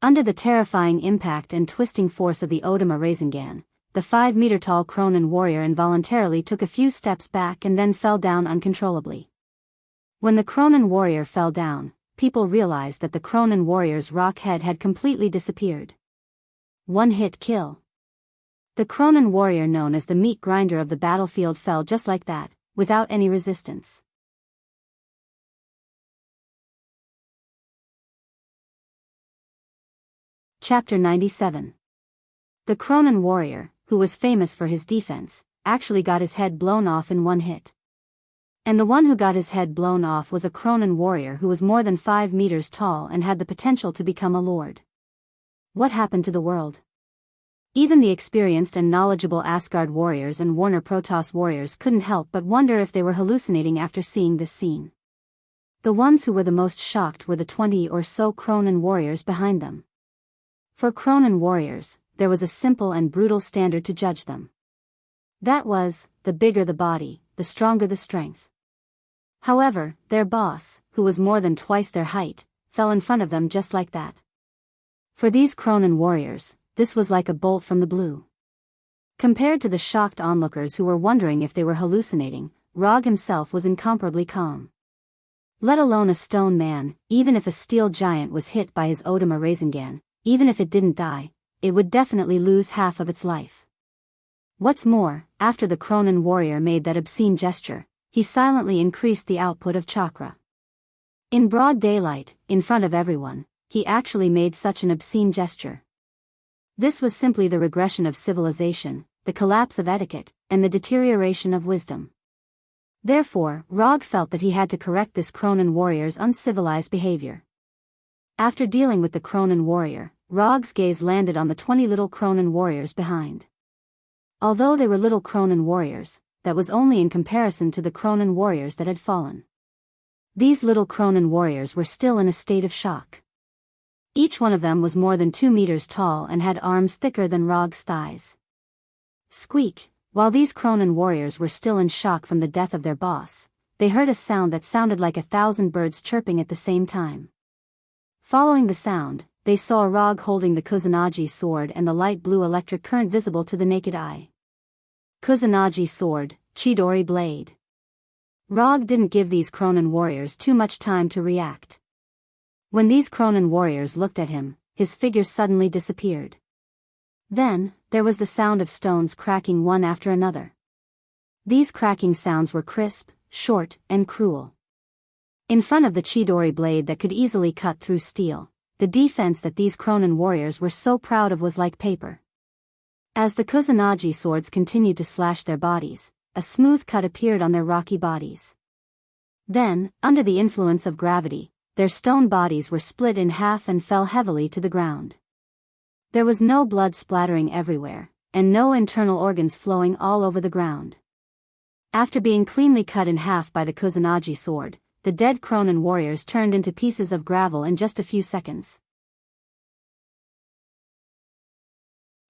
Under the terrifying impact and twisting force of the Odama Rasengan, the 5-meter-tall Cronin warrior involuntarily took a few steps back and then fell down uncontrollably. When the Cronin warrior fell down, people realized that the Cronin warrior's rock head had completely disappeared. One-hit kill. The Cronin warrior known as the meat grinder of the battlefield fell just like that, without any resistance. Chapter 97. The Cronin warrior, who was famous for his defense, actually got his head blown off in one hit. And the one who got his head blown off was a Cronin warrior who was more than 5 meters tall and had the potential to become a lord. What happened to the world? Even the experienced and knowledgeable Asgard warriors and Warner Protoss warriors couldn't help but wonder if they were hallucinating after seeing this scene. The ones who were the most shocked were the 20 or so Cronin warriors behind them. For Cronin warriors, there was a simple and brutal standard to judge them. That was, the bigger the body, the stronger the strength. However, their boss, who was more than twice their height, fell in front of them just like that. For these Cronin warriors, this was like a bolt from the blue. Compared to the shocked onlookers who were wondering if they were hallucinating, Rog himself was incomparably calm. Let alone a stone man, even if a steel giant was hit by his Odama Rasengan, even if it didn't die, it would definitely lose half of its life. What's more, after the Cronin warrior made that obscene gesture, he silently increased the output of chakra. In broad daylight, in front of everyone, he actually made such an obscene gesture. This was simply the regression of civilization, the collapse of etiquette, and the deterioration of wisdom. Therefore, Rog felt that he had to correct this Cronin warrior's uncivilized behavior. After dealing with the Cronin warrior, Rog's gaze landed on the 20 little Cronin warriors behind. Although they were little Cronin warriors, that was only in comparison to the Cronin warriors that had fallen. These little Cronin warriors were still in a state of shock. Each one of them was more than 2 meters tall and had arms thicker than Rog's thighs. Squeak! While these Cronin warriors were still in shock from the death of their boss, they heard a sound that sounded like 1,000 birds chirping at the same time. Following the sound, they saw Rog holding the Kusanagi sword and the light blue electric current visible to the naked eye. Kusanagi sword, Chidori blade. Rog didn't give these Cronin warriors too much time to react. When these Cronin warriors looked at him, his figure suddenly disappeared. Then, there was the sound of stones cracking one after another. These cracking sounds were crisp, short, and cruel. In front of the Chidori blade that could easily cut through steel, the defense that these Cronin warriors were so proud of was like paper. As the Kusanagi swords continued to slash their bodies, a smooth cut appeared on their rocky bodies. Then, under the influence of gravity, their stone bodies were split in half and fell heavily to the ground. There was no blood splattering everywhere, and no internal organs flowing all over the ground. After being cleanly cut in half by the Kusanagi sword, the dead Cronin warriors turned into pieces of gravel in just a few seconds.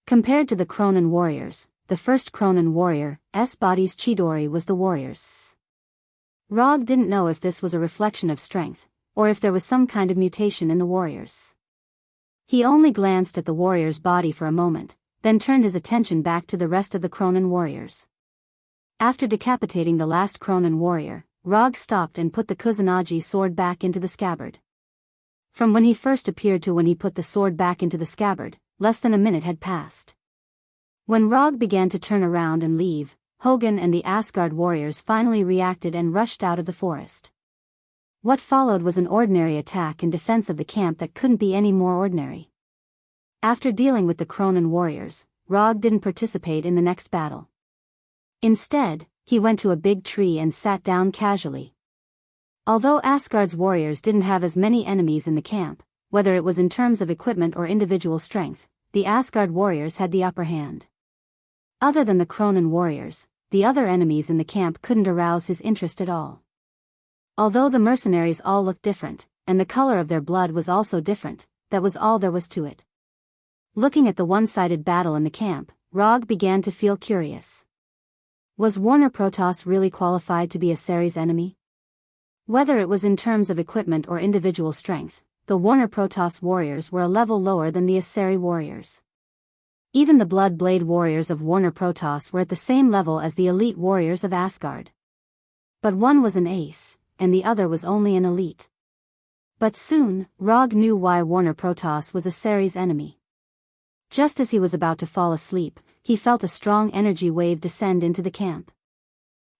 Compared to the Cronan warriors, the first Cronan warrior, body's Chidori was the warrior's. Rog didn't know if this was a reflection of strength, or if there was some kind of mutation in the warriors. He only glanced at the warrior's body for a moment, then turned his attention back to the rest of the Cronan warriors. After decapitating the last Cronan warrior, Rog stopped and put the Kusanagi sword back into the scabbard. From when he first appeared to when he put the sword back into the scabbard, less than a minute had passed. When Rog began to turn around and leave, Hogan and the Asgard warriors finally reacted and rushed out of the forest. What followed was an ordinary attack in defense of the camp that couldn't be any more ordinary. After dealing with the Cronan warriors, Rog didn't participate in the next battle. Instead, he went to a big tree and sat down casually. Although Asgard's warriors didn't have as many enemies in the camp, whether it was in terms of equipment or individual strength, the Asgard warriors had the upper hand. Other than the Cronan warriors, the other enemies in the camp couldn't arouse his interest at all. Although the mercenaries all looked different, and the color of their blood was also different, that was all there was to it. Looking at the one-sided battle in the camp, Rog began to feel curious. Was Warner Protoss really qualified to be a Ceres enemy? Whether it was in terms of equipment or individual strength, the Warner Protoss warriors were a level lower than the Aseri warriors. Even the Blood Blade warriors of Warner Protoss were at the same level as the elite warriors of Asgard. But one was an ace, and the other was only an elite. But soon, Rog knew why Warner Protoss was a Ceres enemy. Just as he was about to fall asleep, he felt a strong energy wave descend into the camp.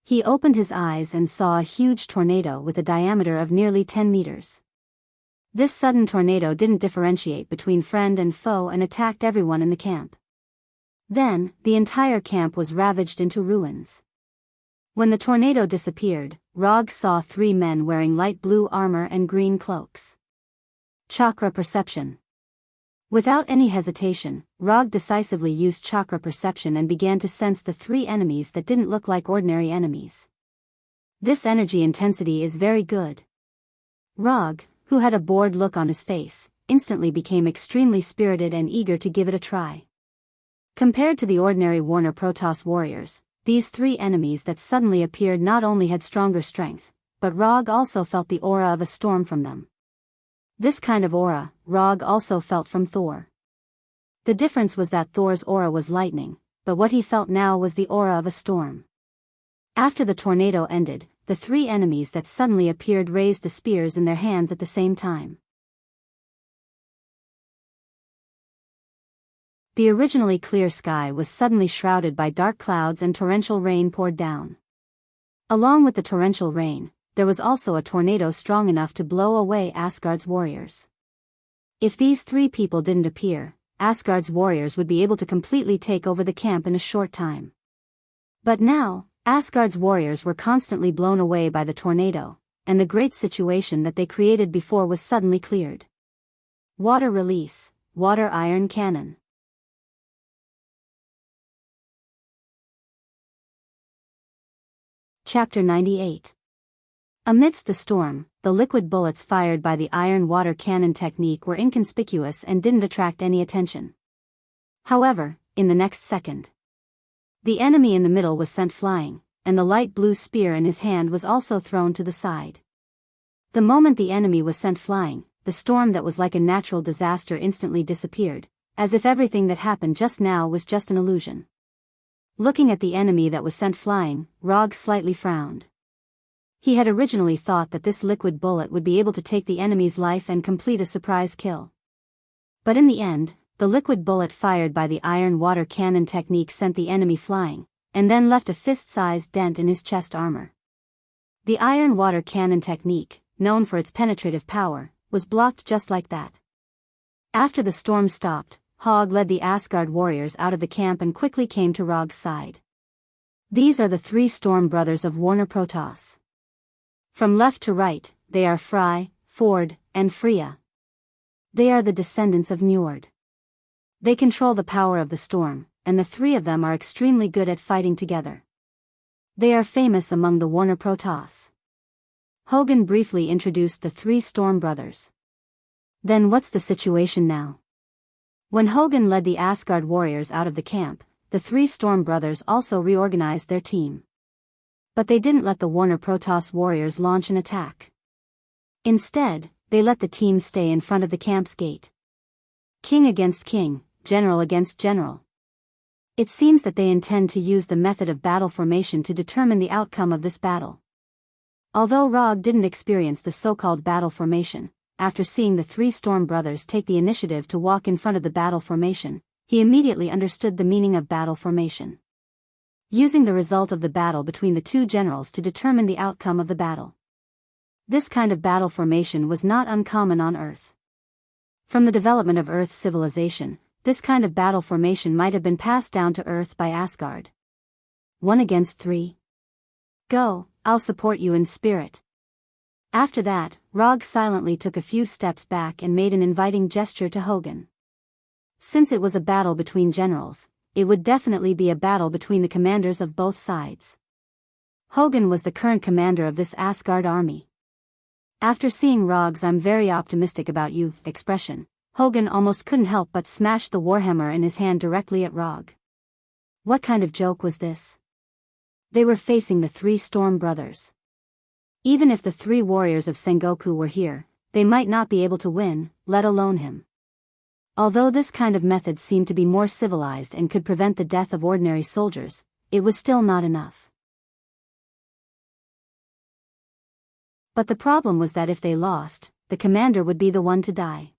He opened his eyes and saw a huge tornado with a diameter of nearly 10 meters. This sudden tornado didn't differentiate between friend and foe and attacked everyone in the camp. Then, the entire camp was ravaged into ruins. When the tornado disappeared, Rog saw 3 men wearing light blue armor and green cloaks. Chakra perception. Without any hesitation, Rog decisively used chakra perception and began to sense the 3 enemies that didn't look like ordinary enemies. This energy intensity is very good. Rog, who had a bored look on his face, instantly became extremely spirited and eager to give it a try. Compared to the ordinary Warner Protoss warriors, these 3 enemies that suddenly appeared not only had stronger strength, but Rog also felt the aura of a storm from them. This kind of aura, Rog also felt from Thor. The difference was that Thor's aura was lightning, but what he felt now was the aura of a storm. After the tornado ended, the 3 enemies that suddenly appeared raised the spears in their hands at the same time. The originally clear sky was suddenly shrouded by dark clouds and torrential rain poured down. Along with the torrential rain, there was also a tornado strong enough to blow away Asgard's warriors. If these 3 people didn't appear, Asgard's warriors would be able to completely take over the camp in a short time. But now, Asgard's warriors were constantly blown away by the tornado, and the great situation that they created before was suddenly cleared. Water release, water iron cannon. Chapter 98. Amidst the storm, the liquid bullets fired by the iron water cannon technique were inconspicuous and didn't attract any attention. However, in the next second, the enemy in the middle was sent flying, and the light blue spear in his hand was also thrown to the side. The moment the enemy was sent flying, the storm that was like a natural disaster instantly disappeared, as if everything that happened just now was just an illusion. Looking at the enemy that was sent flying, Rog slightly frowned. He had originally thought that this liquid bullet would be able to take the enemy's life and complete a surprise kill. But in the end, the liquid bullet fired by the iron water cannon technique sent the enemy flying, and then left a fist-sized dent in his chest armor. The iron water cannon technique, known for its penetrative power, was blocked just like that. After the storm stopped, Hogg led the Asgard warriors out of the camp and quickly came to Rog's side. These are the 3 storm brothers of Warner Protoss. From left to right, they are Fry, Ford, and Freya. They are the descendants of Njord. They control the power of the storm, and the 3 of them are extremely good at fighting together. They are famous among the Warner Protoss. Hogan briefly introduced the 3 storm brothers. Then what's the situation now? When Hogun led the Asgard warriors out of the camp, the three Storm brothers also reorganized their team. But they didn't let the Warner Protoss warriors launch an attack. Instead, they let the team stay in front of the camp's gate. King against king, general against general. It seems that they intend to use the method of battle formation to determine the outcome of this battle. Although Rog didn't experience the so-called battle formation, after seeing the three Storm brothers take the initiative to walk in front of the battle formation, he immediately understood the meaning of battle formation. Using the result of the battle between the two generals to determine the outcome of the battle. This kind of battle formation was not uncommon on Earth. From the development of Earth's civilization, this kind of battle formation might have been passed down to Earth by Asgard. 1 against 3. Go, I'll support you in spirit. After that, Rog silently took a few steps back and made an inviting gesture to Hogun. Since it was a battle between generals, it would definitely be a battle between the commanders of both sides. Hogun was the current commander of this Asgard army. After seeing Rog's "I'm very optimistic about you" expression, Hogun almost couldn't help but smash the warhammer in his hand directly at Rog. What kind of joke was this? They were facing the three Storm brothers. Even if the three warriors of Sengoku were here, they might not be able to win, let alone him. Although this kind of method seemed to be more civilized and could prevent the death of ordinary soldiers, it was still not enough. But the problem was that if they lost, the commander would be the one to die.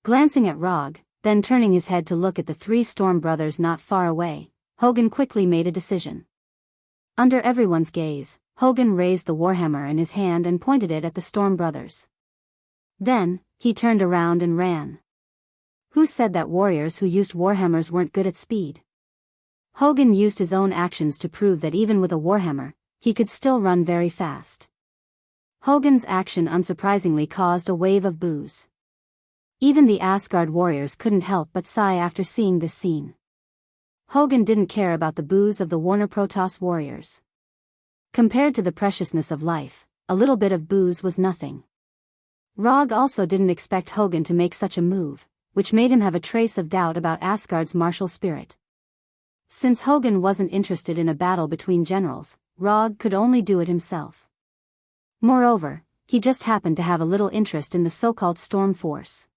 Glancing at Rog, then turning his head to look at the three Storm brothers not far away, Hogun quickly made a decision. Under everyone's gaze, Hogun raised the warhammer in his hand and pointed it at the Storm brothers. Then, he turned around and ran. Who said that warriors who used warhammers weren't good at speed? Hogun used his own actions to prove that even with a warhammer, he could still run very fast. Hogun's action unsurprisingly caused a wave of boos. Even the Asgard warriors couldn't help but sigh after seeing this scene. Hogun didn't care about the boos of the Warner Protoss warriors. Compared to the preciousness of life, a little bit of boos was nothing. Rog also didn't expect Hogun to make such a move, which made him have a trace of doubt about Asgard's martial spirit. Since Hogun wasn't interested in a battle between generals, Rog could only do it himself. Moreover, he just happened to have a little interest in the so-called storm force.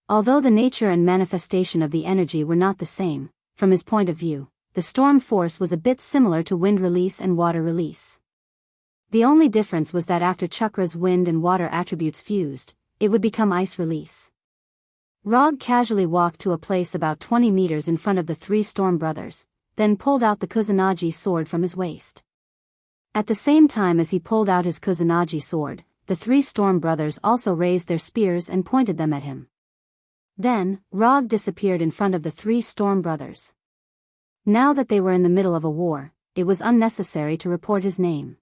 Although the nature and manifestation of the energy were not the same, from his point of view, the storm force was a bit similar to wind release and water release. The only difference was that after Chakra's wind and water attributes fused, it would become ice release. Rog casually walked to a place about 20 meters in front of the three Storm brothers, then pulled out the Kusanagi sword from his waist. At the same time as he pulled out his Kusanagi sword, the three Storm brothers also raised their spears and pointed them at him. Then, Rog disappeared in front of the three Storm brothers. Now that they were in the middle of a war, it was unnecessary to report his name.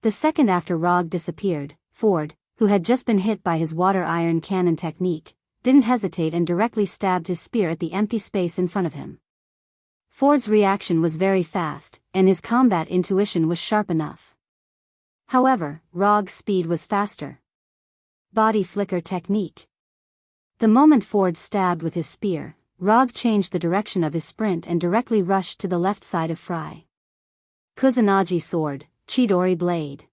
The second after Rog disappeared, Ford, who had just been hit by his water iron cannon technique, didn't hesitate and directly stabbed his spear at the empty space in front of him. Ford's reaction was very fast, and his combat intuition was sharp enough. However, Rog's speed was faster. Body flicker technique. The moment Ford stabbed with his spear, Rog changed the direction of his sprint and directly rushed to the left side of Fry. Kusanagi sword, Chidori blade.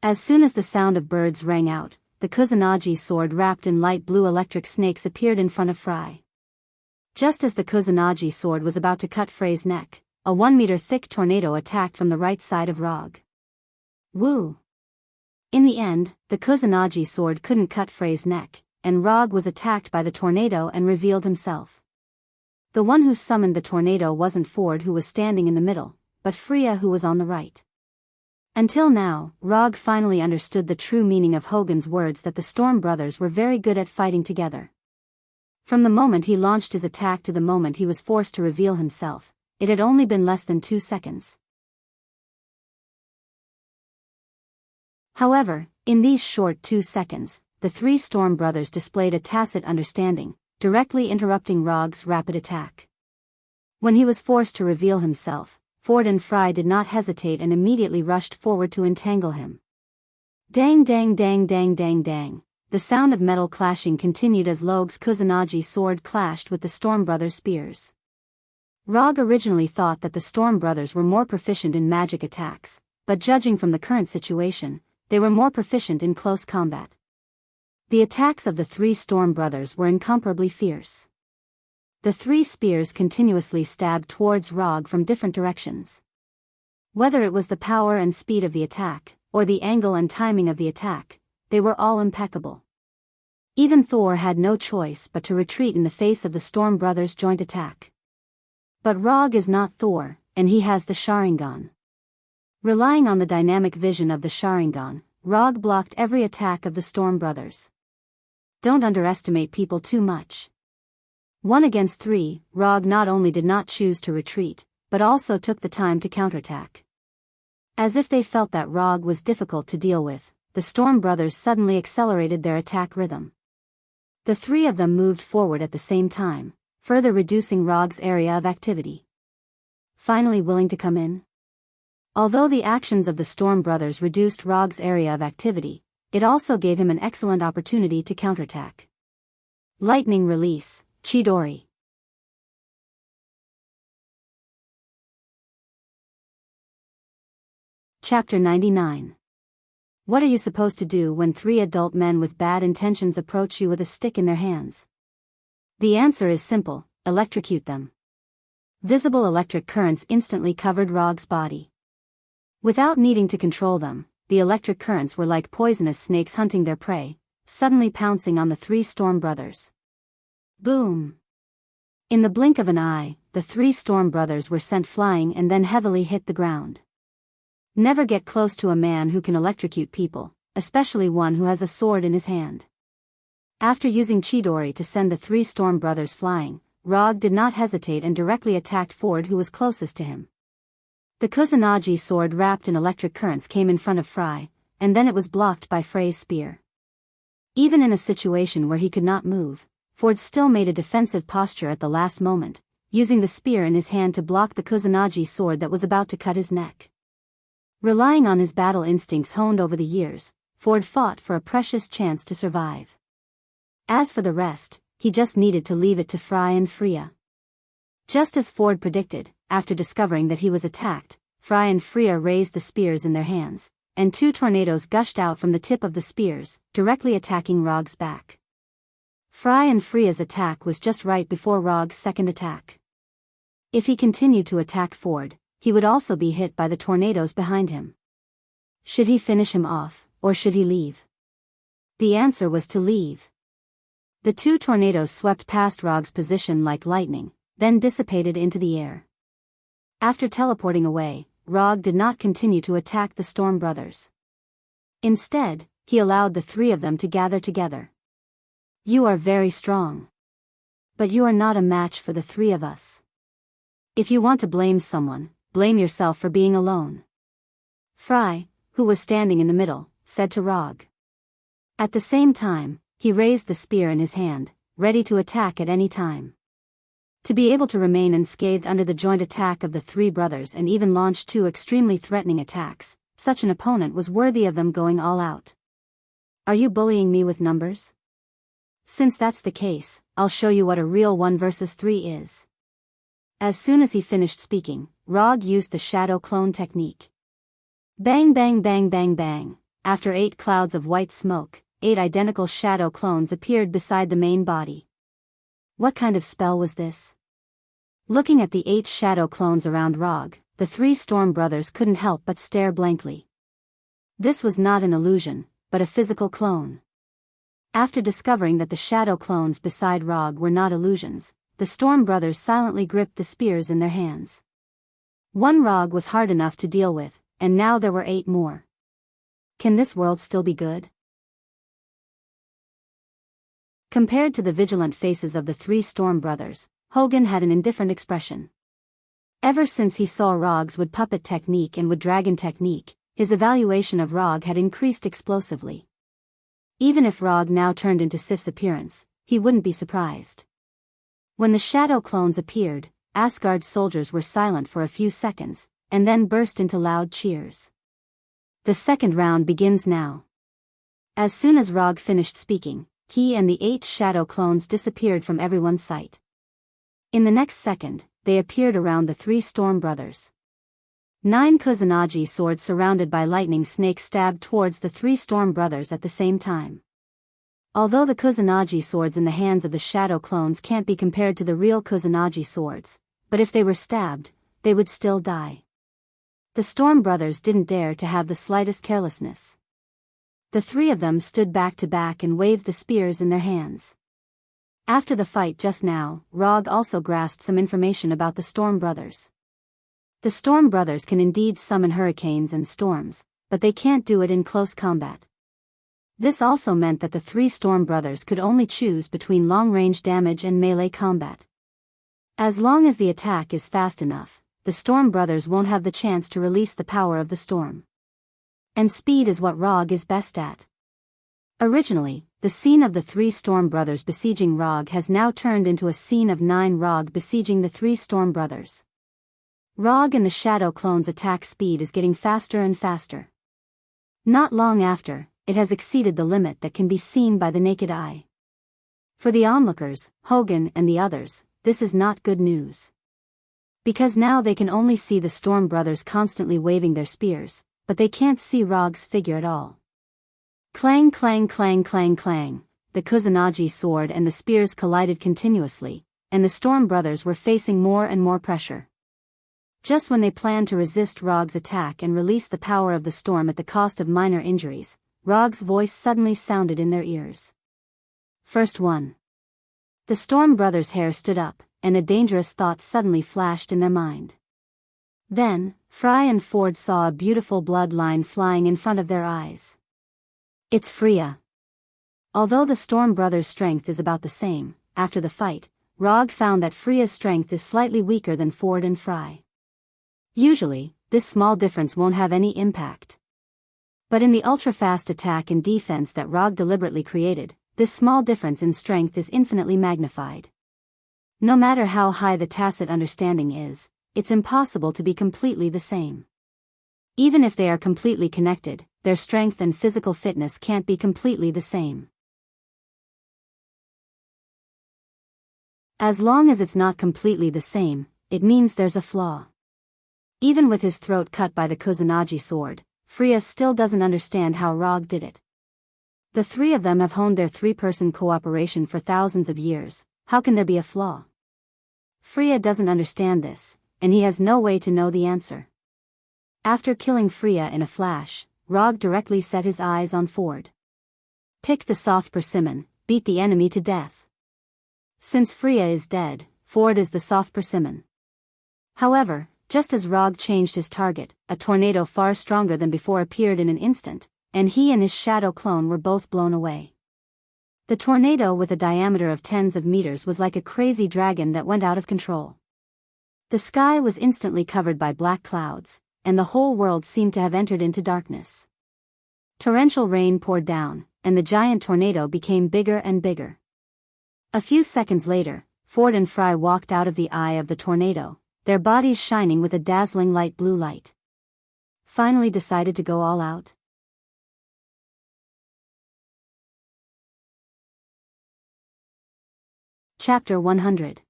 As soon as the sound of birds rang out, the Kusanagi sword wrapped in light blue electric snakes appeared in front of Fry. Just as the Kusanagi sword was about to cut Frey's neck, a 1-meter thick tornado attacked from the right side of Rog. Woo! In the end, the Kusanagi sword couldn't cut Frey's neck, and Rog was attacked by the tornado and revealed himself. The one who summoned the tornado wasn't Ford, who was standing in the middle, but Freya, who was on the right. Until now, Rog finally understood the true meaning of Hogun's words that the Storm brothers were very good at fighting together. From the moment he launched his attack to the moment he was forced to reveal himself, it had only been less than 2 seconds. However, in these short 2 seconds, the three Storm brothers displayed a tacit understanding, directly interrupting Rog's rapid attack. When he was forced to reveal himself, Ford and Fry did not hesitate and immediately rushed forward to entangle him. Dang dang dang dang dang dang. The the sound of metal clashing continued as Logue's Kusanagi sword clashed with the Storm Brothers' spears. Rog originally thought that the Storm Brothers were more proficient in magic attacks, but judging from the current situation, they were more proficient in close combat. The attacks of the three Storm Brothers were incomparably fierce. The three spears continuously stabbed towards Rog from different directions. Whether it was the power and speed of the attack, or the angle and timing of the attack, they were all impeccable. Even Thor had no choice but to retreat in the face of the Storm Brothers' joint attack. But Rog is not Thor, and he has the Sharingan. Relying on the dynamic vision of the Sharingan, Rog blocked every attack of the Storm Brothers. Don't underestimate people too much. 1 against 3, Rog not only did not choose to retreat, but also took the time to counterattack. As if they felt that Rog was difficult to deal with, the Storm Brothers suddenly accelerated their attack rhythm. The three of them moved forward at the same time, further reducing Rog's area of activity. Finally willing to come in? Although the actions of the Storm Brothers reduced Rog's area of activity, it also gave him an excellent opportunity to counterattack. Lightning Release, Chidori. Chapter 99. What are you supposed to do when 3 adult men with bad intentions approach you with a stick in their hands? The answer is simple: electrocute them. Visible electric currents instantly covered Rog's body. Without needing to control them, the electric currents were like poisonous snakes hunting their prey, suddenly pouncing on the 3 Storm Brothers. Boom! In the blink of an eye, the 3 Storm Brothers were sent flying and then heavily hit the ground. Never get close to a man who can electrocute people, especially one who has a sword in his hand. After using Chidori to send the 3 Storm Brothers flying, Rog did not hesitate and directly attacked Ford, who was closest to him. The Kusanagi sword wrapped in electric currents came in front of Fry, and then it was blocked by Frey's spear. Even in a situation where he could not move, Ford still made a defensive posture at the last moment, using the spear in his hand to block the Kusanagi sword that was about to cut his neck. Relying on his battle instincts honed over the years, Ford fought for a precious chance to survive. As for the rest, he just needed to leave it to Fry and Freya. Just as Ford predicted, after discovering that he was attacked, Fry and Freya raised the spears in their hands, and 2 tornadoes gushed out from the tip of the spears, directly attacking Rog's back. Fry and Freya's attack was just right before Rog's second attack. If he continued to attack Ford, he would also be hit by the tornadoes behind him. Should he finish him off, or should he leave? The answer was to leave. The 2 tornadoes swept past Rog's position like lightning, then dissipated into the air. After teleporting away, Rog did not continue to attack the Storm Brothers. Instead, he allowed the 3 of them to gather together. You are very strong. But you are not a match for the 3 of us. If you want to blame someone, blame yourself for being alone. Fry, who was standing in the middle, said to Rog. At the same time, he raised the spear in his hand, ready to attack at any time. To be able to remain unscathed under the joint attack of the 3 brothers and even launch 2 extremely threatening attacks, such an opponent was worthy of them going all out. Are you bullying me with numbers? Since that's the case, I'll show you what a real 1 versus 3 is. As soon as he finished speaking, Rog used the shadow clone technique. Bang bang bang bang bang. After 8 clouds of white smoke, 8 identical shadow clones appeared beside the main body. What kind of spell was this? Looking at the 8 shadow clones around Rog, the 3 Storm Brothers couldn't help but stare blankly. This was not an illusion, but a physical clone. After discovering that the shadow clones beside Rog were not illusions, the Storm Brothers silently gripped the spears in their hands. 1 Rog was hard enough to deal with, and now there were 8 more. Can this world still be good? Compared to the vigilant faces of the 3 Storm Brothers, Hogan had an indifferent expression. Ever since he saw Rog's wood puppet technique and wood dragon technique, his evaluation of Rog had increased explosively. Even if Rog now turned into Sif's appearance, he wouldn't be surprised. When the shadow clones appeared, Asgard's soldiers were silent for a few seconds, and then burst into loud cheers. The second round begins now. As soon as Rog finished speaking, he and the 8 shadow clones disappeared from everyone's sight. In the next second, they appeared around the 3 storm brothers. 9 Kusanagi swords surrounded by lightning snakes stabbed towards the 3 storm brothers at the same time. Although the Kusanagi swords in the hands of the shadow clones can't be compared to the real Kusanagi swords, but if they were stabbed, they would still die. The storm brothers didn't dare to have the slightest carelessness. The 3 of them stood back to back and waved the spears in their hands. After the fight just now, Rog also grasped some information about the storm brothers. The storm brothers can indeed summon hurricanes and storms, but they can't do it in close combat. This also meant that the 3 storm brothers could only choose between long-range damage and melee combat. As long as the attack is fast enough, the storm brothers won't have the chance to release the power of the storm. And speed is what Rog is best at. Originally, the scene of the 3 storm brothers besieging Rog has now turned into a scene of 9 Rog besieging the 3 storm brothers. Rog and the shadow clones' attack speed is getting faster and faster. Not long after, it has exceeded the limit that can be seen by the naked eye. For the onlookers, Hogan and the others, this is not good news. Because now they can only see the storm brothers constantly waving their spears, but they can't see Rog's figure at all. Clang clang clang clang clang, the Kusanagi sword and the spears collided continuously, and the storm brothers were facing more and more pressure. Just when they planned to resist Rog's attack and release the power of the storm at the cost of minor injuries, Rog's voice suddenly sounded in their ears. First one. The storm brothers' hair stood up, and a dangerous thought suddenly flashed in their mind. Then, Fry and Ford saw a beautiful bloodline flying in front of their eyes. It's Freya. Although the storm brothers' strength is about the same, after the fight, Rog found that Freya's strength is slightly weaker than Ford and Fry. Usually, this small difference won't have any impact. But in the ultra-fast attack and defense that Rog deliberately created, this small difference in strength is infinitely magnified. No matter how high the tacit understanding is, it's impossible to be completely the same. Even if they are completely connected, their strength and physical fitness can't be completely the same. As long as it's not completely the same, it means there's a flaw. Even with his throat cut by the Kusanagi sword, Freya still doesn't understand how Rog did it. The 3 of them have honed their 3-person cooperation for thousands of years. How can there be a flaw? Freya doesn't understand this, and he has no way to know the answer. After killing Freya in a flash, Rog directly set his eyes on Ford. Pick the soft persimmon, beat the enemy to death. Since Freya is dead, Ford is the soft persimmon. However, just as Rog changed his target, a tornado far stronger than before appeared in an instant, and he and his shadow clone were both blown away. The tornado with a diameter of tens of meters was like a crazy dragon that went out of control. The sky was instantly covered by black clouds, and the whole world seemed to have entered into darkness. Torrential rain poured down, and the giant tornado became bigger and bigger. A few seconds later, Ford and Fry walked out of the eye of the tornado, their bodies shining with a dazzling light blue light. Finally decided to go all out. Chapter 100.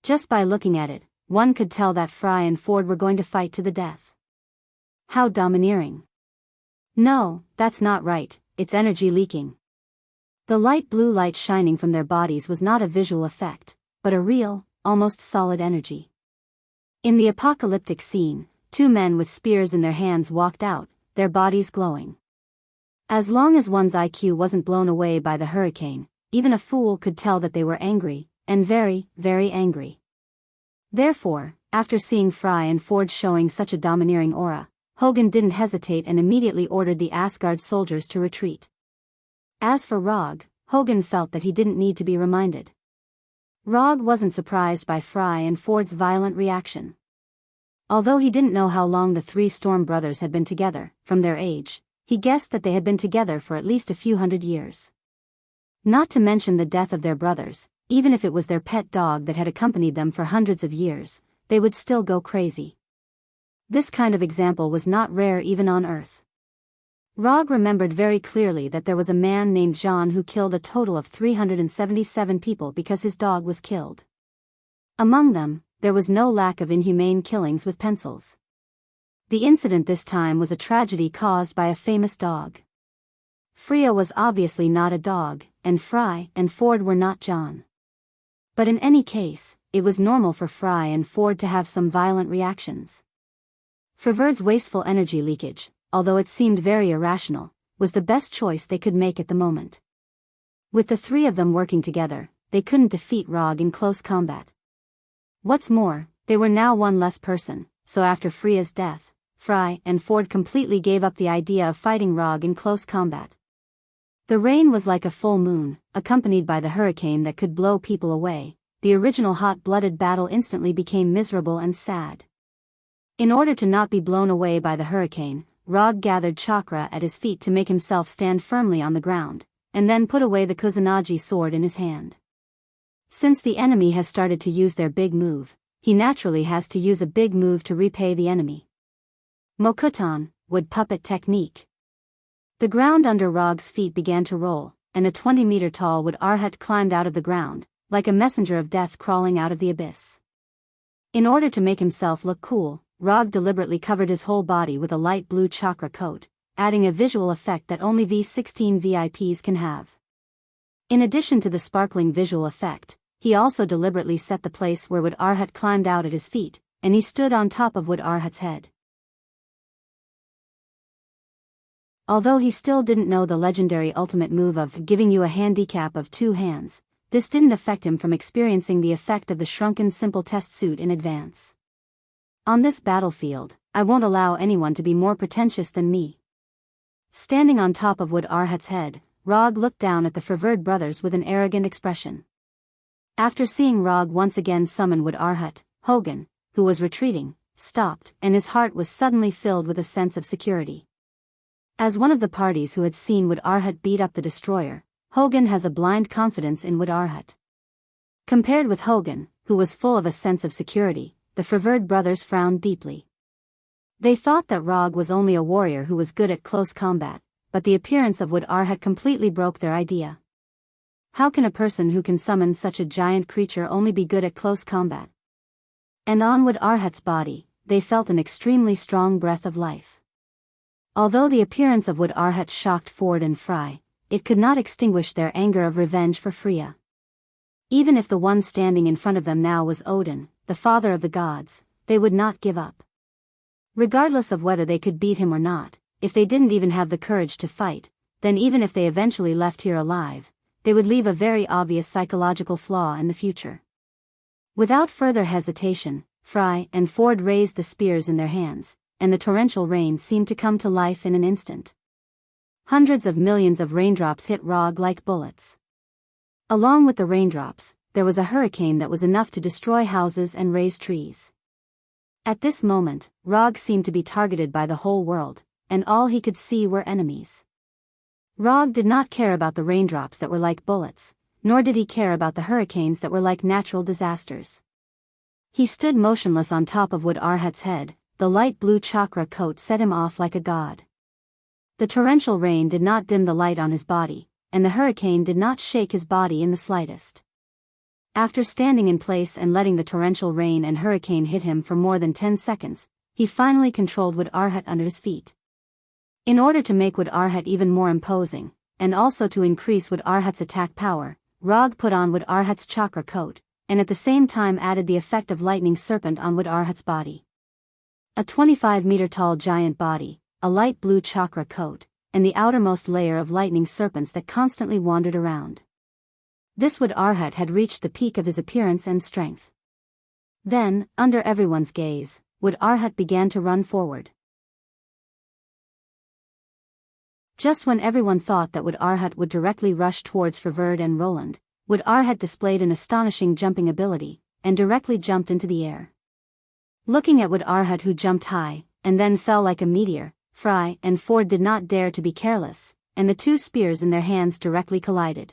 Just by looking at it, one could tell that Fry and Ford were going to fight to the death. How domineering. No, that's not right, it's energy leaking. The light blue light shining from their bodies was not a visual effect, but a real, almost solid energy. In the apocalyptic scene, 2 men with spears in their hands walked out, their bodies glowing. As long as one's IQ wasn't blown away by the hurricane, even a fool could tell that they were angry, and very, very angry. Therefore, after seeing Fry and Ford showing such a domineering aura, Hogan didn't hesitate and immediately ordered the Asgard soldiers to retreat. As for Rog, Hogan felt that he didn't need to be reminded. Rog wasn't surprised by Fry and Ford's violent reaction. Although he didn't know how long the 3 Storm brothers had been together, from their age, he guessed that they had been together for at least a few hundred years. Not to mention the death of their brothers, even if it was their pet dog that had accompanied them for hundreds of years, they would still go crazy. This kind of example was not rare even on Earth. Rog remembered very clearly that there was a man named Jean who killed a total of 377 people because his dog was killed. Among them, there was no lack of inhumane killings with pencils. The incident this time was a tragedy caused by a famous dog. Freya was obviously not a dog, and Fry and Ford were not John. But in any case, it was normal for Fry and Ford to have some violent reactions. Freverd's wasteful energy leakage, although it seemed very irrational, was the best choice they could make at the moment. With the three of them working together, they couldn't defeat Rog in close combat. What's more, they were now one less person, so after Freya's death, Fry and Ford completely gave up the idea of fighting Rog in close combat. The rain was like a full moon, accompanied by the hurricane that could blow people away. The original hot-blooded battle instantly became miserable and sad. In order to not be blown away by the hurricane, Rog gathered chakra at his feet to make himself stand firmly on the ground, and then put away the Kusanagi sword in his hand. Since the enemy has started to use their big move, he naturally has to use a big move to repay the enemy. Mokutan, wood puppet technique. The ground under Rog's feet began to roll, and a 20-meter-tall wood arhat climbed out of the ground, like a messenger of death crawling out of the abyss. In order to make himself look cool, Rog deliberately covered his whole body with a light blue chakra coat, adding a visual effect that only V16 VIPs can have. In addition to the sparkling visual effect, he also deliberately set the place where Wood Arhat climbed out at his feet, and he stood on top of Wood Arhat's head. Although he still didn't know the legendary ultimate move of giving you a handicap of 2 hands, this didn't affect him from experiencing the effect of the shrunken simple test suit in advance. On this battlefield, I won't allow anyone to be more pretentious than me. Standing on top of Wood Arhat's head, Rog looked down at the Freverd brothers with an arrogant expression. After seeing Rog once again summon Wood Arhat, Hogan, who was retreating, stopped, and his heart was suddenly filled with a sense of security. As one of the parties who had seen Wood Arhat beat up the destroyer, Hogan has a blind confidence in Wood Arhat. Compared with Hogan, who was full of a sense of security, the Freverd brothers frowned deeply. They thought that Rog was only a warrior who was good at close combat, but the appearance of Wood Arhat completely broke their idea. How can a person who can summon such a giant creature only be good at close combat? And on Wood Arhat's body, they felt an extremely strong breath of life. Although the appearance of Wood Arhat shocked Ford and Fry, it could not extinguish their anger of revenge for Freya. Even if the one standing in front of them now was Odin, the father of the gods, they would not give up. Regardless of whether they could beat him or not, if they didn't even have the courage to fight, then even if they eventually left here alive, they would leave a very obvious psychological flaw in the future. Without further hesitation, Fry and Ford raised the spears in their hands, and the torrential rain seemed to come to life in an instant. Hundreds of millions of raindrops hit Rog like bullets. Along with the raindrops, there was a hurricane that was enough to destroy houses and raze trees. At this moment, Rog seemed to be targeted by the whole world, and all he could see were enemies. Rog did not care about the raindrops that were like bullets, nor did he care about the hurricanes that were like natural disasters. He stood motionless on top of Wood Arhat's head. The light blue chakra coat set him off like a god. The torrential rain did not dim the light on his body, and the hurricane did not shake his body in the slightest. After standing in place and letting the torrential rain and hurricane hit him for more than 10 seconds, he finally controlled Wood Arhat under his feet. In order to make Wood Arhat even more imposing, and also to increase Wood Arhat's attack power, Rog put on Wood Arhat's chakra coat, and at the same time added the effect of lightning serpent on Wood Arhat's body. A 25-meter-tall giant body, a light blue chakra coat, and the outermost layer of lightning serpents that constantly wandered around. This Wood Arhat had reached the peak of his appearance and strength. Then, under everyone's gaze, Wood Arhat began to run forward. Just when everyone thought that Wood Arhat would directly rush towards Freverd and Roland, Wood Arhat displayed an astonishing jumping ability, and directly jumped into the air. Looking at Wood Arhat, who jumped high, and then fell like a meteor, Fry and Ford did not dare to be careless, and the 2 spears in their hands directly collided.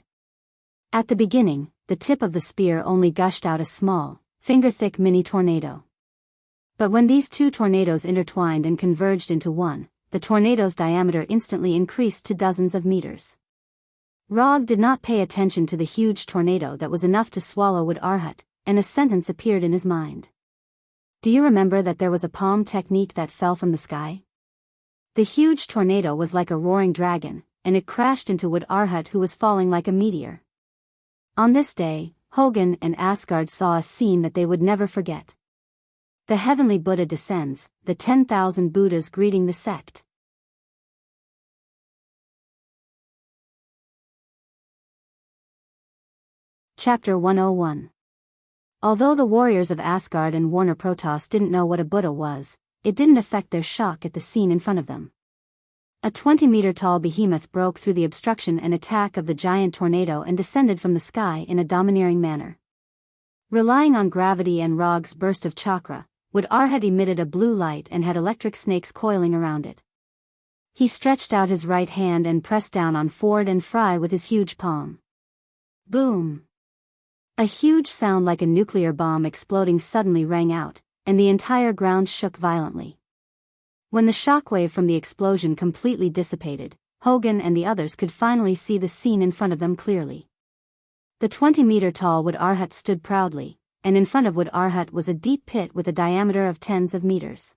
At the beginning, the tip of the spear only gushed out a small, finger-thick mini tornado. But when these 2 tornadoes intertwined and converged into one, the tornado's diameter instantly increased to dozens of meters. Rog did not pay attention to the huge tornado that was enough to swallow Wood Arhat, and a sentence appeared in his mind. Do you remember that there was a palm technique that fell from the sky? The huge tornado was like a roaring dragon, and it crashed into Wood Arhat, who was falling like a meteor. On this day, Hogun and Asgard saw a scene that they would never forget. The heavenly Buddha descends, the 10,000 Buddhas greeting the sect. Chapter 101. Although the warriors of Asgard and Warner Protoss didn't know what a Buddha was, it didn't affect their shock at the scene in front of them. A 20-meter-tall behemoth broke through the obstruction and attack of the giant tornado and descended from the sky in a domineering manner. Relying on gravity and Rog's burst of chakra, Wood Arhat emitted a blue light and had electric snakes coiling around it. He stretched out his right hand and pressed down on Ford and Fry with his huge palm. Boom! A huge sound like a nuclear bomb exploding suddenly rang out, and the entire ground shook violently. When the shockwave from the explosion completely dissipated, Hogun and the others could finally see the scene in front of them clearly. The 20-meter-tall Wood Arhat stood proudly, and in front of Wood Arhat was a deep pit with a diameter of tens of meters.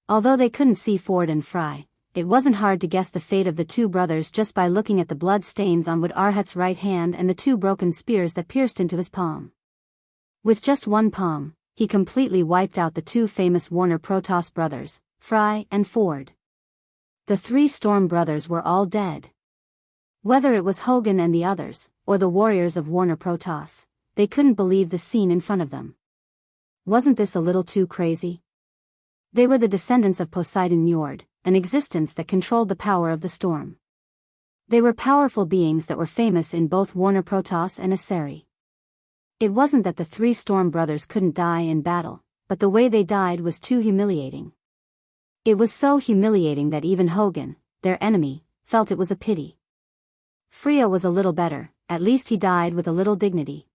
Although they couldn't see Ford and Fry, it wasn't hard to guess the fate of the two brothers just by looking at the blood stains on Wood Arhat's right hand and the two broken spears that pierced into his palm. With just one palm, he completely wiped out the two famous Warner Protoss brothers, Fry and Ford. The three Storm brothers were all dead. Whether it was Hogun and the others, or the warriors of Warner Protoss, they couldn't believe the scene in front of them. Wasn't this a little too crazy? They were the descendants of Poseidon Njord, an existence that controlled the power of the storm. They were powerful beings that were famous in both Warner Protoss and Aseri. It wasn't that the three Storm brothers couldn't die in battle, but the way they died was too humiliating. It was so humiliating that even Hogun, their enemy, felt it was a pity. Freya was a little better, at least he died with a little dignity.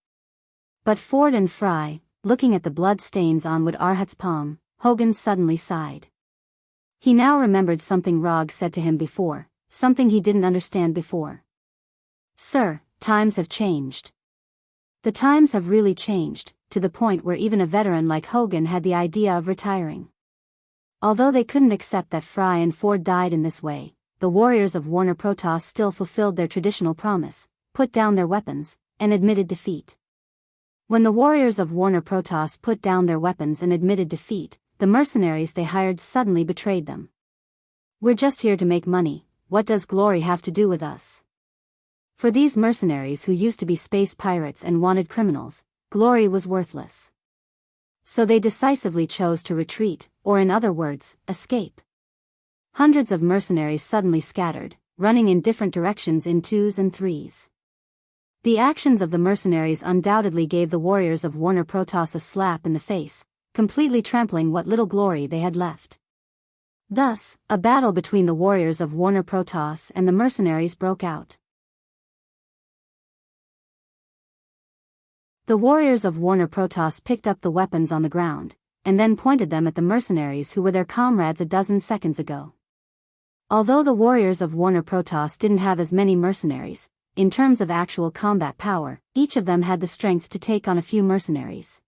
But Ford and Fry, looking at the blood stains on Wood Arhat's palm, Hogun suddenly sighed. He now remembered something Rog said to him before, something he didn't understand before. Sir, times have changed. The times have really changed, to the point where even a veteran like Hogun had the idea of retiring. Although they couldn't accept that Fry and Ford died in this way, the warriors of Warner Protoss still fulfilled their traditional promise, put down their weapons, and admitted defeat. When the warriors of Warner Protoss put down their weapons and admitted defeat, the mercenaries they hired suddenly betrayed them. We're just here to make money, what does glory have to do with us? For these mercenaries who used to be space pirates and wanted criminals, glory was worthless. So they decisively chose to retreat, or in other words, escape. Hundreds of mercenaries suddenly scattered, running in different directions in twos and threes. The actions of the mercenaries undoubtedly gave the warriors of Warner Protoss a slap in the face, completely trampling what little glory they had left. Thus, a battle between the warriors of Warner Protoss and the mercenaries broke out. The warriors of Warner Protoss picked up the weapons on the ground, and then pointed them at the mercenaries who were their comrades a dozen seconds ago. Although the warriors of Warner Protoss didn't have as many mercenaries, in terms of actual combat power, each of them had the strength to take on a few mercenaries.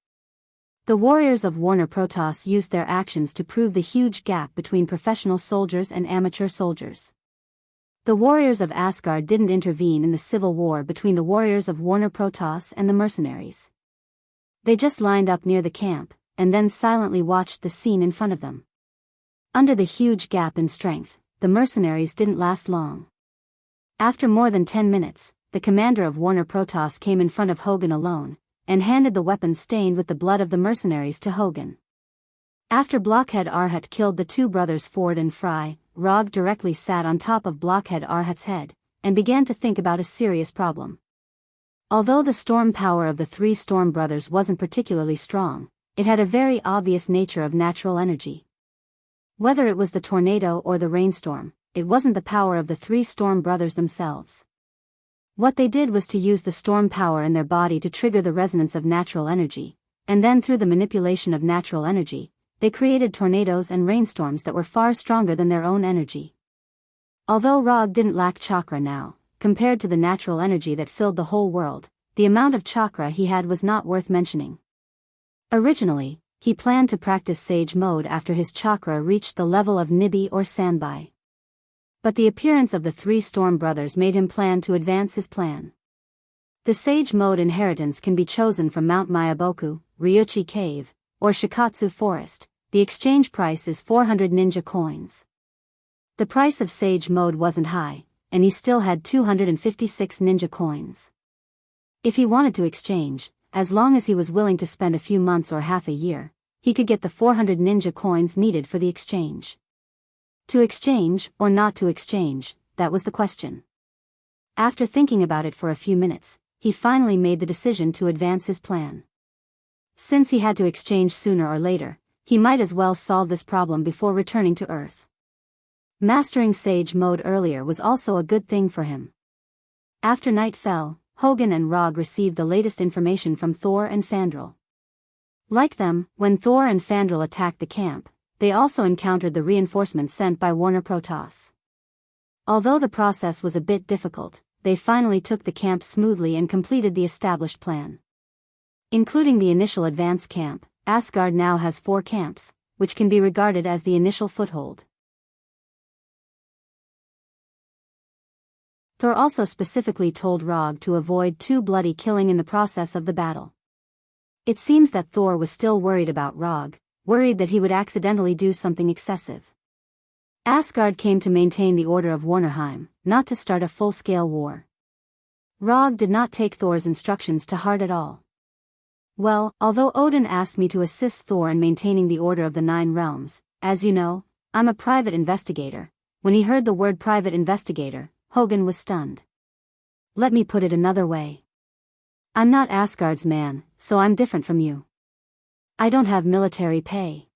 The warriors of Warner Protoss used their actions to prove the huge gap between professional soldiers and amateur soldiers. The warriors of Asgard didn't intervene in the civil war between the warriors of Warner Protoss and the mercenaries. They just lined up near the camp, and then silently watched the scene in front of them. Under the huge gap in strength, the mercenaries didn't last long. After more than 10 minutes, the commander of Warner Protoss came in front of Hogun alone, and handed the weapon stained with the blood of the mercenaries to Hogun. After Blockhead Arhat killed the two brothers Ford and Fry, Rog directly sat on top of Blockhead Arhat's head, and began to think about a serious problem. Although the storm power of the three Storm brothers wasn't particularly strong, it had a very obvious nature of natural energy. Whether it was the tornado or the rainstorm, it wasn't the power of the three Storm brothers themselves. What they did was to use the storm power in their body to trigger the resonance of natural energy, and then through the manipulation of natural energy, they created tornadoes and rainstorms that were far stronger than their own energy. Although Rog didn't lack chakra now, compared to the natural energy that filled the whole world, the amount of chakra he had was not worth mentioning. Originally, he planned to practice sage mode after his chakra reached the level of Nibi or Sanbai. But the appearance of the three storm brothers made him plan to advance his plan. The sage mode inheritance can be chosen from Mount Mayaboku, Ryuchi Cave, or Shikatsu Forest. The exchange price is 400 ninja coins. The price of sage mode wasn't high, and he still had 256 ninja coins. If he wanted to exchange, as long as he was willing to spend a few months or half a year, he could get the 400 ninja coins needed for the exchange. To exchange, or not to exchange, that was the question. After thinking about it for a few minutes, he finally made the decision to advance his plan. Since he had to exchange sooner or later, he might as well solve this problem before returning to Earth. Mastering sage mode earlier was also a good thing for him. After night fell, Hogan and Rog received the latest information from Thor and Fandral. Like them, when Thor and Fandral attacked the camp, they also encountered the reinforcements sent by Warner Protoss. Although the process was a bit difficult, they finally took the camp smoothly and completed the established plan. Including the initial advance camp, Asgard now has 4 camps, which can be regarded as the initial foothold. Thor also specifically told Rog to avoid too bloody killing in the process of the battle. It seems that Thor was still worried about Rog, worried that he would accidentally do something excessive. Asgard came to maintain the order of Warnerheim, not to start a full-scale war. Rog did not take Thor's instructions to heart at all. Well, although Odin asked me to assist Thor in maintaining the order of the 9 realms, as you know, I'm a private investigator. When he heard the word private investigator, Hogan was stunned. Let me put it another way. I'm not Asgard's man, so I'm different from you. I don't have military pay.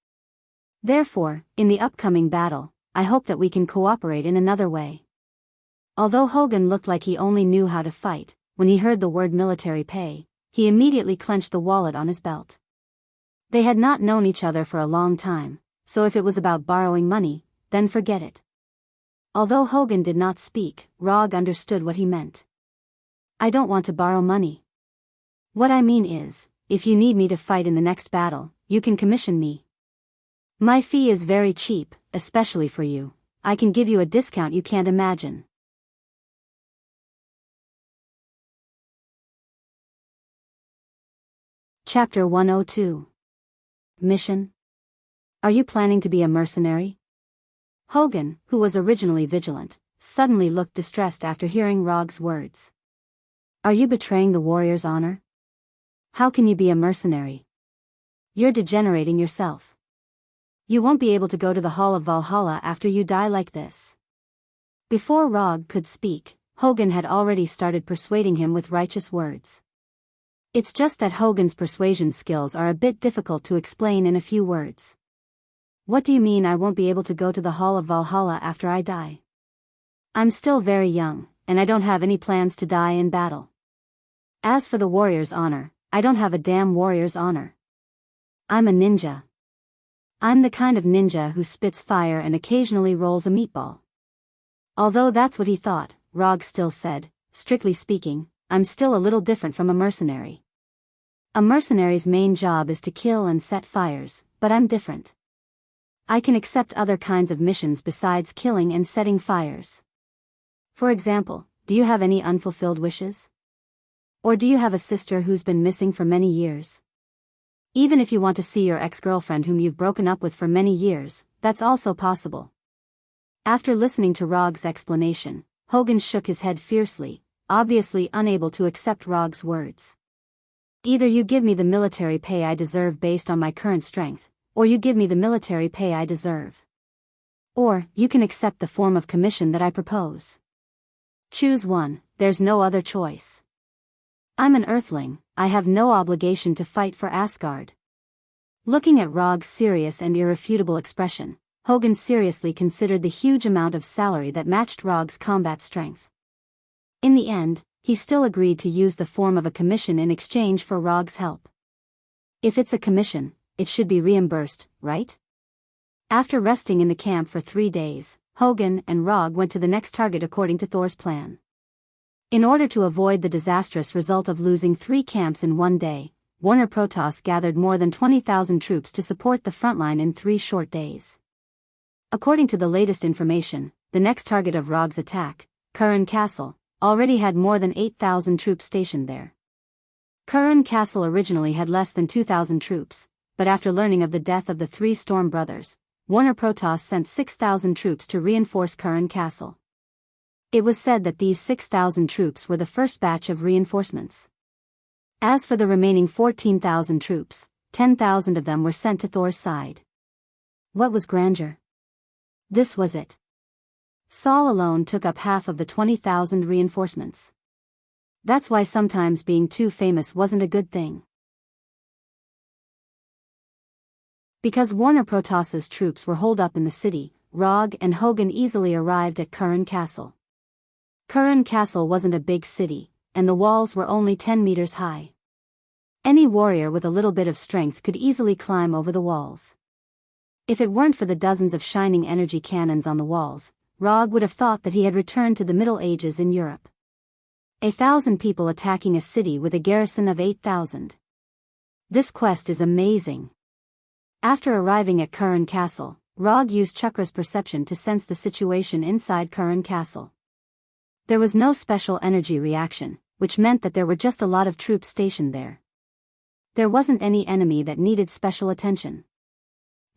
Therefore, in the upcoming battle, I hope that we can cooperate in another way. Although Hogan looked like he only knew how to fight, when he heard the word military pay, he immediately clenched the wallet on his belt. They had not known each other for a long time, so if it was about borrowing money, then forget it. Although Hogan did not speak, Rog understood what he meant. I don't want to borrow money. What I mean is, if you need me to fight in the next battle, you can commission me. My fee is very cheap, especially for you. I can give you a discount you can't imagine. Chapter 102. Mission? Are you planning to be a mercenary? Hogan, who was originally vigilant, suddenly looked distressed after hearing Rog's words. Are you betraying the warrior's honor? How can you be a mercenary? You're degenerating yourself. You won't be able to go to the Hall of Valhalla after you die like this. Before Rog could speak, Hogan had already started persuading him with righteous words. It's just that Hogan's persuasion skills are a bit difficult to explain in a few words. What do you mean I won't be able to go to the Hall of Valhalla after I die? I'm still very young, and I don't have any plans to die in battle. As for the warrior's honor, I don't have a damn warrior's honor. I'm a ninja. I'm the kind of ninja who spits fire and occasionally rolls a meatball. Although that's what he thought, Rog still said, strictly speaking, I'm still a little different from a mercenary. A mercenary's main job is to kill and set fires, but I'm different. I can accept other kinds of missions besides killing and setting fires. For example, do you have any unfulfilled wishes? Or do you have a sister who's been missing for many years? Even if you want to see your ex-girlfriend whom you've broken up with for many years, that's also possible. After listening to Rog's explanation, Hogan shook his head fiercely, obviously unable to accept Rog's words. Either you give me the military pay I deserve based on my current strength, or you give me the military pay I deserve. Or, you can accept the form of commission that I propose. Choose one, there's no other choice. I'm an Earthling, I have no obligation to fight for Asgard. Looking at Rog's serious and irrefutable expression, Hogan seriously considered the huge amount of salary that matched Rog's combat strength. In the end, he still agreed to use the form of a commission in exchange for Rog's help. If it's a commission, it should be reimbursed, right? After resting in the camp for 3 days, Hogan and Rog went to the next target according to Thor's plan. In order to avoid the disastrous result of losing 3 camps in 1 day, Warner Protoss gathered more than 20,000 troops to support the front line in 3 short days. According to the latest information, the next target of Rog's attack, Curran Castle, already had more than 8,000 troops stationed there. Curran Castle originally had less than 2,000 troops, but after learning of the death of the 3 Storm brothers, Warner Protoss sent 6,000 troops to reinforce Curran Castle. It was said that these 6,000 troops were the first batch of reinforcements. As for the remaining 14,000 troops, 10,000 of them were sent to Thor's side. What was grandeur? This was it. Saul alone took up half of the 20,000 reinforcements. That's why sometimes being too famous wasn't a good thing. Because Warner Protoss's troops were holed up in the city, Rog and Hogan easily arrived at Curran Castle. Curran Castle wasn't a big city, and the walls were only 10 meters high. Any warrior with a little bit of strength could easily climb over the walls. If it weren't for the dozens of shining energy cannons on the walls, Rog would have thought that he had returned to the Middle Ages in Europe. 1,000 people attacking a city with a garrison of 8,000. This quest is amazing. After arriving at Curran Castle, Rog used Chakra's perception to sense the situation inside Curran Castle. There was no special energy reaction, which meant that there were just a lot of troops stationed there. There wasn't any enemy that needed special attention.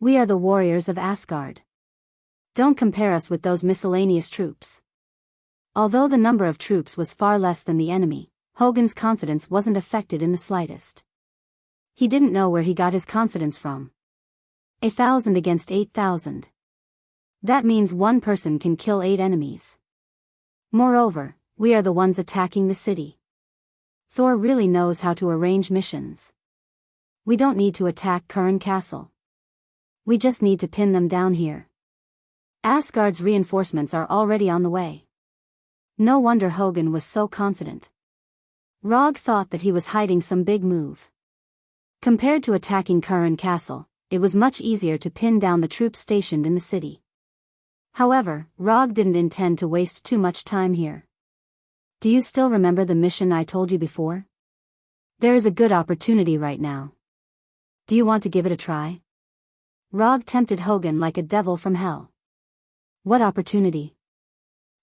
We are the warriors of Asgard. Don't compare us with those miscellaneous troops. Although the number of troops was far less than the enemy, Hogan's confidence wasn't affected in the slightest. He didn't know where he got his confidence from. 1,000 against 8,000. That means one person can kill 8 enemies. Moreover, we are the ones attacking the city. Thor really knows how to arrange missions. We don't need to attack Curran Castle. We just need to pin them down here. Asgard's reinforcements are already on the way. No wonder Hogan was so confident. Rog thought that he was hiding some big move. Compared to attacking Curran Castle, it was much easier to pin down the troops stationed in the city. However, Rog didn't intend to waste too much time here. Do you still remember the mission I told you before? There is a good opportunity right now. Do you want to give it a try? Rog tempted Hogan like a devil from hell. What opportunity?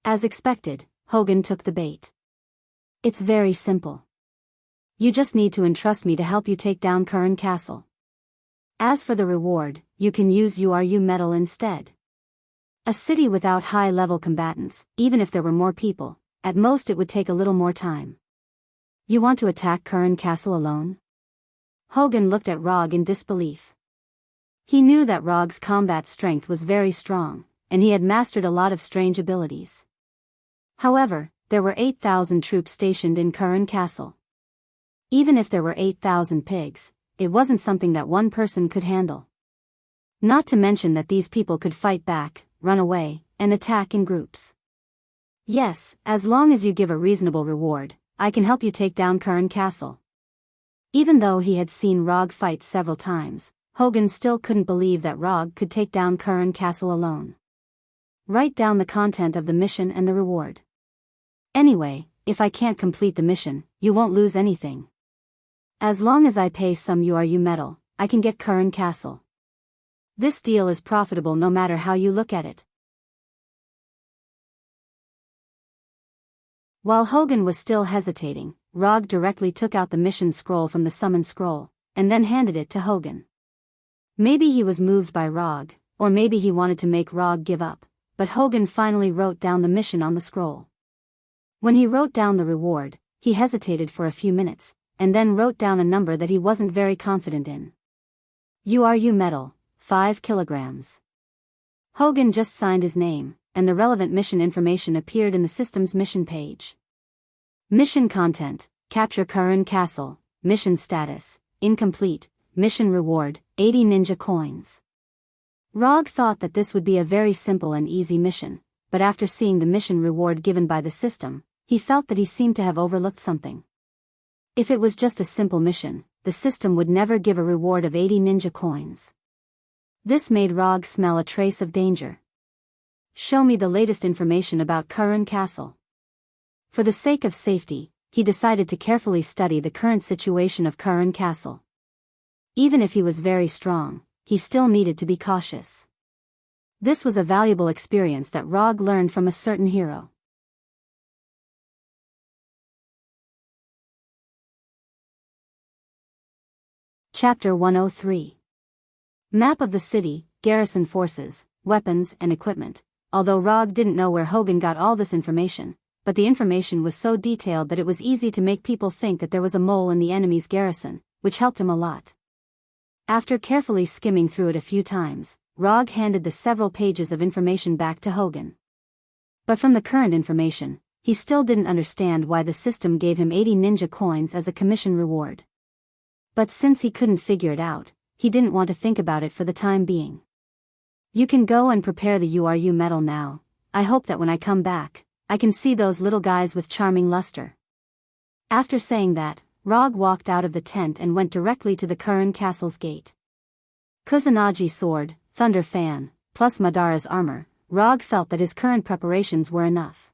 As expected, Hogan took the bait. It's very simple. You just need to entrust me to help you take down Curran Castle. As for the reward, you can use URU metal instead. A city without high-level combatants, even if there were more people, at most it would take a little more time. You want to attack Curran Castle alone? Hogan looked at Rog in disbelief. He knew that Rog's combat strength was very strong, and he had mastered a lot of strange abilities. However, there were 8,000 troops stationed in Curran Castle. Even if there were 8,000 pigs, it wasn't something that one person could handle. Not to mention that these people could fight back, run away, and attack in groups. Yes, as long as you give a reasonable reward, I can help you take down Curran Castle. Even though he had seen Rog fight several times, Hogan still couldn't believe that Rog could take down Curran Castle alone. Write down the content of the mission and the reward. Anyway, if I can't complete the mission, you won't lose anything. As long as I pay some URU metal, I can get Curran Castle. This deal is profitable no matter how you look at it. While Hogan was still hesitating, Rog directly took out the mission scroll from the summon scroll, and then handed it to Hogan. Maybe he was moved by Rog, or maybe he wanted to make Rog give up, but Hogan finally wrote down the mission on the scroll. When he wrote down the reward, he hesitated for a few minutes, and then wrote down a number that he wasn't very confident in. URU metal, 5 kilograms. Hogan just signed his name, and the relevant mission information appeared in the system's mission page. Mission content: capture Curran Castle. Mission status: incomplete. Mission reward: 80 ninja coins. Rog thought that this would be a very simple and easy mission, but after seeing the mission reward given by the system, he felt that he seemed to have overlooked something. If it was just a simple mission, the system would never give a reward of 80 ninja coins. This made Rog smell a trace of danger. Show me the latest information about Curran Castle. For the sake of safety, he decided to carefully study the current situation of Curran Castle. Even if he was very strong, he still needed to be cautious. This was a valuable experience that Rog learned from a certain hero. Chapter 103. Map of the city, garrison forces, weapons and equipment. Although Rog didn't know where Hogan got all this information, but the information was so detailed that it was easy to make people think that there was a mole in the enemy's garrison, which helped him a lot. After carefully skimming through it a few times, Rog handed the several pages of information back to Hogan. But from the current information, he still didn't understand why the system gave him 80 ninja coins as a commission reward. But since he couldn't figure it out, he didn't want to think about it for the time being. You can go and prepare the URU medal now. I hope that when I come back, I can see those little guys with charming luster. After saying that, Rog walked out of the tent and went directly to the Curran Castle's gate. Kusanagi sword, thunder fan, plus Madara's armor, Rog felt that his current preparations were enough.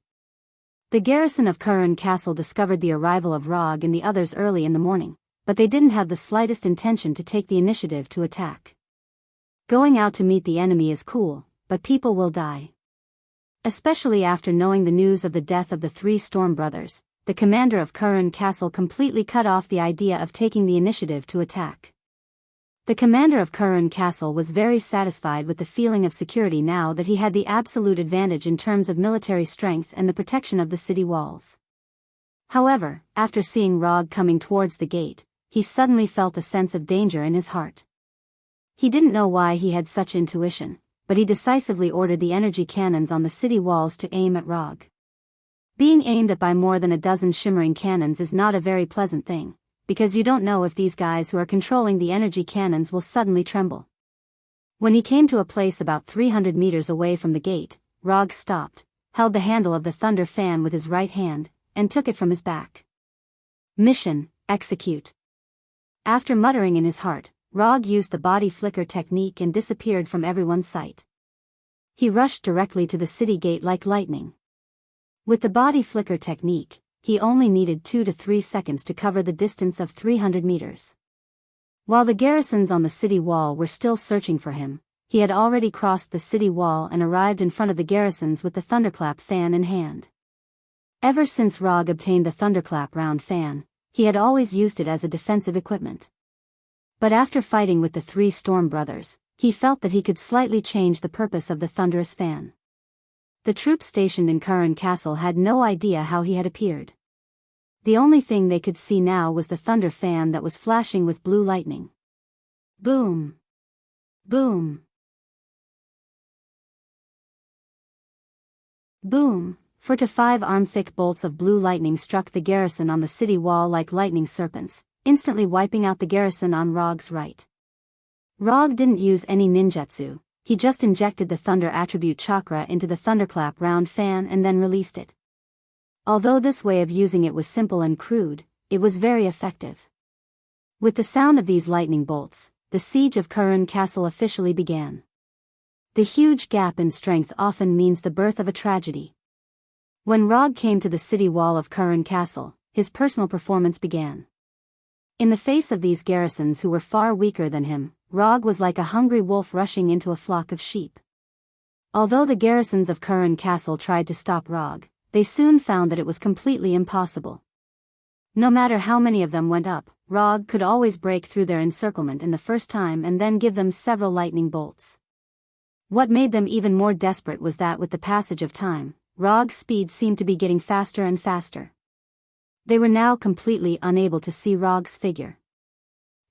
The garrison of Curran Castle discovered the arrival of Rog and the others early in the morning, but they didn't have the slightest intention to take the initiative to attack. Going out to meet the enemy is cool, but people will die. Especially after knowing the news of the death of the three Storm brothers, the commander of Curran Castle completely cut off the idea of taking the initiative to attack. The commander of Curran Castle was very satisfied with the feeling of security now that he had the absolute advantage in terms of military strength and the protection of the city walls. However, after seeing Rog coming towards the gate, he suddenly felt a sense of danger in his heart. He didn't know why he had such intuition, but he decisively ordered the energy cannons on the city walls to aim at Rog. Being aimed at by more than a dozen shimmering cannons is not a very pleasant thing, because you don't know if these guys who are controlling the energy cannons will suddenly tremble. When he came to a place about 300 meters away from the gate, Rog stopped, held the handle of the thunder fan with his right hand, and took it from his back. Mission, execute. After muttering in his heart, Rog used the body flicker technique and disappeared from everyone's sight. He rushed directly to the city gate like lightning. With the body flicker technique, he only needed 2 to 3 seconds to cover the distance of 300 meters. While the garrisons on the city wall were still searching for him, he had already crossed the city wall and arrived in front of the garrisons with the thunderclap fan in hand. Ever since Rog obtained the thunderclap round fan, he had always used it as a defensive equipment. But after fighting with the three Storm brothers, he felt that he could slightly change the purpose of the thunderous fan. The troops stationed in Curran Castle had no idea how he had appeared. The only thing they could see now was the thunder fan that was flashing with blue lightning. Boom! Boom! Boom! 4 to 5 arm-thick bolts of blue lightning struck the garrison on the city wall like lightning serpents, instantly wiping out the garrison on Rog's right. Rog didn't use any ninjutsu, he just injected the thunder attribute chakra into the thunderclap round fan and then released it. Although this way of using it was simple and crude, it was very effective. With the sound of these lightning bolts, the siege of Curran Castle officially began. The huge gap in strength often means the birth of a tragedy. When Rog came to the city wall of Curran Castle, his personal performance began. In the face of these garrisons who were far weaker than him, Rog was like a hungry wolf rushing into a flock of sheep. Although the garrisons of Curran Castle tried to stop Rog, they soon found that it was completely impossible. No matter how many of them went up, Rog could always break through their encirclement in the first time and then give them several lightning bolts. What made them even more desperate was that with the passage of time, Rog's speed seemed to be getting faster and faster. They were now completely unable to see Rog's figure.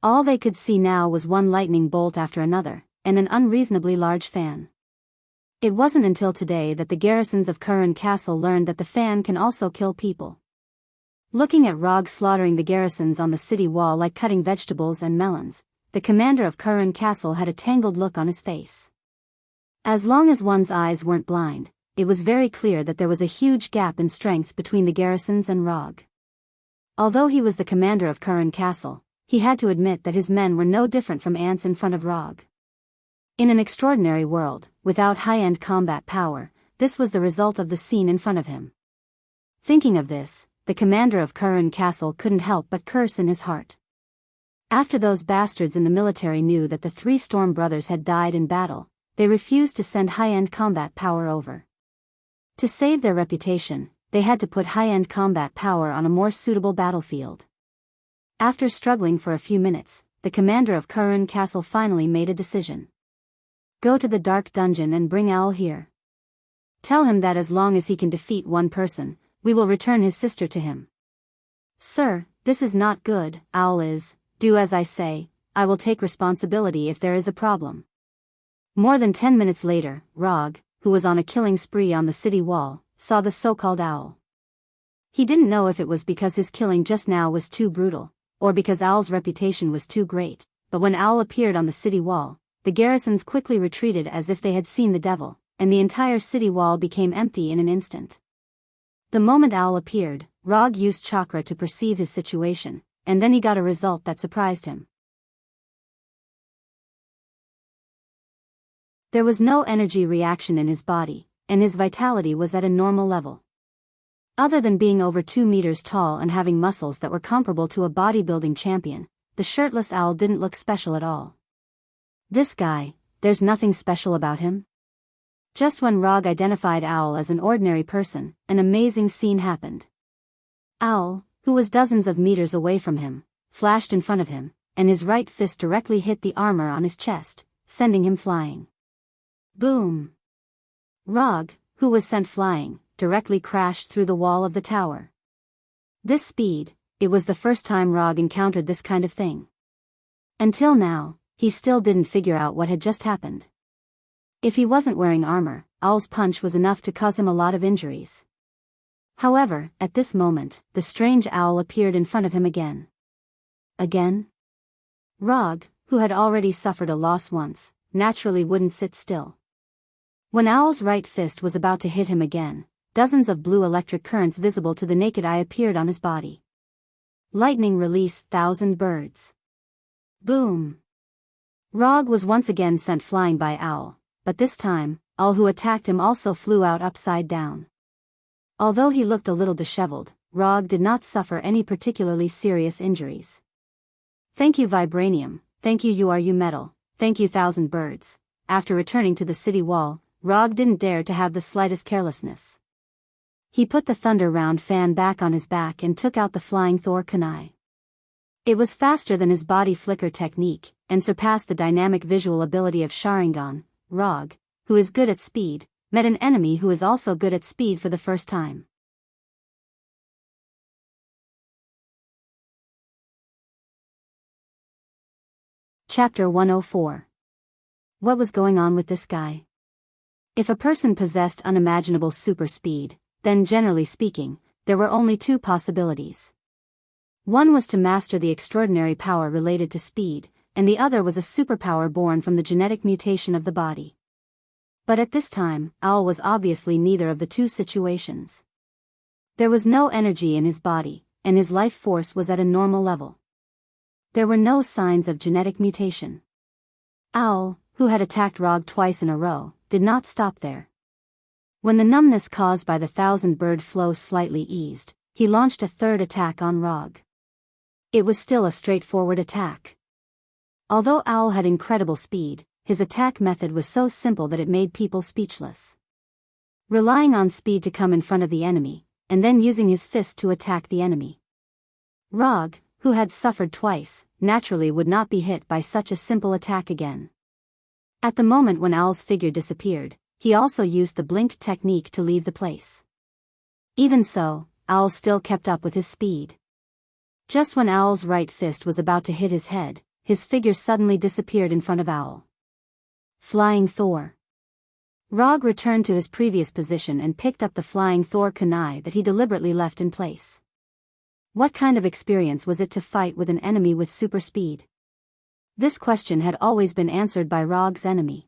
All they could see now was one lightning bolt after another, and an unreasonably large fan. It wasn't until today that the garrisons of Curran Castle learned that the fan can also kill people. Looking at Rog slaughtering the garrisons on the city wall like cutting vegetables and melons, the commander of Curran Castle had a tangled look on his face. As long as one's eyes weren't blind, it was very clear that there was a huge gap in strength between the garrisons and Rog. Although he was the commander of Curran Castle, he had to admit that his men were no different from ants in front of Rog. In an extraordinary world, without high-end combat power, this was the result of the scene in front of him. Thinking of this, the commander of Kurun Castle couldn't help but curse in his heart. After those bastards in the military knew that the 3 Storm brothers had died in battle, they refused to send high-end combat power over. To save their reputation, they had to put high-end combat power on a more suitable battlefield. After struggling for a few minutes, the commander of Kurun Castle finally made a decision. Go to the dark dungeon and bring Owl here. Tell him that as long as he can defeat one person, we will return his sister to him. Sir, this is not good, Owl is. Do as I say, I will take responsibility if there is a problem. More than 10 minutes later, Rog, who was on a killing spree on the city wall, saw the so-called Owl. He didn't know if it was because his killing just now was too brutal, or because Owl's reputation was too great, but when Owl appeared on the city wall, the garrisons quickly retreated as if they had seen the devil, and the entire city wall became empty in an instant. The moment Owl appeared, Rog used chakra to perceive his situation, and then he got a result that surprised him. There was no energy reaction in his body, and his vitality was at a normal level. Other than being over 2 meters tall and having muscles that were comparable to a bodybuilding champion, the shirtless Owl didn't look special at all. This guy, there's nothing special about him? Just when Rog identified Owl as an ordinary person, an amazing scene happened. Owl, who was dozens of meters away from him, flashed in front of him, and his right fist directly hit the armor on his chest, sending him flying. Boom! Rog, who was sent flying, directly crashed through the wall of the tower. This speed, it was the first time Rog encountered this kind of thing. Until now, he still didn't figure out what had just happened. If he wasn't wearing armor, Owl's punch was enough to cause him a lot of injuries. However, at this moment, the strange Owl appeared in front of him again. Again? Rog, who had already suffered a loss once, naturally wouldn't sit still. When Owl's right fist was about to hit him again, dozens of blue electric currents visible to the naked eye appeared on his body. Lightning released 1,000 birds. Boom! Rog was once again sent flying by Owl, but this time, Owl who attacked him also flew out upside down. Although he looked a little disheveled, Rog did not suffer any particularly serious injuries. Thank you Vibranium, thank you URU Metal, thank you 1,000 birds. After returning to the city wall, Rog didn't dare to have the slightest carelessness. He put the Thunder Round fan back on his back and took out the Flying Thor kunai. It was faster than his body flicker technique, and surpassed the dynamic visual ability of Sharingan. Rog, who is good at speed, met an enemy who is also good at speed for the first time. Chapter 104. What was going on with this guy? If a person possessed unimaginable super speed, then generally speaking, there were only 2 possibilities. One was to master the extraordinary power related to speed, and the other was a superpower born from the genetic mutation of the body. But at this time, Owl was obviously neither of the 2 situations. There was no energy in his body, and his life force was at a normal level. There were no signs of genetic mutation. Owl, who had attacked Rog twice in a row, did not stop there. When the numbness caused by the 1,000-bird flow slightly eased, he launched a third attack on Rog. It was still a straightforward attack. Although Owl had incredible speed, his attack method was so simple that it made people speechless. Relying on speed to come in front of the enemy, and then using his fist to attack the enemy. Rog, who had suffered twice, naturally would not be hit by such a simple attack again. At the moment when Owl's figure disappeared, he also used the blink technique to leave the place. Even so, Owl still kept up with his speed. Just when Owl's right fist was about to hit his head, his figure suddenly disappeared in front of Owl. Flying Thor. Rog returned to his previous position and picked up the Flying Thor kunai that he deliberately left in place. What kind of experience was it to fight with an enemy with super speed? This question had always been answered by Rog's enemy.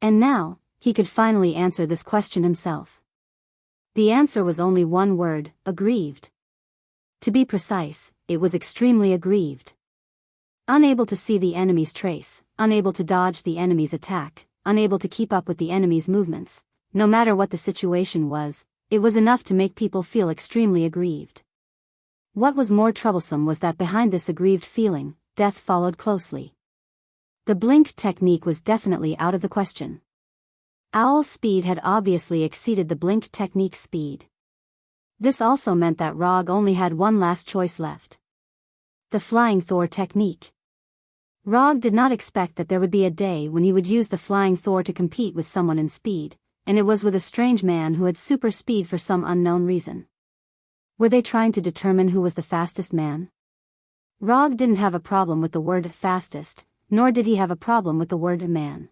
And now, he could finally answer this question himself. The answer was only one word: aggrieved. To be precise, it was extremely aggrieved. Unable to see the enemy's trace, unable to dodge the enemy's attack, unable to keep up with the enemy's movements, no matter what the situation was, it was enough to make people feel extremely aggrieved. What was more troublesome was that behind this aggrieved feeling, death followed closely. The blink technique was definitely out of the question. Owl's speed had obviously exceeded the blink technique's speed. This also meant that Rog only had one last choice left. The Flying Thor technique. Rog did not expect that there would be a day when he would use the Flying Thor to compete with someone in speed, and it was with a strange man who had super speed for some unknown reason. Were they trying to determine who was the fastest man? Rog didn't have a problem with the word fastest, nor did he have a problem with the word man.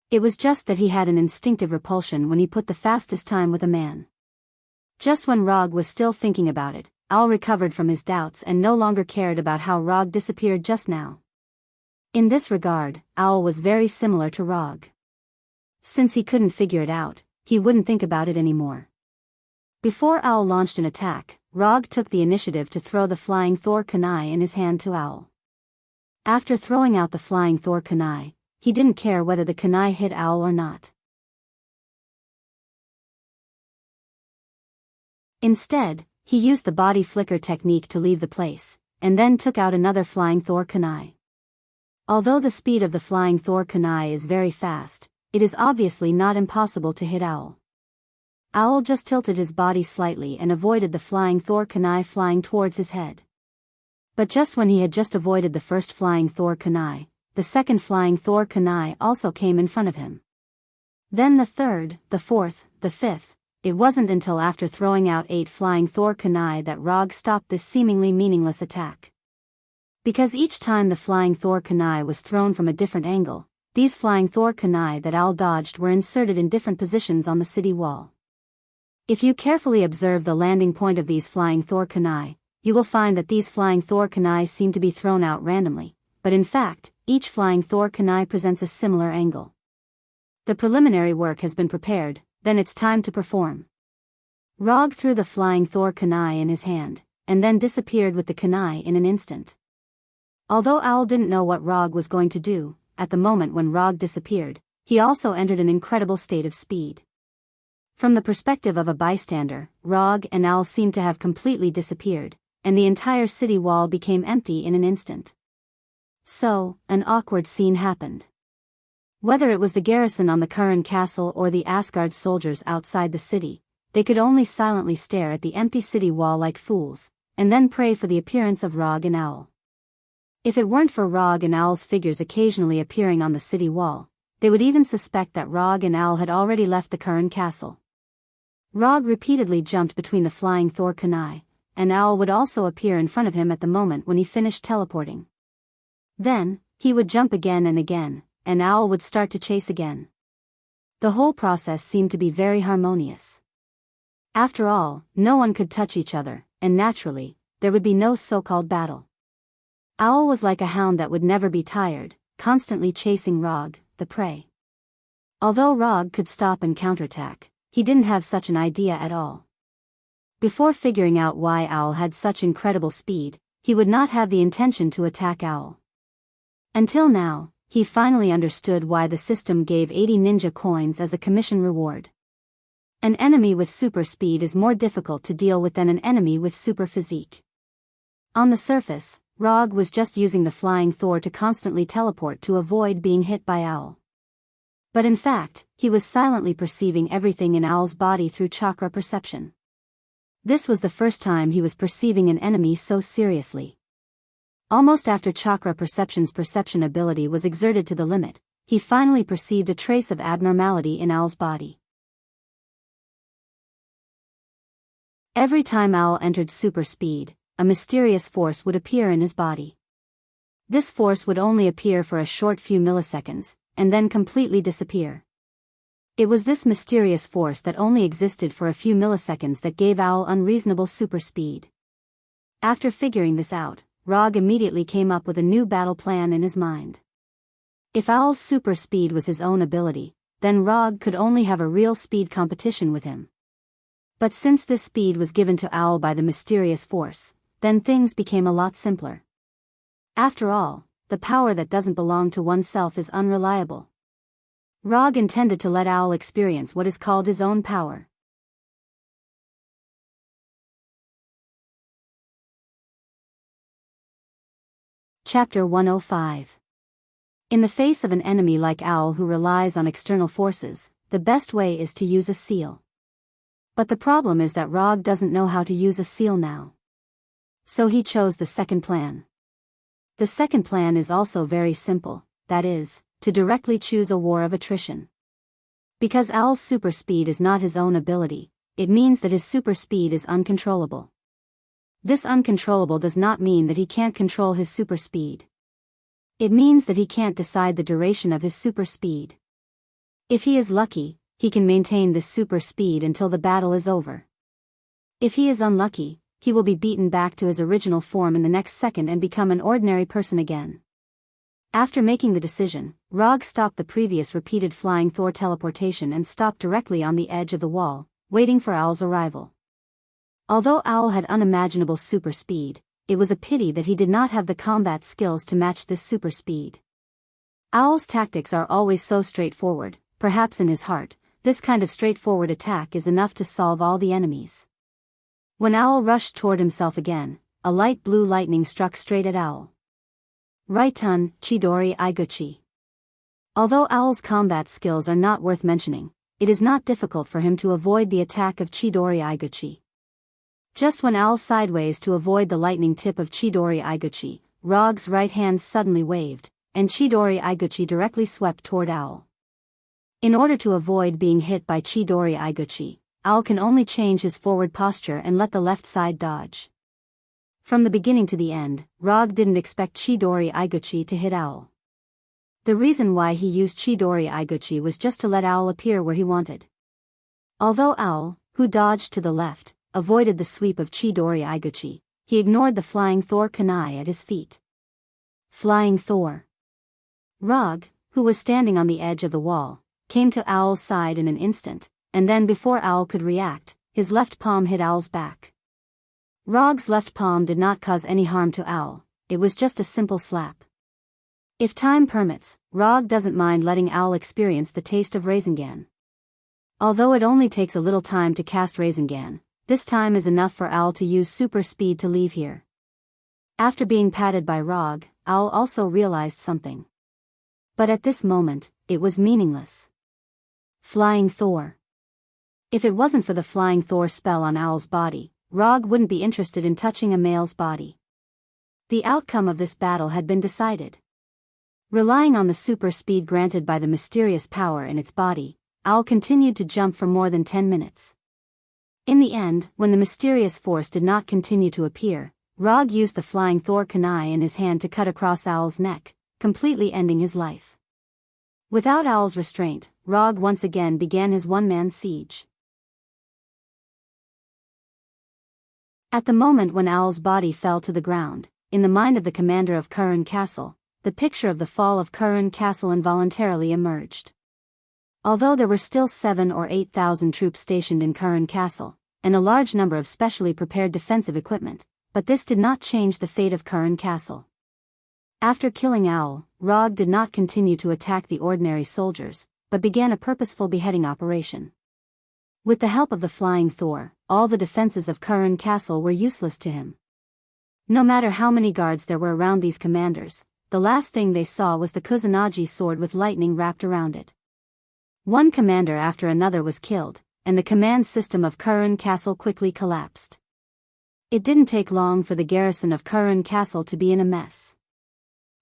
It was just that he had an instinctive repulsion when he put the fastest time with a man. Just when Rog was still thinking about it, Owl recovered from his doubts and no longer cared about how Rog disappeared just now. In this regard, Owl was very similar to Rog. Since he couldn't figure it out, he wouldn't think about it anymore. Before Owl launched an attack, Rog took the initiative to throw the Flying Thor kunai in his hand to Owl. After throwing out the Flying Thor kunai, he didn't care whether the kunai hit Owl or not. Instead, he used the body flicker technique to leave the place, and then took out another Flying Thor kunai. Although the speed of the Flying Thor kunai is very fast, it is obviously not impossible to hit Owl. Owl just tilted his body slightly and avoided the Flying Thor kunai flying towards his head. But just when he had just avoided the first Flying Thor kunai, the second Flying Thor kunai also came in front of him. Then the third, the fourth, the fifth. It wasn't until after throwing out 8 Flying Thor kunai that Rog stopped this seemingly meaningless attack. Because each time the Flying Thor kunai was thrown from a different angle, these Flying Thor kunai that Owl dodged were inserted in different positions on the city wall. If you carefully observe the landing point of these Flying Thor kunai, you will find that these Flying Thor kunai seem to be thrown out randomly, but in fact, each Flying Thor kunai presents a similar angle. The preliminary work has been prepared, then it's time to perform. Rog threw the Flying Thor kunai in his hand, and then disappeared with the kunai in an instant. Although Owl didn't know what Rog was going to do, at the moment when Rog disappeared, he also entered an incredible state of speed. From the perspective of a bystander, Rog and Owl seemed to have completely disappeared, and the entire city wall became empty in an instant. So, an awkward scene happened. Whether it was the garrison on the Curran castle or the Asgard soldiers outside the city, they could only silently stare at the empty city wall like fools, and then pray for the appearance of Rog and Owl. If it weren't for Rog and Owl's figures occasionally appearing on the city wall, they would even suspect that Rog and Owl had already left the Curran castle. Rog repeatedly jumped between the Flying Thor kunai, and Owl would also appear in front of him at the moment when he finished teleporting. Then, he would jump again and again, and Owl would start to chase again. The whole process seemed to be very harmonious. After all, no one could touch each other, and naturally, there would be no so-called battle. Owl was like a hound that would never be tired, constantly chasing Rog, the prey. Although Rog could stop and counterattack, he didn't have such an idea at all. Before figuring out why Owl had such incredible speed, he would not have the intention to attack Owl. Until now, he finally understood why the system gave 80 ninja coins as a commission reward. An enemy with super speed is more difficult to deal with than an enemy with super physique. On the surface, Rog was just using the Flying Thor to constantly teleport to avoid being hit by Owl. But in fact, he was silently perceiving everything in Owl's body through chakra perception. This was the first time he was perceiving an enemy so seriously. Almost after chakra perception's perception ability was exerted to the limit, he finally perceived a trace of abnormality in Owl's body. Every time Owl entered super speed, a mysterious force would appear in his body. This force would only appear for a short few milliseconds, and then completely disappear. It was this mysterious force that only existed for a few milliseconds that gave Owl unreasonable super speed. After figuring this out, Rog immediately came up with a new battle plan in his mind. If Owl's super speed was his own ability, then Rog could only have a real speed competition with him. But since this speed was given to Owl by the mysterious force, then things became a lot simpler. After all, the power that doesn't belong to oneself is unreliable. Rog intended to let Owl experience what is called his own power. Chapter 105. In the face of an enemy like Owl who relies on external forces, the best way is to use a seal. But the problem is that Rog doesn't know how to use a seal now. So he chose the second plan. The second plan is also very simple, that is, to directly choose a war of attrition. Because Owl's super speed is not his own ability, it means that his super speed is uncontrollable. This uncontrollable does not mean that he can't control his super speed. It means that he can't decide the duration of his super speed. If he is lucky, he can maintain this super speed until the battle is over. If he is unlucky, he will be beaten back to his original form in the next second and become an ordinary person again. After making the decision, Rog stopped the previous repeated flying Thor teleportation and stopped directly on the edge of the wall, waiting for Owl's arrival. Although Owl had unimaginable super speed, it was a pity that he did not have the combat skills to match this super speed. Owl's tactics are always so straightforward, perhaps in his heart, this kind of straightforward attack is enough to solve all the enemies. When Owl rushed toward himself again, a light blue lightning struck straight at Owl. Raitun, Chidori Iguchi. Although Owl's combat skills are not worth mentioning, it is not difficult for him to avoid the attack of Chidori Iguchi. Just when Owl sideways to avoid the lightning tip of Chidori Iguchi, Rog's right hand suddenly waved, and Chidori Iguchi directly swept toward Owl. In order to avoid being hit by Chidori Iguchi, Owl can only change his forward posture and let the left side dodge. From the beginning to the end, Rog didn't expect Chidori Iguchi to hit Owl. The reason why he used Chidori Iguchi was just to let Owl appear where he wanted. Although Owl, who dodged to the left, avoided the sweep of Chidori Iguchi, he ignored the flying Thor kunai at his feet. Flying Thor. Rog, who was standing on the edge of the wall, came to Owl's side in an instant, and then before Owl could react, his left palm hit Owl's back. Rog's left palm did not cause any harm to Owl, it was just a simple slap. If time permits, Rog doesn't mind letting Owl experience the taste of Rasengan. Although it only takes a little time to cast Rasengan, this time is enough for Owl to use super speed to leave here. After being patted by Rog, Owl also realized something. But at this moment, it was meaningless. Flying Thor. If it wasn't for the Flying Thor spell on Owl's body, Rog wouldn't be interested in touching a male's body. The outcome of this battle had been decided. Relying on the super speed granted by the mysterious power in its body, Owl continued to jump for more than 10 minutes. In the end, when the mysterious force did not continue to appear, Rog used the flying Thor kunai in his hand to cut across Owl's neck, completely ending his life. Without Owl's restraint, Rog once again began his one-man siege. At the moment when Owl's body fell to the ground, in the mind of the commander of Kurun Castle, the picture of the fall of Kurun Castle involuntarily emerged. Although there were still 7,000 or 8,000 troops stationed in Kurun Castle, and a large number of specially prepared defensive equipment, but this did not change the fate of Kurun Castle. After killing Owl, Rog did not continue to attack the ordinary soldiers, but began a purposeful beheading operation. With the help of the Flying Thor, all the defenses of Kurun Castle were useless to him. No matter how many guards there were around these commanders, the last thing they saw was the Kusanagi sword with lightning wrapped around it. One commander after another was killed, and the command system of Kurun Castle quickly collapsed. It didn't take long for the garrison of Kurun Castle to be in a mess.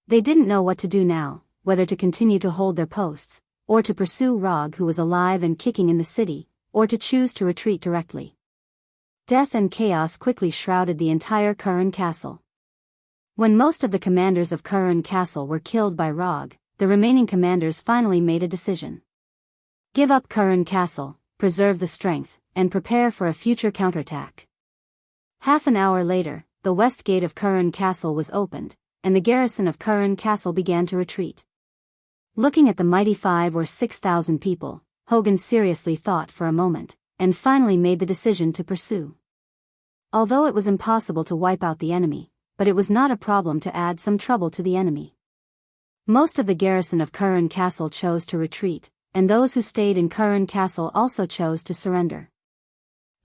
They didn't know what to do now, whether to continue to hold their posts, or to pursue Rog who was alive and kicking in the city, or to choose to retreat directly. Death and chaos quickly shrouded the entire Kurun Castle. When most of the commanders of Kurun Castle were killed by Rog, the remaining commanders finally made a decision. Give up Kurun Castle, preserve the strength, and prepare for a future counterattack. Half an hour later, the west gate of Kurun Castle was opened, and the garrison of Kurun Castle began to retreat. Looking at the mighty 5,000 or 6,000 people, Hogan seriously thought for a moment, and finally made the decision to pursue. Although it was impossible to wipe out the enemy, but it was not a problem to add some trouble to the enemy. Most of the garrison of Curran Castle chose to retreat, and those who stayed in Curran Castle also chose to surrender.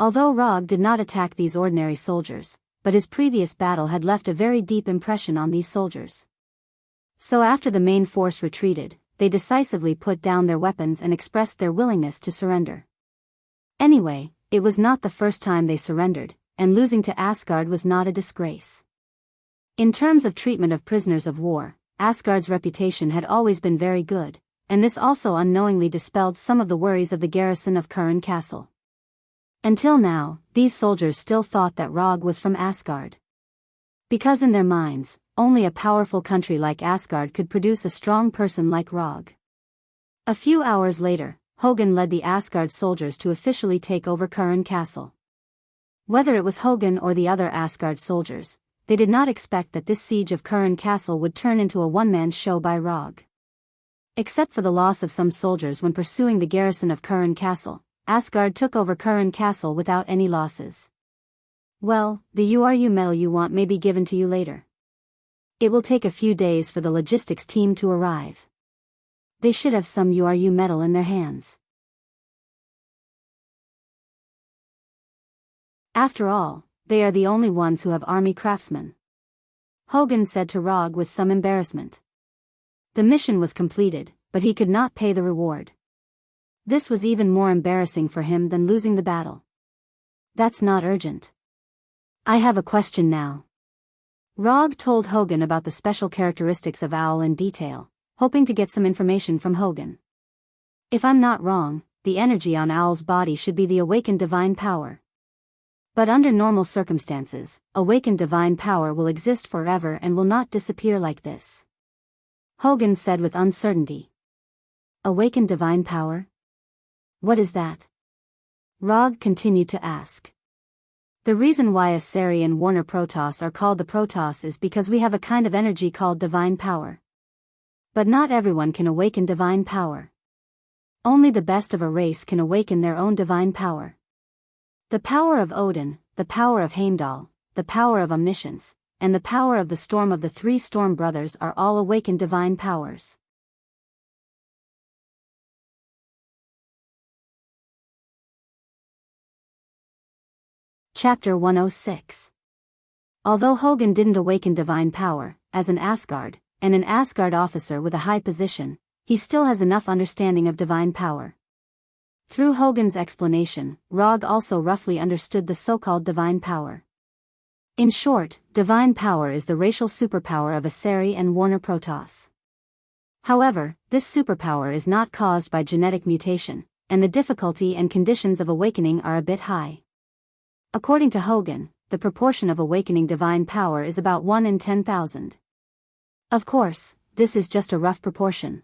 Although Rog did not attack these ordinary soldiers, but his previous battle had left a very deep impression on these soldiers. So after the main force retreated, they decisively put down their weapons and expressed their willingness to surrender. Anyway, it was not the first time they surrendered, and losing to Asgard was not a disgrace. In terms of treatment of prisoners of war, Asgard's reputation had always been very good, and this also unknowingly dispelled some of the worries of the garrison of Curran Castle. Until now, these soldiers still thought that Rog was from Asgard. Because in their minds, only a powerful country like Asgard could produce a strong person like Rog. A few hours later, Hogun led the Asgard soldiers to officially take over Curran Castle. Whether it was Hogun or the other Asgard soldiers, they did not expect that this siege of Curran Castle would turn into a one-man show by Rog. Except for the loss of some soldiers when pursuing the garrison of Curran Castle, Asgard took over Curran Castle without any losses. Well, the URU medal you want may be given to you later. It will take a few days for the logistics team to arrive. They should have some URU medal in their hands. After all, they are the only ones who have army craftsmen. Hogun said to Rog with some embarrassment. The mission was completed, but he could not pay the reward. This was even more embarrassing for him than losing the battle. That's not urgent. I have a question now. Rog told Hogun about the special characteristics of Owl in detail, hoping to get some information from Hogun. If I'm not wrong, the energy on Owl's body should be the awakened divine power. But under normal circumstances, awakened divine power will exist forever and will not disappear like this. Hogun said with uncertainty. Awakened divine power? What is that? Rog continued to ask. The reason why Asari and Warner Protoss are called the Protoss is because we have a kind of energy called divine power. But not everyone can awaken divine power. Only the best of a race can awaken their own divine power. The power of Odin, the power of Heimdall, the power of omniscience, and the power of the storm of the three storm brothers are all awakened divine powers. Chapter 106. Although Hogun didn't awaken divine power, as an Asgard, and an Asgard officer with a high position, he still has enough understanding of divine power. Through Hogun's explanation, Rog also roughly understood the so-called divine power. In short, divine power is the racial superpower of Asari and Warner Protoss. However, this superpower is not caused by genetic mutation, and the difficulty and conditions of awakening are a bit high. According to Hogun, the proportion of awakening divine power is about 1 in 10,000. Of course, this is just a rough proportion.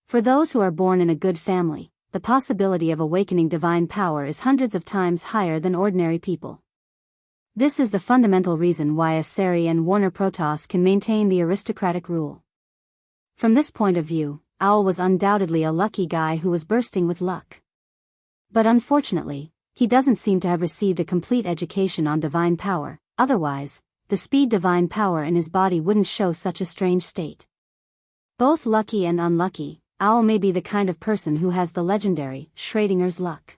For those who are born in a good family, the possibility of awakening divine power is hundreds of times higher than ordinary people. This is the fundamental reason why Asari and Warner Protoss can maintain the aristocratic rule. From this point of view, Owl was undoubtedly a lucky guy who was bursting with luck. But unfortunately, he doesn't seem to have received a complete education on divine power, otherwise, the speed divine power in his body wouldn't show such a strange state. Both lucky and unlucky, Owl may be the kind of person who has the legendary Schrodinger's luck.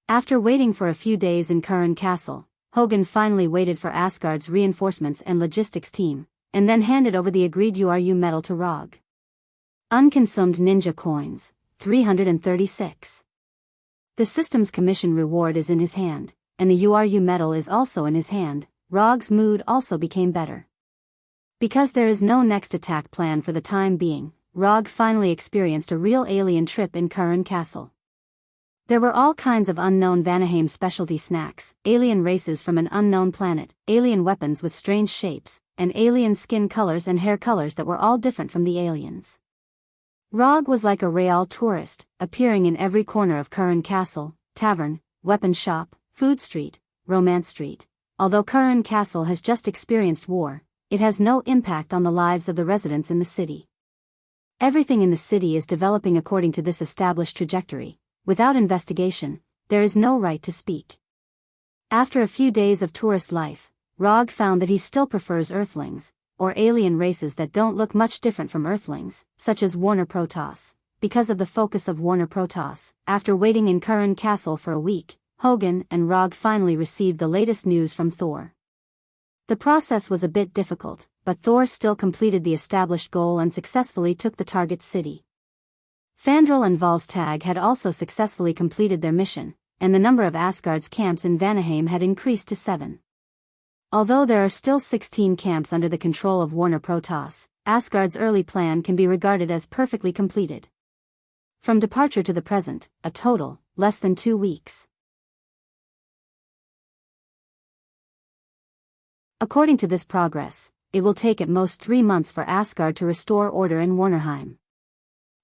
After waiting for a few days in Curran Castle, Hogun finally waited for Asgard's reinforcements and logistics team, and then handed over the agreed URU medal to Rog. Unconsumed ninja coins, 336. The system's commission reward is in his hand, and the URU medal is also in his hand. Rog's mood also became better. Because there is no next attack plan for the time being, Rog finally experienced a real alien trip in Curran Castle. There were all kinds of unknown Vanaheim specialty snacks, alien races from an unknown planet, alien weapons with strange shapes, and alien skin colors and hair colors that were all different from the aliens. Rog was like a real tourist, appearing in every corner of Curran Castle, tavern, weapon shop, food street, romance street. Although Curran Castle has just experienced war, it has no impact on the lives of the residents in the city. Everything in the city is developing according to this established trajectory. Without investigation, there is no right to speak. After a few days of tourist life, Rog found that he still prefers Earthlings, or alien races that don't look much different from Earthlings, such as Warner Protoss. Because of the focus of Warner Protoss, after waiting in Kurran Castle for a week, Hogan and Rog finally received the latest news from Thor. The process was a bit difficult, but Thor still completed the established goal and successfully took the target city. Fandral and Volstagg had also successfully completed their mission, and the number of Asgard's camps in Vanaheim had increased to 7. Although there are still 16 camps under the control of Warner Protoss, Asgard's early plan can be regarded as perfectly completed. From departure to the present, a total, less than 2 weeks. According to this progress, it will take at most 3 months for Asgard to restore order in Warnerheim.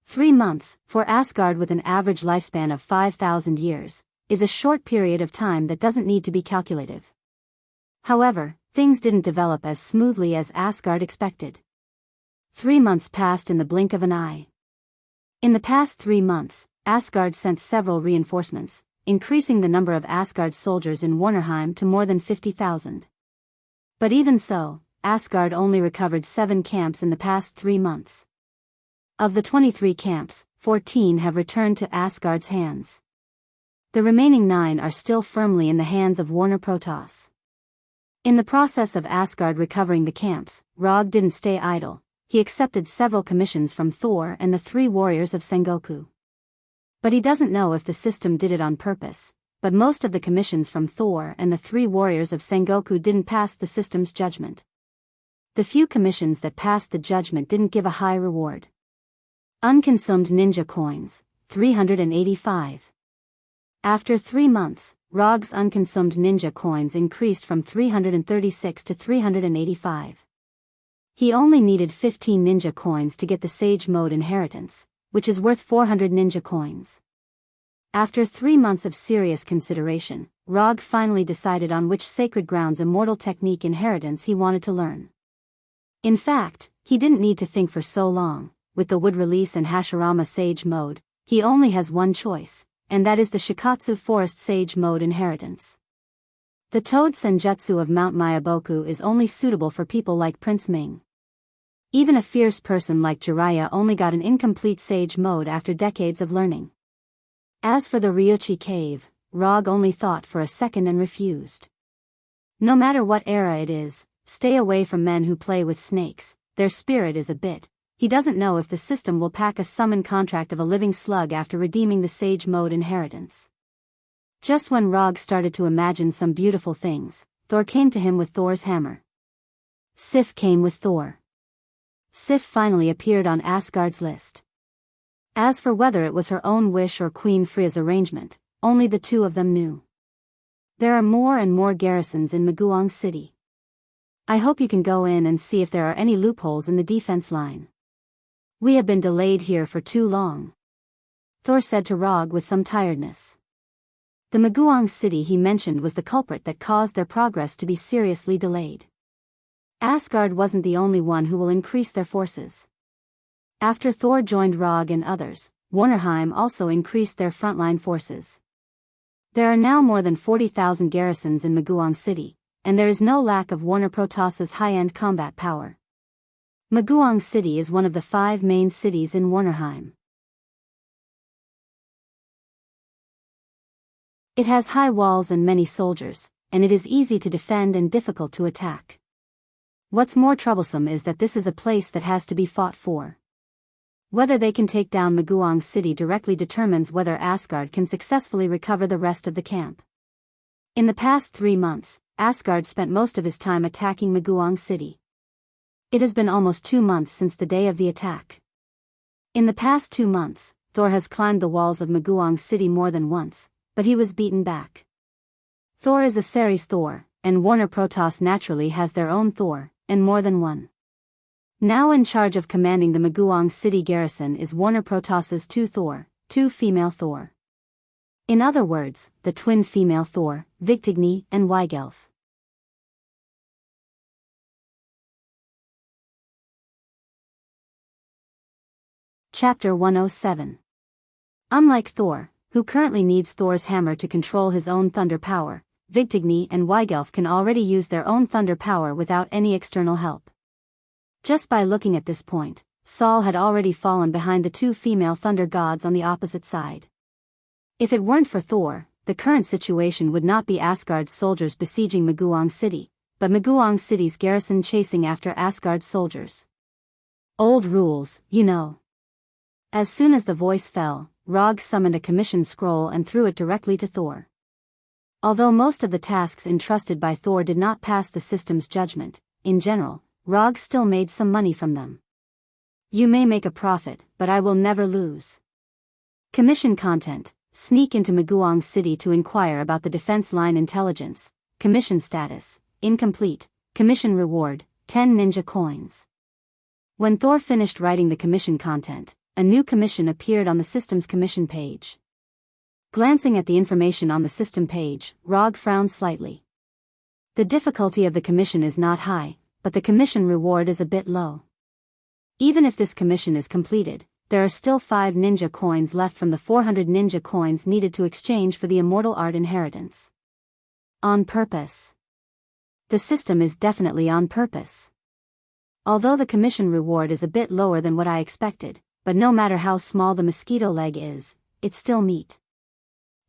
3 months, for Asgard with an average lifespan of 5,000 years, is a short period of time that doesn't need to be calculative. However, things didn't develop as smoothly as Asgard expected. 3 months passed in the blink of an eye. In the past 3 months, Asgard sent several reinforcements, increasing the number of Asgard soldiers in Warnerheim to more than 50,000. But even so, Asgard only recovered 7 camps in the past 3 months. Of the 23 camps, 14 have returned to Asgard's hands. The remaining 9 are still firmly in the hands of Warner Protoss. In the process of Asgard recovering the camps, Rog didn't stay idle. He accepted several commissions from Thor and the 3 warriors of Sengoku. But he doesn't know if the system did it on purpose, but most of the commissions from Thor and the 3 warriors of Sengoku didn't pass the system's judgment. The few commissions that passed the judgment didn't give a high reward. Unconsumed ninja coins, 385. After 3 months, Rog's unconsumed ninja coins increased from 336 to 385. He only needed 15 ninja coins to get the Sage Mode inheritance, which is worth 400 ninja coins. After 3 months of serious consideration, Rog finally decided on which Sacred Grounds immortal technique inheritance he wanted to learn. In fact, he didn't need to think for so long. With the Wood Release and Hashirama Sage Mode, he only has one choice, and that is the Shikatsu Forest Sage Mode inheritance. The Toad Senjutsu of Mount Mayaboku is only suitable for people like Prince Ming. Even a fierce person like Jiraiya only got an incomplete Sage Mode after decades of learning. As for the Ryuchi Cave, Rog only thought for a second and refused. No matter what era it is, stay away from men who play with snakes, their spirit is a bit. He doesn't know if the system will pack a summon contract of a living slug after redeeming the Sage Mode inheritance. Just when Rog started to imagine some beautiful things, Thor came to him with Thor's hammer. Sif came with Thor. Sif finally appeared on Asgard's list. As for whether it was her own wish or Queen Freya's arrangement, only the 2 of them knew. There are more and more garrisons in Maguang City. I hope you can go in and see if there are any loopholes in the defense line. We have been delayed here for too long, Thor said to Rog with some tiredness. The Maguang city he mentioned was the culprit that caused their progress to be seriously delayed. Asgard wasn't the only one who will increase their forces. After Thor joined Rog and others, Warnerheim also increased their frontline forces. There are now more than 40,000 garrisons in Maguang City, and there is no lack of Warner Protoss's high-end combat power. Maguang City is one of the 5 main cities in Warnerheim. It has high walls and many soldiers, and it is easy to defend and difficult to attack. What's more troublesome is that this is a place that has to be fought for. Whether they can take down Maguang City directly determines whether Asgard can successfully recover the rest of the camp. In the past 3 months, Asgard spent most of his time attacking Maguang City. It has been almost 2 months since the day of the attack. In the past 2 months, Thor has climbed the walls of Maguang City more than once, but he was beaten back. Thor is a Ceres Thor, and Warner Protoss naturally has their own Thor, and more than one. Now in charge of commanding the Maguang City garrison is Warner Protoss's 2 Thor, 2 female Thor. In other words, the twin female Thor, Vigtigni and Weigelf. Chapter 107. Unlike Thor, who currently needs Thor's hammer to control his own thunder power, Vigtigni and Weigelf can already use their own thunder power without any external help. Just by looking at this point, Saul had already fallen behind the two female thunder gods on the opposite side. If it weren't for Thor, the current situation would not be Asgard's soldiers besieging Maguang City, but Maguang City's garrison chasing after Asgard's soldiers. Old rules, you know. As soon as the voice fell, Rog summoned a commission scroll and threw it directly to Thor. Although most of the tasks entrusted by Thor did not pass the system's judgment, in general, Rog still made some money from them. You may make a profit, but I will never lose. Commission content: sneak into Maguang City to inquire about the defense line intelligence. Commission status: incomplete. Commission reward: 10 ninja coins. When Thor finished writing the commission content, a new commission appeared on the system's commission page. Glancing at the information on the system page, Rog frowned slightly. The difficulty of the commission is not high, but the commission reward is a bit low. Even if this commission is completed, there are still 5 ninja coins left from the 400 ninja coins needed to exchange for the immortal art inheritance. On purpose. The system is definitely on purpose. Although the commission reward is a bit lower than what I expected, but no matter how small the mosquito leg is, it's still meat.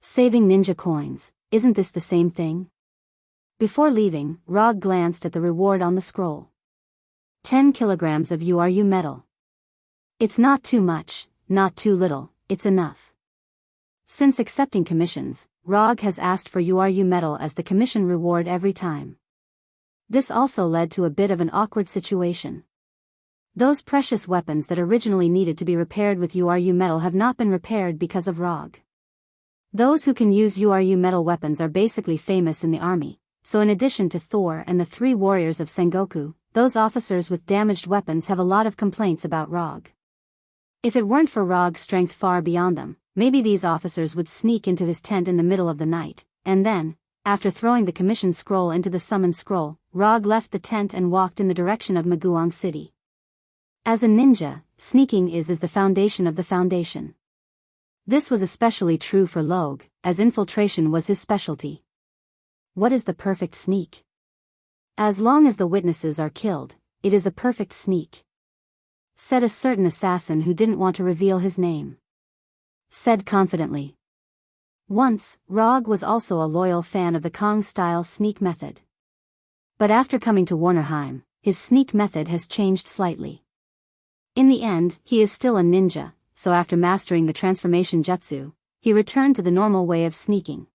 Saving ninja coins, isn't this the same thing? Before leaving, Rog glanced at the reward on the scroll. 10 kilograms of URU metal. It's not too much, not too little, it's enough. Since accepting commissions, Rog has asked for URU metal as the commission reward every time. This also led to a bit of an awkward situation. Those precious weapons that originally needed to be repaired with URU metal have not been repaired because of Rog. Those who can use URU metal weapons are basically famous in the army, so in addition to Thor and the 3 warriors of Sengoku, those officers with damaged weapons have a lot of complaints about Rog. If it weren't for Rog's strength far beyond them, maybe these officers would sneak into his tent in the middle of the night, and then, after throwing the commission scroll into the summon scroll, Rog left the tent and walked in the direction of Maguang City. As a ninja, sneaking is the foundation of the foundation. This was especially true for Log, as infiltration was his specialty. What is the perfect sneak? As long as the witnesses are killed, it is a perfect sneak. Said a certain assassin who didn't want to reveal his name. Said confidently. Once, Rog was also a loyal fan of the Kong-style sneak method. But after coming to Warnerheim, his sneak method has changed slightly. In the end, he is still a ninja, so after mastering the transformation jutsu, he returned to the normal way of sneaking.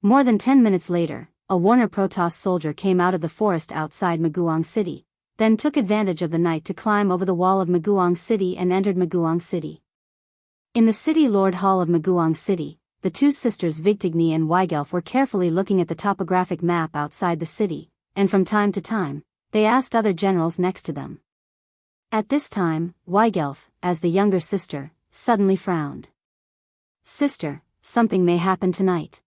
More than 10 minutes later, a Warner Protoss soldier came out of the forest outside Maguang City, then took advantage of the night to climb over the wall of Maguang City and entered Maguang City. In the city Lord Hall of Maguang City, the 2 sisters Vigtigny and Weigelf were carefully looking at the topographic map outside the city, and from time to time, they asked other generals next to them. At this time, Weigelf, as the younger sister, suddenly frowned. Sister, something may happen tonight.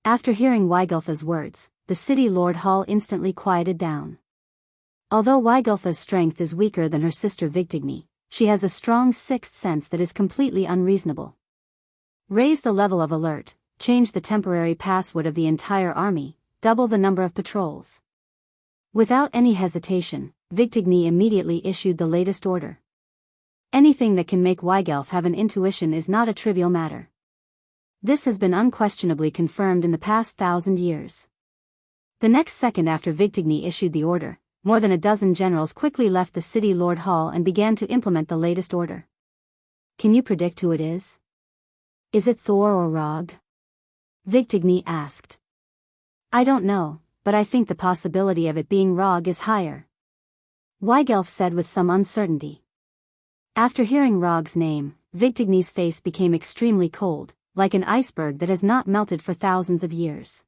After hearing Weigelfa's words, the city Lord Hall instantly quieted down. Although Weigelfa's strength is weaker than her sister Vigtigny, she has a strong sixth sense that is completely unreasonable. Raise the level of alert, change the temporary password of the entire army, double the number of patrols. Without any hesitation, Vigtigny immediately issued the latest order. Anything that can make Weigelf have an intuition is not a trivial matter. This has been unquestionably confirmed in the past 1,000 years. The next second after Vigtigny issued the order, more than a dozen generals quickly left the city Lord Hall and began to implement the latest order. Can you predict who it is? Is it Thor or Rog? Vigtigny asked. I don't know, but I think the possibility of it being Rog is higher. Weigelf said with some uncertainty. After hearing Rog's name, Vigtigny's face became extremely cold, like an iceberg that has not melted for thousands of years.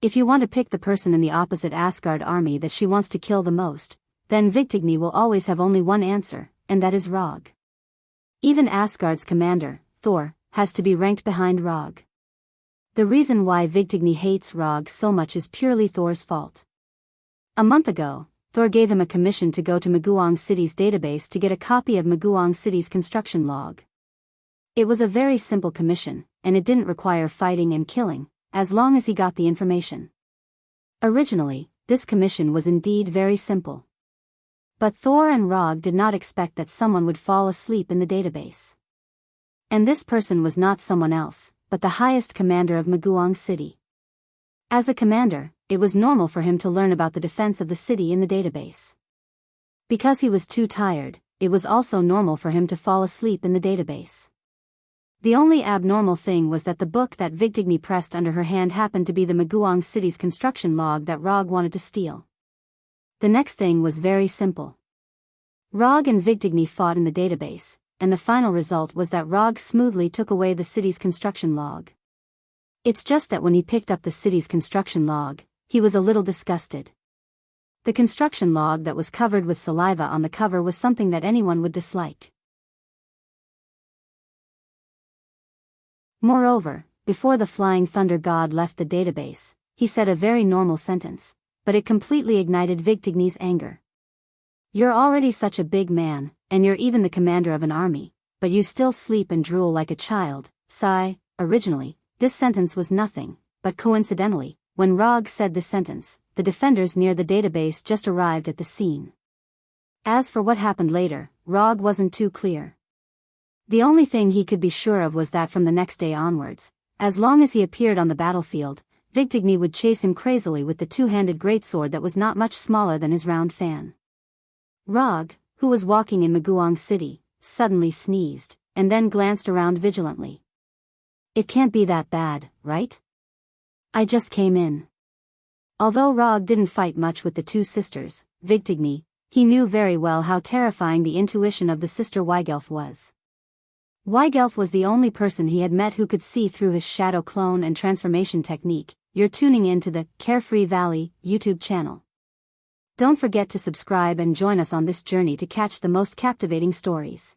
If you want to pick the person in the opposite Asgard army that she wants to kill the most, then Vigtigny will always have only one answer, and that is Rog. Even Asgard's commander, Thor, has to be ranked behind Rog. The reason why Vigtigny hates Rog so much is purely Thor's fault. A month ago, Thor gave him a commission to go to Maguang City's database to get a copy of Maguang City's construction log. It was a very simple commission, and it didn't require fighting and killing, as long as he got the information. Originally, this commission was indeed very simple. But Thor and Rog did not expect that someone would fall asleep in the database. And this person was not someone else, but the highest commander of Maguang City. As a commander, it was normal for him to learn about the defense of the city in the database. Because he was too tired, it was also normal for him to fall asleep in the database. The only abnormal thing was that the book that Vigdigny pressed under her hand happened to be the Maguang City's construction log that Rog wanted to steal. The next thing was very simple. Rog and Vigdigny fought in the database, and the final result was that Rog smoothly took away the city's construction log. It's just that when he picked up the city's construction log, he was a little disgusted. The construction log that was covered with saliva on the cover was something that anyone would dislike. Moreover, before the Flying Thunder God left the database, he said a very normal sentence, but it completely ignited Vigdigny's anger. You're already such a big man, and you're even the commander of an army, but you still sleep and drool like a child, sigh. Originally, this sentence was nothing, but coincidentally, when Rog said this sentence, the defenders near the database just arrived at the scene. As for what happened later, Rog wasn't too clear. The only thing he could be sure of was that from the next day onwards, as long as he appeared on the battlefield, Vigdigny would chase him crazily with the two-handed greatsword that was not much smaller than his round fan. Rog, who was walking in Maguang City, suddenly sneezed, and then glanced around vigilantly. It can't be that bad, right? I just came in. Although Rog didn't fight much with the two sisters, Vigdigny, he knew very well how terrifying the intuition of the sister Weigelf was. Weigelf was the only person he had met who could see through his shadow clone and transformation technique. You're tuning in to the Carefree Valley YouTube channel. Don't forget to subscribe and join us on this journey to catch the most captivating stories.